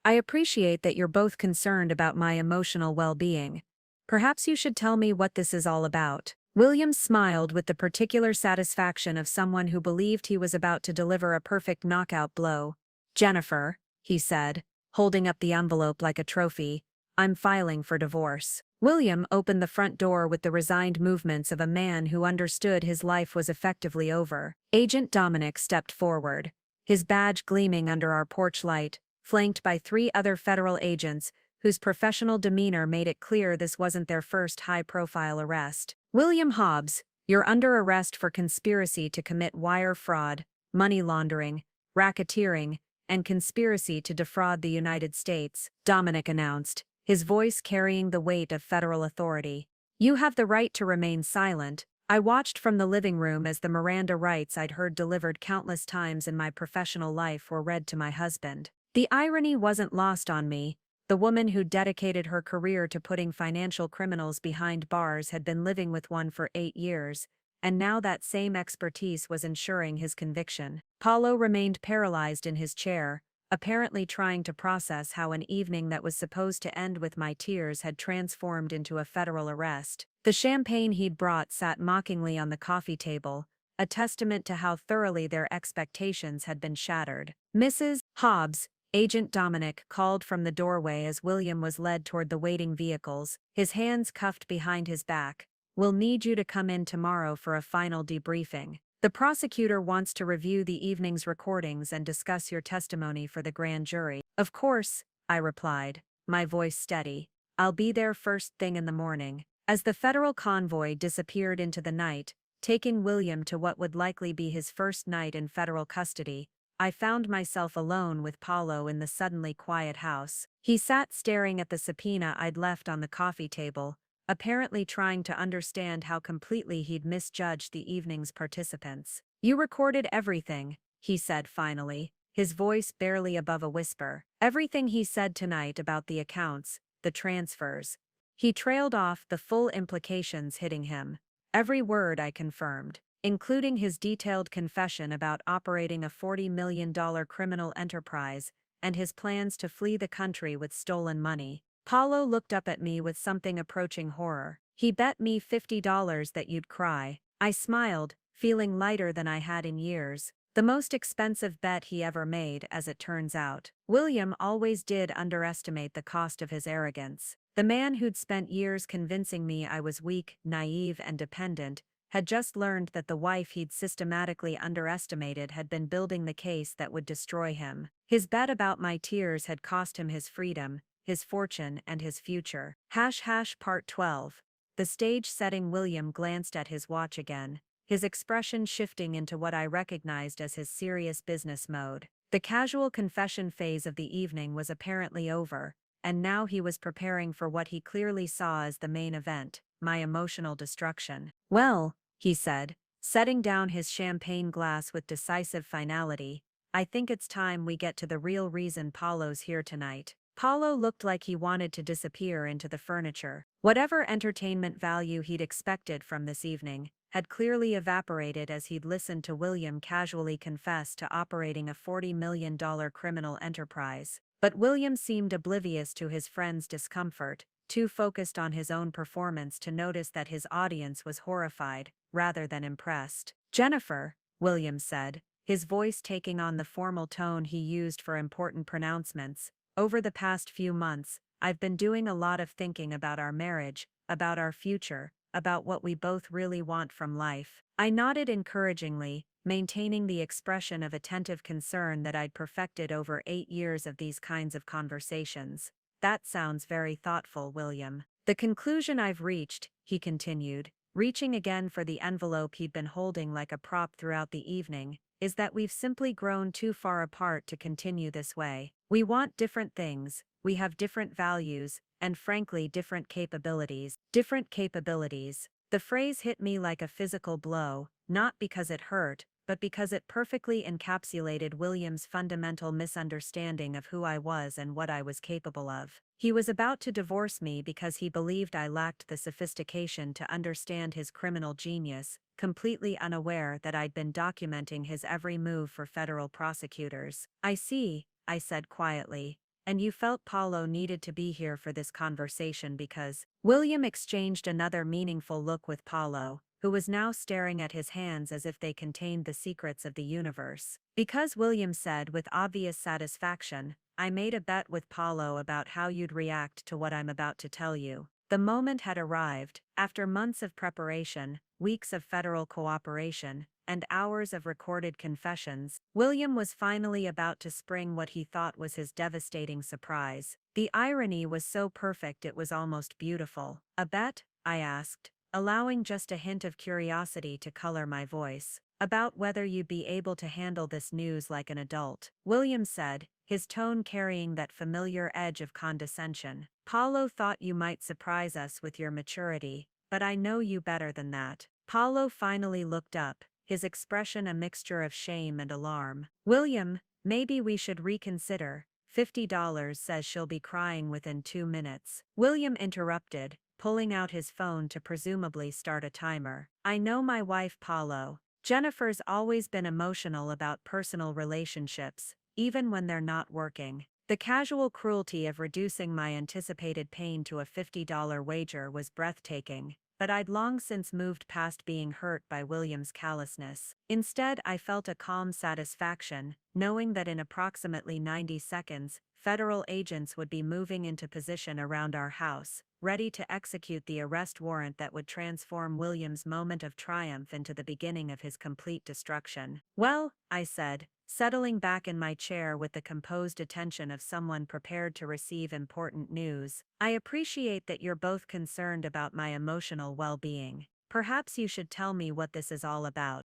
A: I appreciate that you're both concerned about my emotional well-being. Perhaps you should tell me what this is all about. William smiled with the particular satisfaction of someone who believed he was about to deliver a perfect knockout blow. Jennifer, he said, holding up the envelope like a trophy, I'm filing for divorce. William opened the front door with the resigned movements of a man who understood his life was effectively over. Agent Dominic stepped forward, his badge gleaming under our porch light, flanked by 3 other federal agents whose professional demeanor made it clear this wasn't their first high-profile arrest. William Hobbs, you're under arrest for conspiracy to commit wire fraud, money laundering, racketeering, and conspiracy to defraud the United States, Dominic announced, his voice carrying the weight of federal authority. You have the right to remain silent. I watched from the living room as the Miranda rights I'd heard delivered countless times in my professional life were read to my husband. The irony wasn't lost on me. The woman who dedicated her career to putting financial criminals behind bars had been living with one for 8 years, and now that same expertise was ensuring his conviction. Paolo remained paralyzed in his chair, apparently trying to process how an evening that was supposed to end with my tears had transformed into a federal arrest. The champagne he'd brought sat mockingly on the coffee table, a testament to how thoroughly their expectations had been shattered. Mrs. Hobbs, Agent Dominic called from the doorway as William was led toward the waiting vehicles, his hands cuffed behind his back. We'll need you to come in tomorrow for a final debriefing. The prosecutor wants to review the evening's recordings and discuss your testimony for the grand jury. Of course, I replied, my voice steady. I'll be there first thing in the morning. As the federal convoy disappeared into the night, taking William to what would likely be his first night in federal custody, I found myself alone with Paolo in the suddenly quiet house. He sat staring at the subpoena I'd left on the coffee table, apparently trying to understand how completely he'd misjudged the evening's participants. "You recorded everything," he said finally, his voice barely above a whisper. "Everything he said tonight about the accounts, the transfers." He trailed off, the full implications hitting him. "Every word," I confirmed, including his detailed confession about operating a $40 million criminal enterprise and his plans to flee the country with stolen money. Paolo looked up at me with something approaching horror. "He bet me $50 that you'd cry." I smiled, feeling lighter than I had in years. The most expensive bet he ever made, as it turns out. William always did underestimate the cost of his arrogance. The man who'd spent years convincing me I was weak, naive, and dependent had just learned that the wife he'd systematically underestimated had been building the case that would destroy him. His bet about my tears had cost him his freedom, his fortune, and his future. Part 12. The stage-setting William glanced at his watch again, his expression shifting into what I recognized as his serious business mode. The casual confession phase of the evening was apparently over, and now he was preparing for what he clearly saw as the main event, my emotional destruction. "Well," he said, setting down his champagne glass with decisive finality, "I think it's time we get to the real reason Paolo's here tonight." Paolo looked like he wanted to disappear into the furniture. Whatever entertainment value he'd expected from this evening had clearly evaporated as he'd listened to William casually confess to operating a $40 million criminal enterprise. But William seemed oblivious to his friend's discomfort, too focused on his own performance to notice that his audience was horrified, rather than impressed. "Jennifer," William said, his voice taking on the formal tone he used for important pronouncements, "over the past few months, I've been doing a lot of thinking about our marriage, about our future, about what we both really want from life." I nodded encouragingly, maintaining the expression of attentive concern that I'd perfected over 8 years of these kinds of conversations. "That sounds very thoughtful, William. The conclusion I've reached," he continued, reaching again for the envelope he'd been holding like a prop throughout the evening, "is that we've simply grown too far apart to continue this way. We want different things, we have different values, and frankly different capabilities." Different capabilities. The phrase hit me like a physical blow, not because it hurt, but because it perfectly encapsulated William's fundamental misunderstanding of who I was and what I was capable of. He was about to divorce me because he believed I lacked the sophistication to understand his criminal genius, completely unaware that I'd been documenting his every move for federal prosecutors. "I see," I said quietly. "And you felt Paolo needed to be here for this conversation because..." William exchanged another meaningful look with Paolo, who was now staring at his hands as if they contained the secrets of the universe. "Because," William said with obvious satisfaction, "I made a bet with Paolo about how you'd react to what I'm about to tell you." The moment had arrived. After months of preparation, weeks of federal cooperation, and hours of recorded confessions, William was finally about to spring what he thought was his devastating surprise. The irony was so perfect it was almost beautiful. "A bet?" I asked, allowing just a hint of curiosity to color my voice. "About whether you'd be able to handle this news like an adult," William said, his tone carrying that familiar edge of condescension. "Paolo thought you might surprise us with your maturity, but I know you better than that." Paolo finally looked up, his expression a mixture of shame and alarm. "William, maybe we should reconsider. $50 says she'll be crying within 2 minutes. William interrupted, pulling out his phone to presumably start a timer. "I know my wife Paolo. Jennifer's always been emotional about personal relationships, even when they're not working." The casual cruelty of reducing my anticipated pain to a $50 wager was breathtaking, but I'd long since moved past being hurt by William's callousness. Instead, I felt a calm satisfaction, knowing that in approximately 90 seconds, federal agents would be moving into position around our house, ready to execute the arrest warrant that would transform William's moment of triumph into the beginning of his complete destruction. "Well," I said, settling back in my chair with the composed attention of someone prepared to receive important news, "I appreciate that you're both concerned about my emotional well-being. Perhaps you should tell me what this is all about."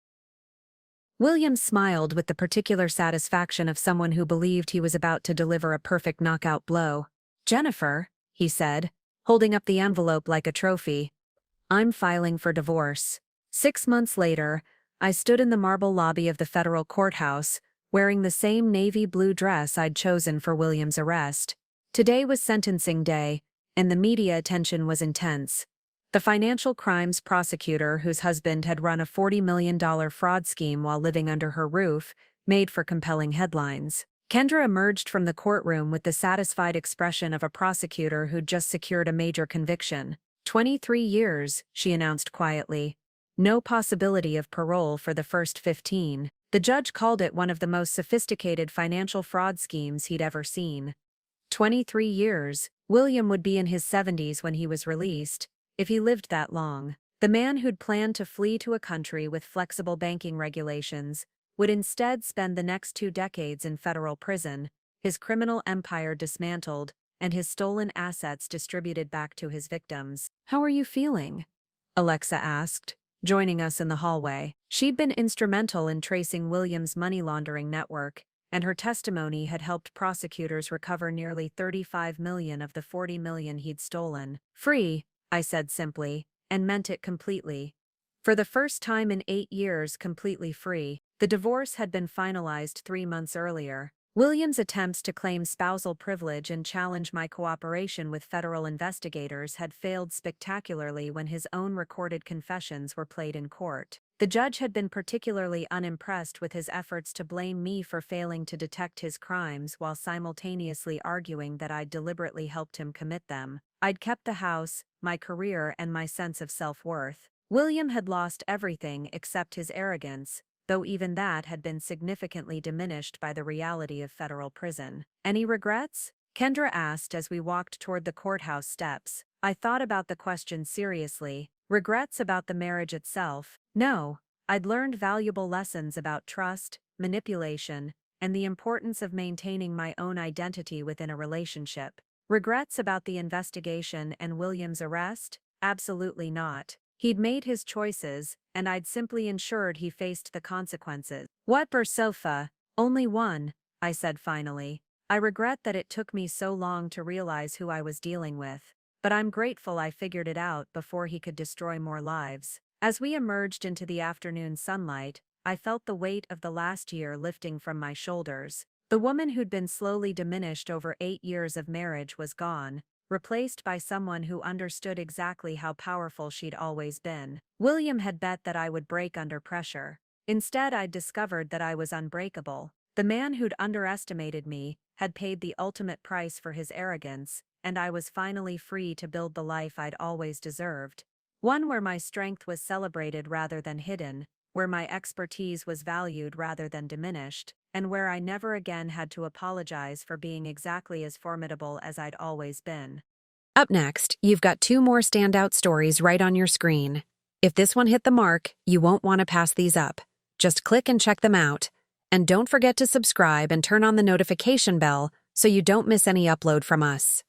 A: William smiled with the particular satisfaction of someone who believed he was about to deliver a perfect knockout blow. "Jennifer," he said, holding up the envelope like a trophy, "I'm filing for divorce." 6 months later, I stood in the marble lobby of the federal courthouse, wearing the same navy blue dress I'd chosen for William's arrest. Today was sentencing day, and the media attention was intense. The financial crimes prosecutor, whose husband had run a $40 million fraud scheme while living under her roof, made for compelling headlines. Kendra emerged from the courtroom with the satisfied expression of a prosecutor who'd just secured a major conviction. 23 years, she announced quietly. No possibility of parole for the first 15. The judge called it one of the most sophisticated financial fraud schemes he'd ever seen. 23 years, William would be in his 70s when he was released, if he lived that long. The man who'd planned to flee to a country with flexible banking regulations would instead spend the next 2 decades in federal prison, his criminal empire dismantled, and his stolen assets distributed back to his victims. "How are you feeling?" Alexa asked, joining us in the hallway. She'd been instrumental in tracing William's money laundering network, and her testimony had helped prosecutors recover nearly $35 million of the $40 million he'd stolen. "Free," I said simply, and meant it completely. For the first time in 8 years, completely free. The divorce had been finalized 3 months earlier. William's attempts to claim spousal privilege and challenge my cooperation with federal investigators had failed spectacularly when his own recorded confessions were played in court. The judge had been particularly unimpressed with his efforts to blame me for failing to detect his crimes while simultaneously arguing that I'd deliberately helped him commit them. I'd kept the house, my career, and my sense of self-worth. William had lost everything except his arrogance, though even that had been significantly diminished by the reality of federal prison. "Any regrets?" Kendra asked as we walked toward the courthouse steps. I thought about the question seriously. Regrets about the marriage itself? No. I'd learned valuable lessons about trust, manipulation, and the importance of maintaining my own identity within a relationship. Regrets about the investigation and William's arrest? Absolutely not. He'd made his choices, and I'd simply ensured he faced the consequences. "What per sofa? Only one," I said finally. I regret that it took me so long to realize who I was dealing with, but I'm grateful I figured it out before he could destroy more lives. As we emerged into the afternoon sunlight, I felt the weight of the last year lifting from my shoulders. The woman who'd been slowly diminished over 8 years of marriage was gone, replaced by someone who understood exactly how powerful she'd always been. William had bet that I would break under pressure. Instead, I'd discovered that I was unbreakable. The man who'd underestimated me had paid the ultimate price for his arrogance, and I was finally free to build the life I'd always deserved. One where my strength was celebrated rather than hidden, where my expertise was valued rather than diminished, and where I never again had to apologize for being exactly as formidable as I'd always been. Up next, you've got 2 more standout stories right on your screen. If this one hit the mark, you won't want to pass these up. Just click and check them out. And don't forget to subscribe and turn on the notification bell so you don't miss any upload from us.